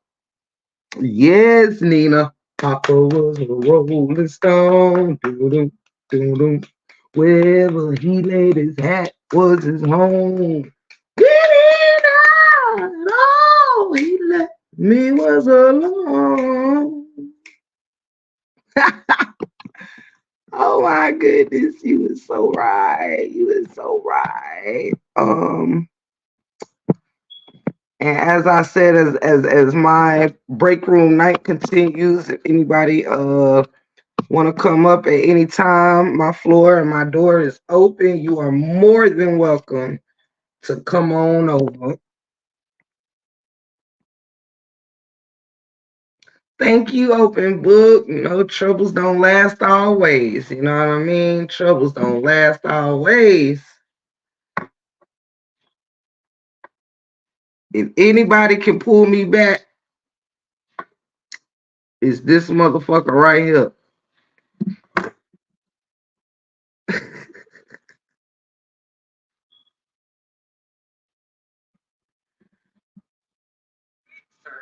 Yes, Nina. Papa was a rolling stone. Doo-doo, doo-doo. Wherever he laid his hat was his home. Get in all he let me was alone. Oh my goodness, you was so right. You was so right. And as I said, as my break room night continues, if anybody want to come up at any time, my floor and my door is open. You are more than welcome to come on over. Thank you, open book. Troubles don't last always. You know what I mean? Troubles don't last always. If anybody can pull me back, it's this motherfucker right here.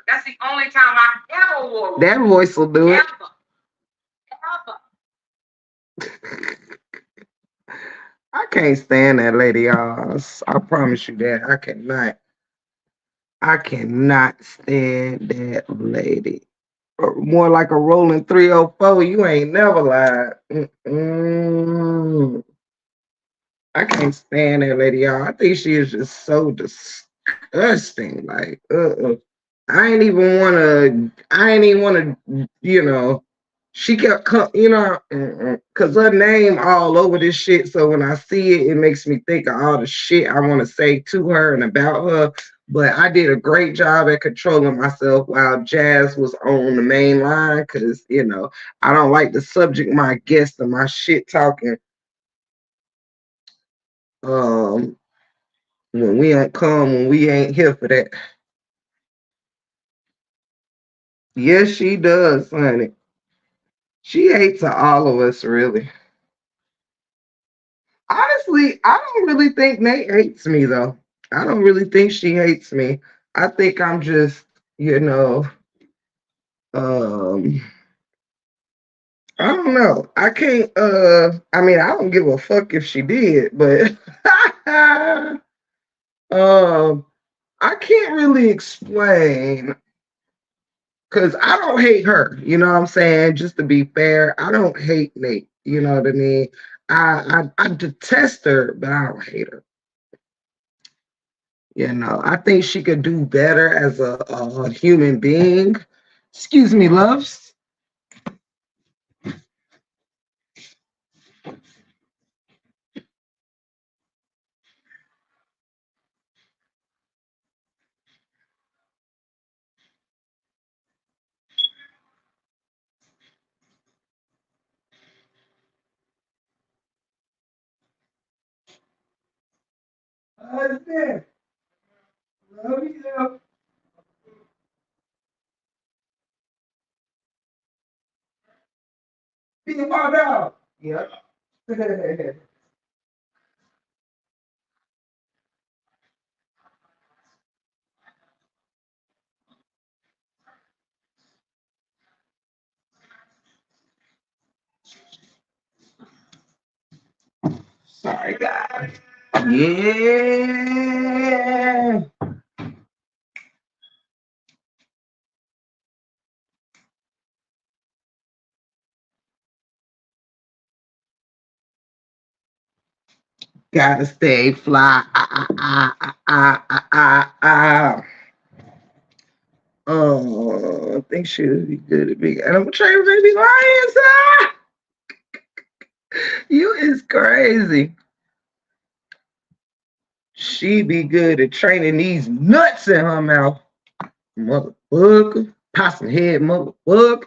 That's the only time I ever wore. That voice will do it. I can't stand that lady, y'all. I promise you that. I cannot. I cannot stand that lady. More like a rolling 304. You ain't never lied. Mm-mm. I can't stand that lady, y'all. I think she is just so disgusting. Like, I ain't even wanna, she kept, cause her name all over this shit. So when I see it, it makes me think of all the shit I want to say to her and about her. But I did a great job at controlling myself while Jazz was on the main line, cause I don't like to subject my guests to my shit talking. Um, when we don't come, when we ain't here for that. Yes, she does, honey. She hates all of us, really. Honestly, I don't really think Nate hates me though. I don't really think she hates me. I think I'm just, you know, um, I don't know. I can't I mean, I don't give a fuck if she did, but um I can't really explain because I don't hate her. You know what I'm saying? Just to be fair, I don't hate Nate. You know what I mean? I detest her, but I don't hate her. I think she could do better as a human being. Excuse me, loves. Husband, love you. Be my dog. Yep. Sorry, guys. Yeah. Gotta stay fly. I think she would be good at big animal trainer, baby lions. You is crazy. She be good at training these nuts in her mouth. Motherfucker. Possum head motherfucker.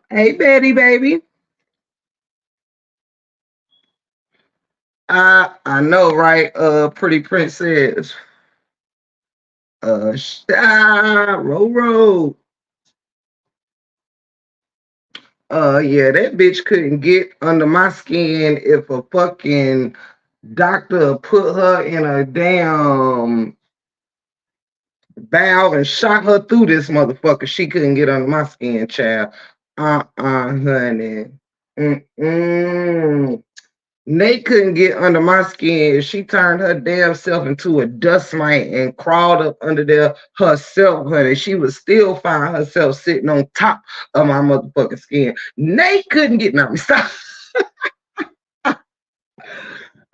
Hey Betty baby. I know, right? Pretty princess. Roll. Yeah, that bitch couldn't get under my skin if a fucking doctor put her in a damn valve and shot her through this motherfucker. She couldn't get under my skin, child. Honey. Mm-mm. Nate couldn't get under my skin. She turned her damn self into a dust mite and crawled up under there herself, honey. She would still find herself sitting on top of my motherfucking skin. Nate couldn't get no stop.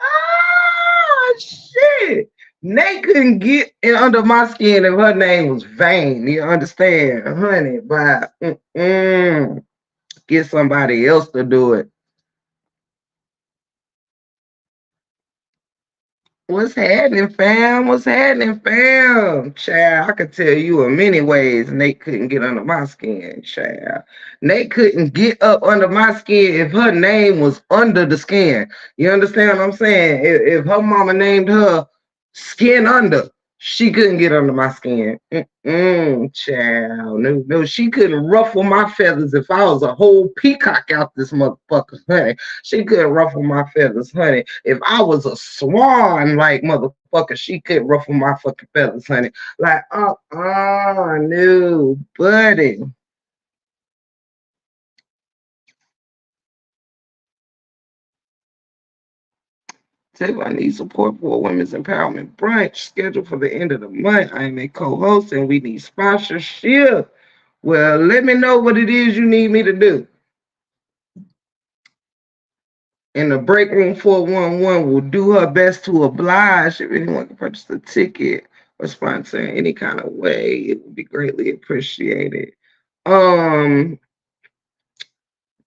Ah, shit. Nate couldn't get in under my skin if her name was Vane. You understand, honey? But get somebody else to do it. What's happening, fam? What's happening, fam? Child, I could tell you in many ways Nate couldn't get under my skin, child. Nate couldn't get up under my skin if her name was under the skin. You understand what I'm saying? If her mama named her Skin Under, she couldn't get under my skin. Child. No, no, she couldn't ruffle my feathers if I was a whole peacock out this motherfucker, honey. She couldn't ruffle my feathers, honey. If I was a swan like motherfucker, she couldn't ruffle my fucking feathers, honey. Like, no, buddy. Tiff, I need support for a women's empowerment brunch scheduled for the end of the month. I am a co-host and we need sponsorship. Well, let me know what it is you need me to do. And the break room 411 will do her best to oblige. If anyone can purchase a ticket or sponsor in any kind of way, it would be greatly appreciated. Um,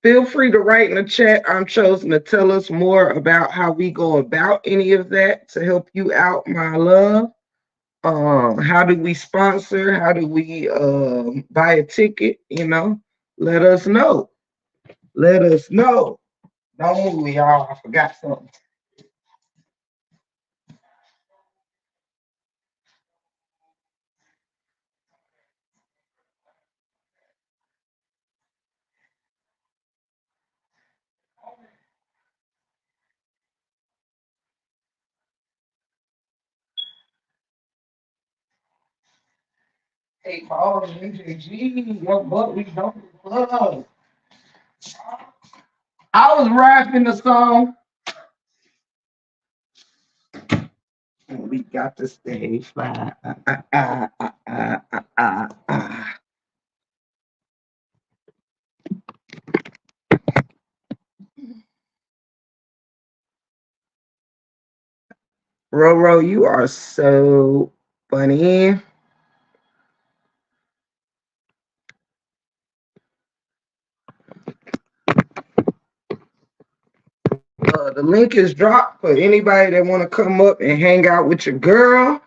Feel free to write in the chat. I'm chosen to tell us more about how we go about any of that to help you out, my love. How do we sponsor? How do we buy a ticket? Let us know. Let us know. Don't move, y'all. I forgot something. Hey, Paul and NJG, what we don't love. I was rapping the song. And we got to stay fly. Roro, you are so funny. The link is dropped for anybody that want to come up and hang out with your girl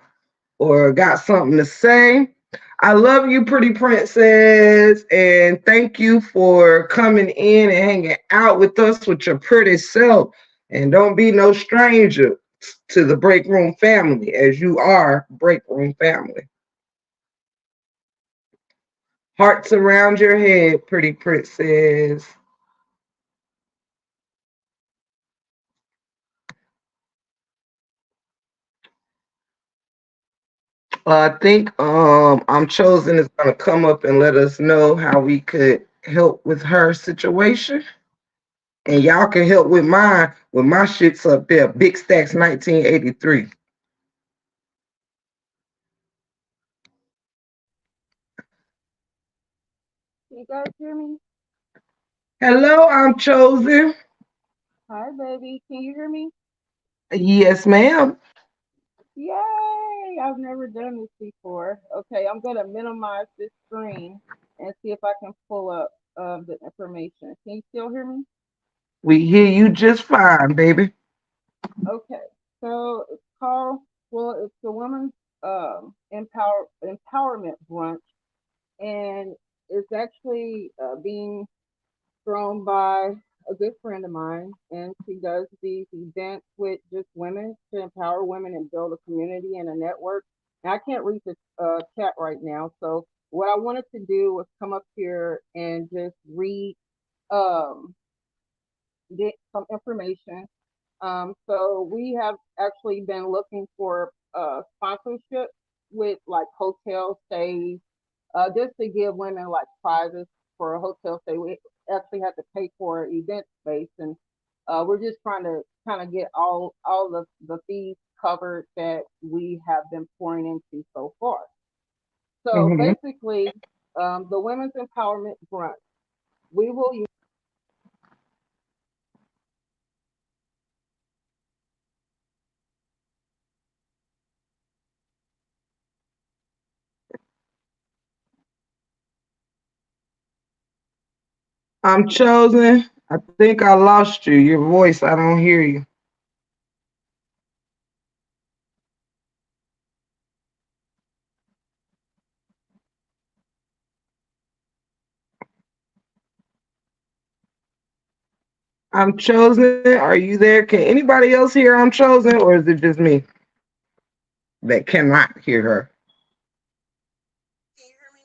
or got something to say. I love you, pretty princess, and thank you for coming in and hanging out with us with your pretty self. And don't be no stranger to the break room family, as you are break room family. Hearts around your head, pretty princess. I think I'm chosen is gonna come up and let us know how we could help with her situation. And y'all can help with mine with my shits up there. Big Stacks 1983. You guys hear me? Hello, I'm chosen. Hi, baby. Can you hear me? Yes, ma'am. Yay! I've never done this before. Okay, I'm gonna minimize this screen and see if I can pull up the information. Can you still hear me? We hear you just fine, baby. Okay, so it's called, well, it's the Women's Empowerment Brunch, and it's actually being thrown by a good friend of mine, and she does these events with just women to empower women and build a community and a network. And I can't read the chat right now, so what I wanted to do was come up here and just read um, some information. So we have actually been looking for sponsorship with like hotel stays, just to give women like prizes for a hotel stay. We actually had to pay for an event space, and we're just trying to kind of get all the fees covered that we have been pouring into so far. So Hmm. basically, the Women's Empowerment Brunch, we will use I'm chosen. I think I lost you. Your voice, I don't hear you. I'm chosen. Are you there? Can anybody else hear I'm chosen, or is it just me that cannot hear her? Can you hear me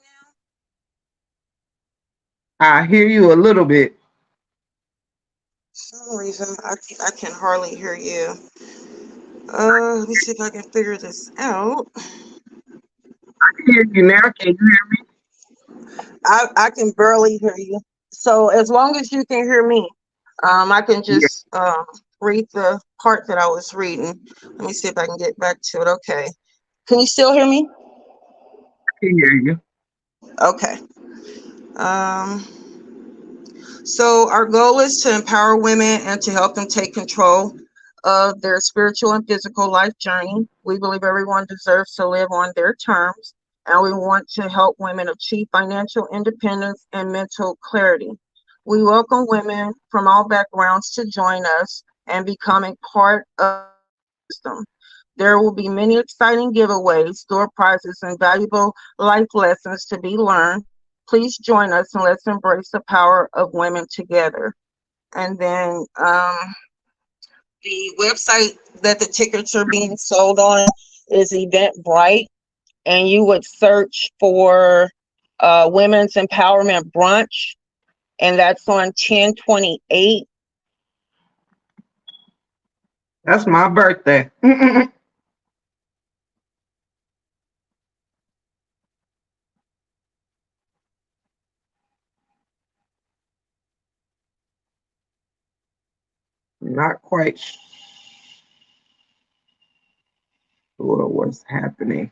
now? I hear you a little bit. For some reason, I can hardly hear you. Let me see if I can figure this out. I hear you now. Can you hear I can barely hear you. So as long as you can hear me, I can me? Yeah, just read the part that I was reading. Let me see if I can get back to it. Okay. Can you still hear me? I can hear you. Okay. Um, So, our goal is to empower women and to help them take control of their spiritual and physical life journey. We believe everyone deserves to live on their terms, and we want to help women achieve financial independence and mental clarity. We welcome women from all backgrounds to join us and becoming part of the system. There will be many exciting giveaways, door prizes, and valuable life lessons to be learned. Please join us and let's embrace the power of women together. And then the website that the tickets are being sold on is Eventbrite, and you would search for Women's Empowerment Brunch, and that's on 1028. That's my birthday. Not quite sure what's happening.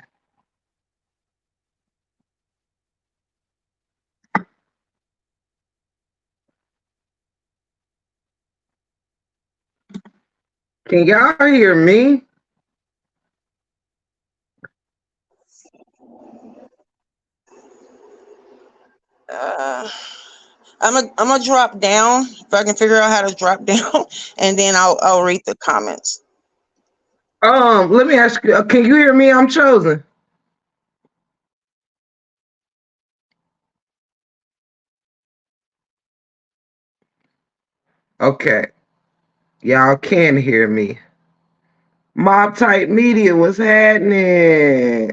Can y'all hear me? Uh, I'm gonna drop down if I can figure out how to drop down, and then I'll read the comments. Let me ask you. Can you hear me? I'm chosen. Okay, y'all can hear me. Mob type media was happening.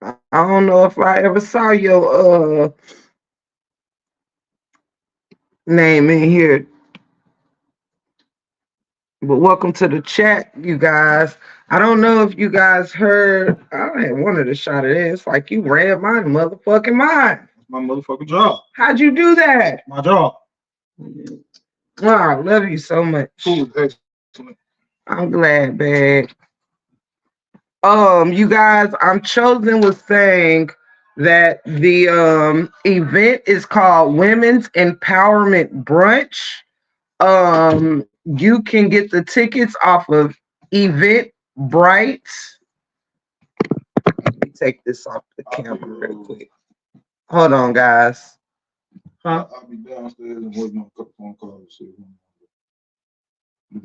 I don't know if I ever saw your name in here, but welcome to the chat, you guys. I don't know if you guys heard. I had wanted a shot of this. Like you read my motherfucking mind. My motherfucking job. How'd you do that? My job. Oh, I love you so much. Food is excellent. I'm glad, babe. You guys, I'm chosen was saying that the event is called Women's Empowerment Brunch. You can get the tickets off of Eventbrite. Let me take this off the camera real quick. Hold on, guys. Huh? I'll be downstairs and waiting on a couple phone calls to see if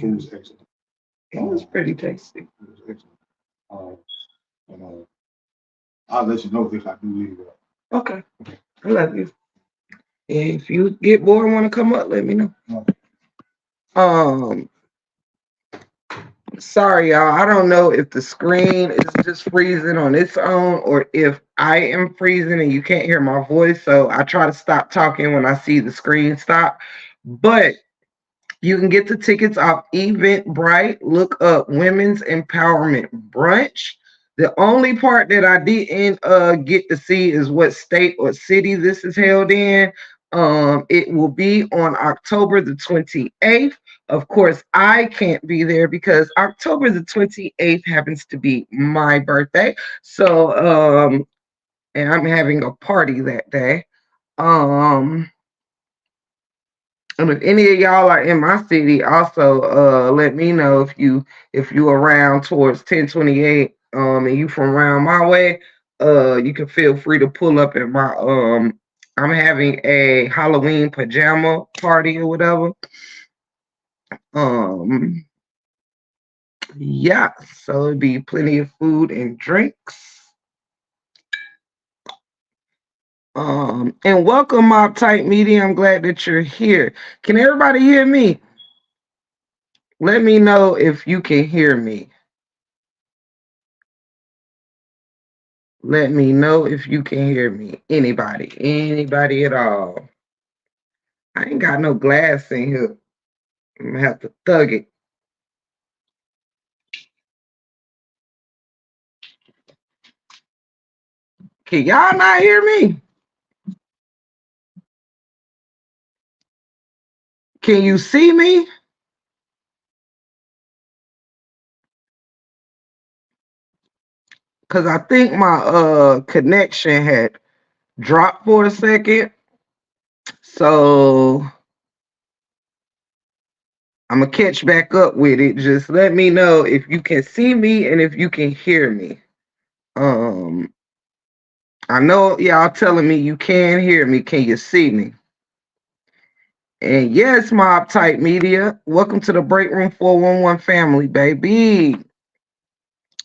food is excellent. It was pretty tasty. Food is excellent. And I'll let you know if I do leave out. Okay. I love you. If you get bored and want to come up, let me know. Um, Sorry, y'all. I don't know if the screen is just freezing on its own or if I am freezing and you can't hear my voice. So I try to stop talking when I see the screen stop. But you can get the tickets off Eventbrite. Look up Women's Empowerment Brunch. The only part that I didn't get to see is what state or city this is held in. It will be on October the 28th. Of course, I can't be there because October the 28th happens to be my birthday. So, and I'm having a party that day. Um, and if any of y'all are in my city, also let me know if you around towards 1028 and you from around my way, you can feel free to pull up at my I'm having a Halloween pajama party or whatever. Um yeah, so it'd be plenty of food and drinks. And welcome, Mob Type Media. I'm glad that you're here. Can everybody hear me? Let me know if you can hear me. Let me know if you can hear me. Anybody at all. I ain't got no glass in here. I'm gonna have to thug it. Can y'all not hear me? Can you see me? Cause I think my connection had dropped for a second. So I'm gonna catch back up with it. Just let me know if you can see me and if you can hear me. Um, I know y'all telling me you can hear me. Can you see me? And yes, Mob Type Media, welcome to the Break Room 411 family, baby.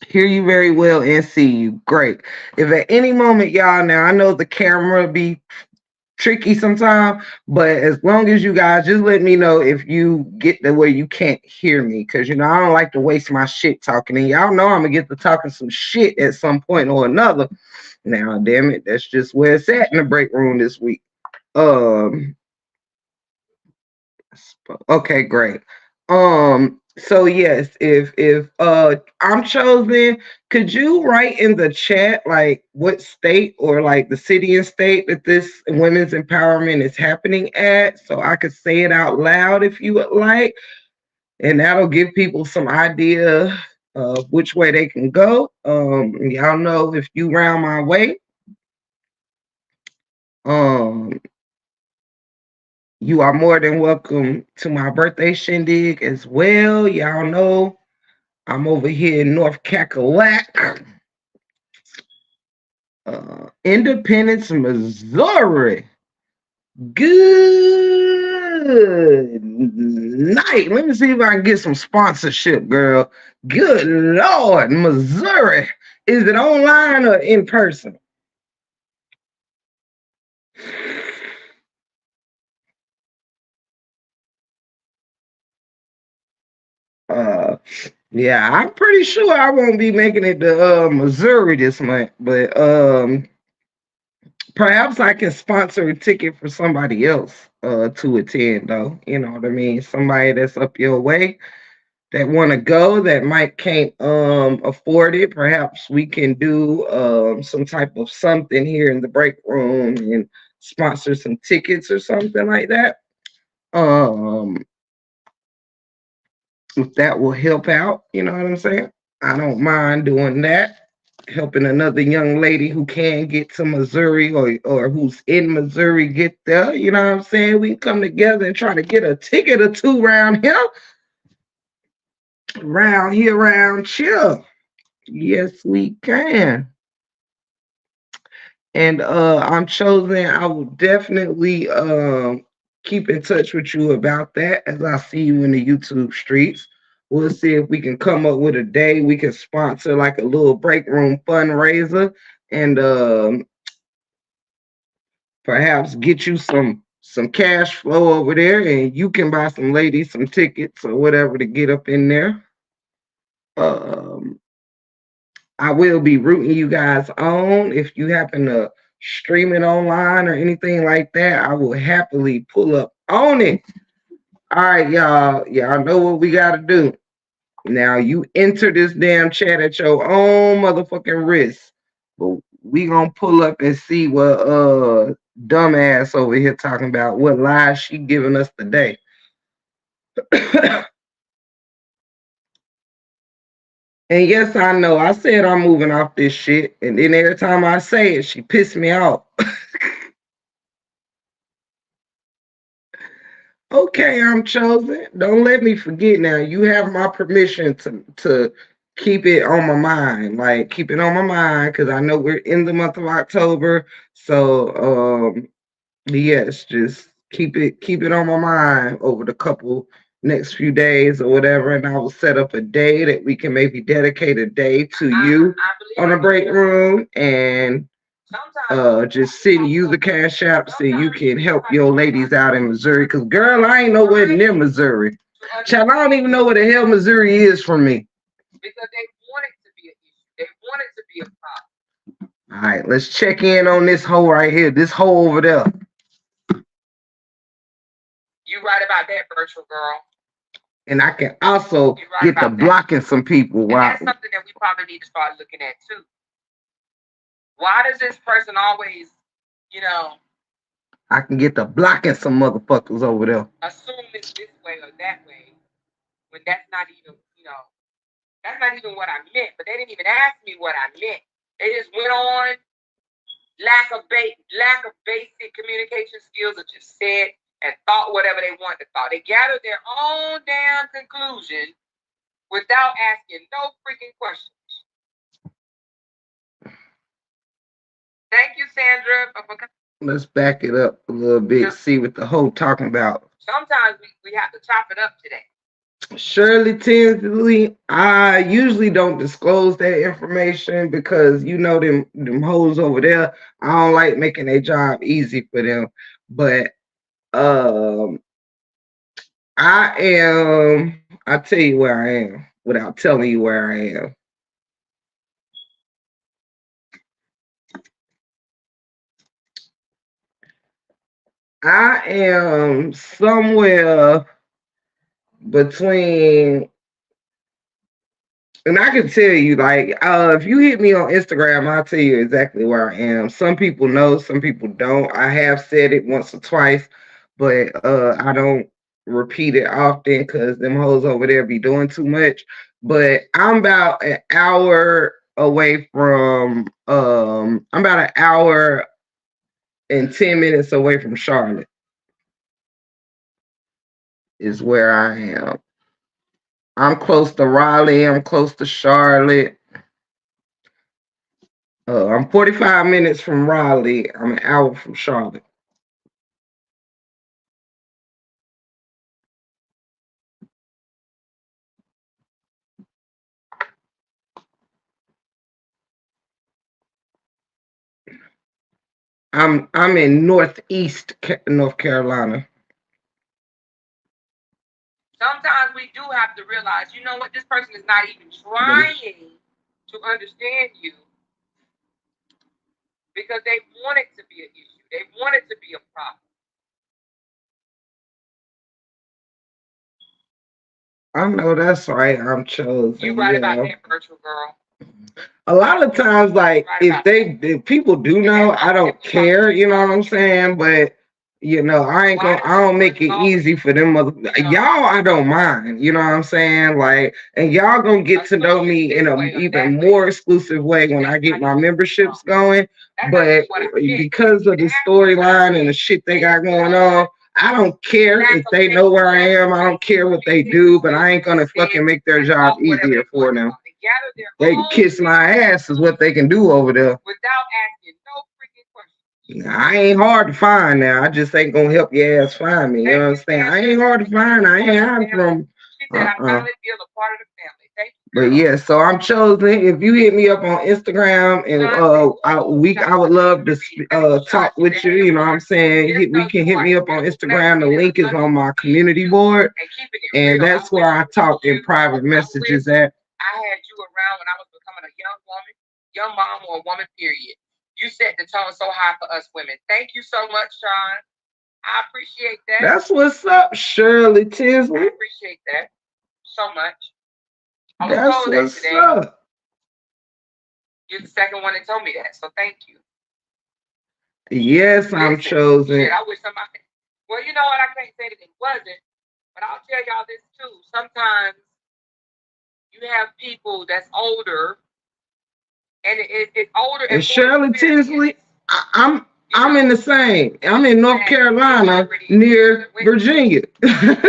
Hear you very well and see you. Great. If at any moment, y'all, now I know the camera be tricky sometimes, but as long as you guys just let me know if you get the way you can't hear me, because I don't like to waste my shit talking, and y'all know I'm gonna get to talking some shit at some point or another. Now, damn it, that's just where it's at in the break room this week. Um, okay, great. So yes, if I'm chosen, could you write in the chat like what state or like the city and state that this women's empowerment is happening at, so I could say it out loud if you would like, and that'll give people some idea of which way they can go. Y'all know if you round my way, um, you are more than welcome to my birthday shindig as well. Y'all know I'm over here in North Cackalack, Independence, Missouri. Good night. Let me see if I can get some sponsorship, girl. Good Lord, Missouri. Is it online or in person? Uh, yeah, I'm pretty sure I won't be making it to Missouri this month, but perhaps I can sponsor a ticket for somebody else to attend though. You know what I mean? Somebody that's up your way that want to go that might can't afford it. Perhaps we can do some type of something here in the break room and sponsor some tickets or something like that. Um if that will help out, you know what I'm saying? I don't mind doing that. Helping another young lady who can get to Missouri or who's in Missouri get there. You know what I'm saying? We can come together and try to get a ticket or two around here. Around here. Yes, we can. And I'm chosen. I will definitely keep in touch with you about that as I see you in the YouTube streets. We'll see if we can come up with a day we can sponsor like a little break room fundraiser and perhaps get you some cash flow over there, and you can buy some ladies some tickets or whatever to get up in there. Um, I will be rooting you guys on. If you happen to stream it online or anything like that, I will happily pull up on it. All right, y'all. Y'all know what we got to do. Now, you enter this damn chat at your own motherfucking risk. But we gonna pull up and see what dumbass over here talking about what lies she giving us today. And yes, I know. I said I'm moving off this shit, and then every time I say it, she pissed me off. Okay, I'm chosen. Don't let me forget now. You have my permission to keep it on my mind. Like keep it on my mind because I know we're in the month of October. So yes, just keep it on my mind over the couple next few days or whatever, and I will set up a day that we can maybe dedicate a day to you on a break room and just send you the cash app so you can help your ladies out in Missouri. Cause girl, I ain't nowhere near Missouri. Child, I don't even know where the hell Missouri is from me. Because they want it to be an issue. They want it to be a problem. All right, let's check in on this hole right here. This hole over there. You right about that, virtual girl. And I can also get to blocking some people. And that's something that we probably need to start looking at too. Why does this person always, I can get to blocking some motherfuckers over there. Assume it's this way or that way, when that's not even, that's not even what I meant. But they didn't even ask me what I meant. They just went on. Lack of basic communication skills, or just said and thought whatever they wanted to thought. They gathered their own damn conclusion without asking no freaking questions. Thank you, Sandra. Let's back it up a little bit, see what the whole talking about. Sometimes we have to chop it up today. Shirley Tinsley, I usually don't disclose that information because them hoes over there, I don't like making their job easy for them. But I'll tell you where I am without telling you where I am. I am somewhere between, and I can tell you, like, if you hit me on Instagram, I'll tell you exactly where I am. Some people know, some people don't. I have said it once or twice, but I don't repeat it often because them hoes over there be doing too much. But I'm about an hour away from, I'm about an hour and 10 minutes away from Charlotte is where I am. I'm close to Raleigh. I'm close to Charlotte. I'm 45 minutes from Raleigh. I'm an hour from Charlotte. I'm in Northeast North Carolina. Sometimes we do have to realize, you know what, this person is not even trying to understand you because they want it to be an issue. They want it to be a problem. I know that's right. I'm chosen. You right about that, virtual girl. A lot of times, like, if people do know, I don't care, you know what I'm saying? But I don't make it easy for them y'all, I don't mind, you know what I'm saying? Like, and y'all gonna get to know me in an even more exclusive way when I get my memberships going. But because of the storyline and the shit they got going on, I don't care if they know where I am. I don't care what they do, but I ain't gonna fucking make their job easier for them. They can kiss my ass is what they can do over there. Without asking no freaking questions. I ain't hard to find now. I just ain't gonna help your ass find me. You know what I'm saying? I ain't hard to find. I ain't hiding from. She said I finally feel a part of the family. Thank you. But yeah, so I'm chosen. If you hit me up on Instagram and I would love to talk with you. You know what I'm saying? We can hit me up on Instagram. The link is on my community board, and that's where I talk in private messages at. I had you around when I was becoming a young woman, young mom, or a woman, period. You set the tone so high for us women. Thank you so much, Sean. I appreciate that. That's what's up, Shirley Tinsley. I appreciate that so much. That's what's up. You're the second one that told me that, so thank you. Yes, I'm chosen. Shit, I wish somebody. Well, you know what? I can't say that it wasn't, but I'll tell y'all this too. Sometimes you have people that's older, and it's older. And Shirley Tinsley, I'm in the same. I'm in North Carolina near Virginia. They can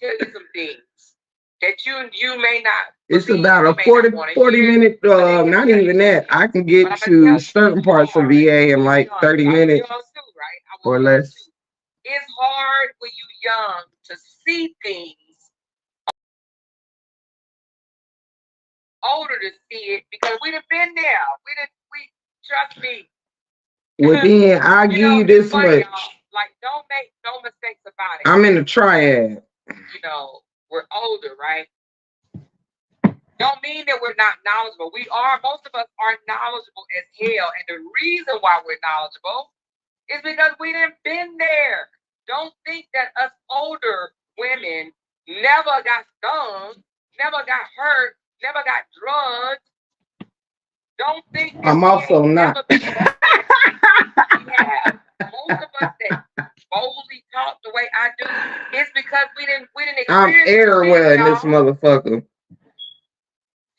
tell you some things that you may not. It's about a 40 minute, not even that. I can get to certain parts of VA in like 30 minutes or less. It's hard when you're young to see things. Older to see it because we'd have been there. Trust me. Well, then I'll give you It's this funny, y'all. much. Like, don't make no mistakes about it. I'm in the triad. We're older, right? Don't mean that we're not knowledgeable. We are. Most of us are knowledgeable as hell, and the reason why we're knowledgeable is because we didn't been there. Don't think that us older women never got stung, never got hurt, never got drugged. Don't think that I'm also not. never been we have. Most of us that boldly talk the way I do, it's because we didn't I'm experience everywhere shit, in this y'all. motherfucker.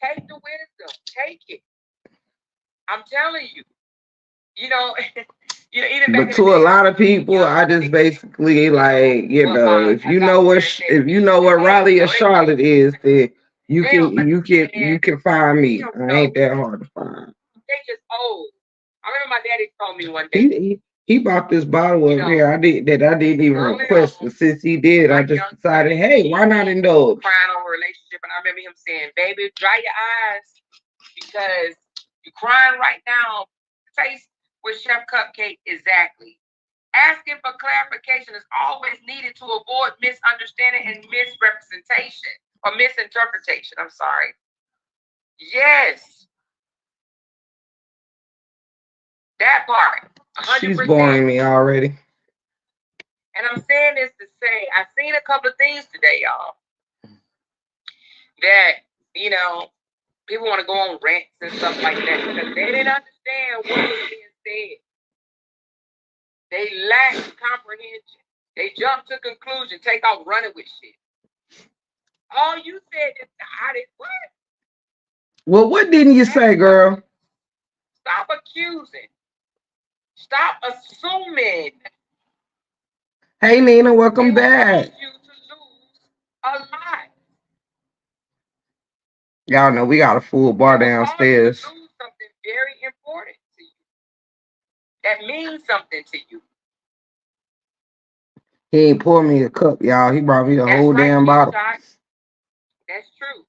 Take the wisdom. Take it. I'm telling you. You know, even back But in the to a day, lot of people, I just basically like, if you know what Raleigh or Charlotte is, then you can find me. I ain't that hard to find. They just old. I remember my daddy told me one day. He bought this bottle over here. I didn't even request, but since he did, I just decided, hey, why not indulge? Crying over a relationship, and I remember him saying, "Baby, dry your eyes because you're crying right now." Taste with Chef Cupcake exactly. Asking for clarification is always needed to avoid misunderstanding and misrepresentation or misinterpretation. I'm sorry. Yes, that part. 100%. She's boring me already. And I'm saying this to say, I've seen a couple of things today, y'all, that, people want to go on rants and stuff like that because they didn't understand what was being said. They lacked comprehension. They jumped to conclusion, take off running with shit. All you said is, I did what? Well, what didn't you say, girl? Stop accusing. Stop assuming. Hey, Nina, welcome back. You to lose a lot. Y'all know we got a full bar downstairs. Lose something very important to you. That means something to you. He ain't pour me a cup, y'all. He brought me a whole damn bottle. That's true.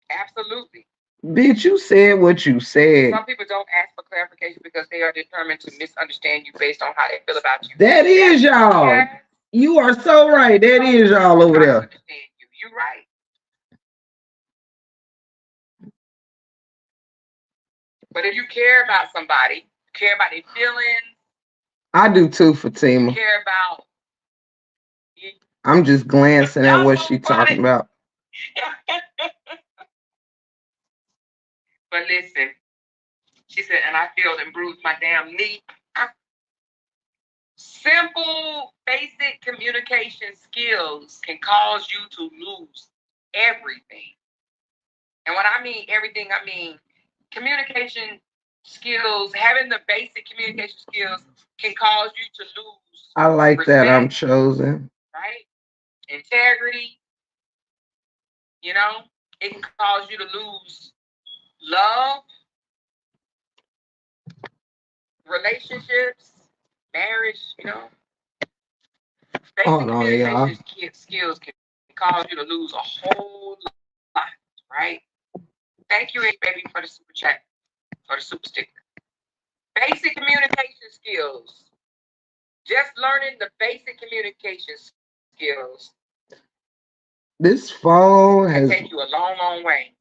Absolutely. Bitch, you said what you said. Some people don't ask for clarification because they are determined to misunderstand you based on how they feel about you. That is y'all. Yes. You are so right. That is y'all over there. Understand you. You're right. But if you care about somebody, care about their feelings. I do too, Fatima. Care about. I'm just glancing at what she's talking about. But listen, she said, and I feel and bruised my damn knee. Simple, basic communication skills can cause you to lose everything. And when I mean everything, I mean communication skills, having the basic communication skills can cause you to lose. I like respect, that I'm chosen. Right? Integrity. It can cause you to lose love, relationships, marriage, Basic communication skills can cause you to lose a whole lot, right? Thank you, baby, for the super chat, for the super sticker. Basic communication skills. Just learning the basic communication skills. This phone has take you a long, long way.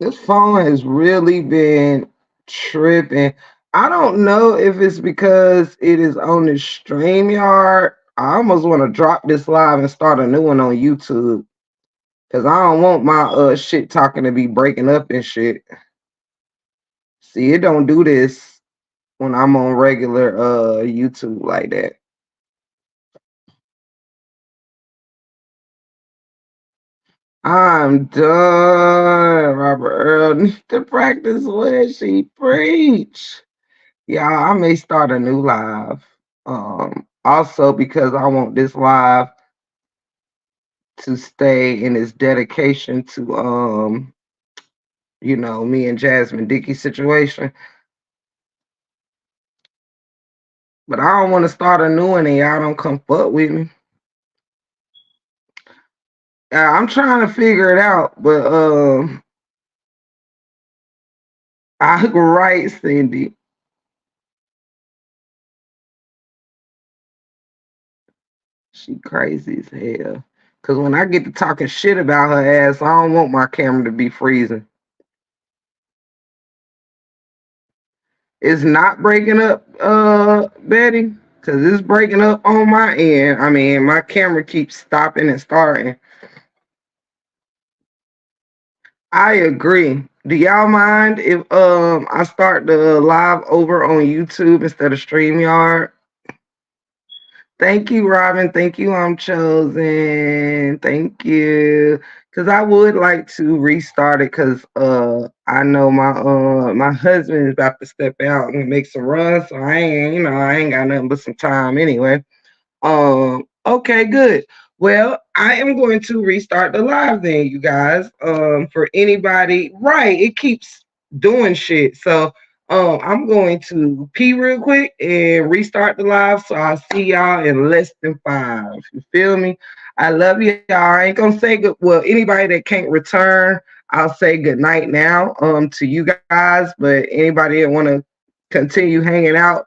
This phone has really been tripping. I don't know if it's because it is on the StreamYard. I almost want to drop this live and start a new one on YouTube. Cause I don't want my shit talking to be breaking up and shit. See, it don't do this when I'm on regular YouTube like that. I'm done. Robert Earl needs to practice what she preach. Yeah, I may start a new live. Also because I want this live to stay in its dedication to me and Jasmine Dickey situation. But I don't want to start a new one and y'all don't come fuck with me. I'm trying to figure it out, but Right, Cindy. She crazy as hell. Cause when I get to talking shit about her ass, I don't want my camera to be freezing. It's not breaking up, Betty. Cause it's breaking up on my end. I mean, my camera keeps stopping and starting. I agree. Do y'all mind if I start the live over on YouTube instead of StreamYard? Thank you, Robin. Thank you, I'm chosen. Thank you. Cause I would like to restart it because I know my husband is about to step out and make some runs, so I ain't got nothing but some time anyway. Okay, good. Well, I am going to restart the live then, you guys. For anybody, right, it keeps doing shit. So I'm going to pee real quick and restart the live. So I'll see y'all in less than 5. You feel me? I love y'all. I ain't gonna say good. Well, anybody that can't return, I'll say good night now to you guys. But anybody that wanna continue hanging out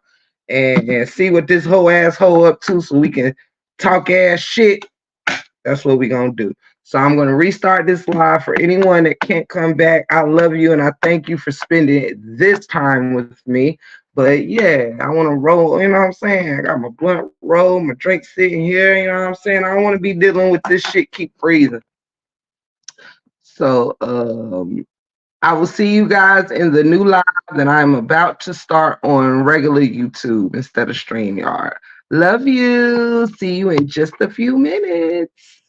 and see what this whole asshole up to so we can talk ass shit. That's what we gonna do. So I'm gonna restart this live for anyone that can't come back. I love you and I thank you for spending this time with me. But yeah, I want to roll. You know what I'm saying? I got my blunt roll, my drink sitting here. You know what I'm saying? I don't want to be dealing with this shit keep freezing. So I will see you guys in the new live that I'm about to start on regular YouTube instead of StreamYard. Love you. See you in just a few minutes.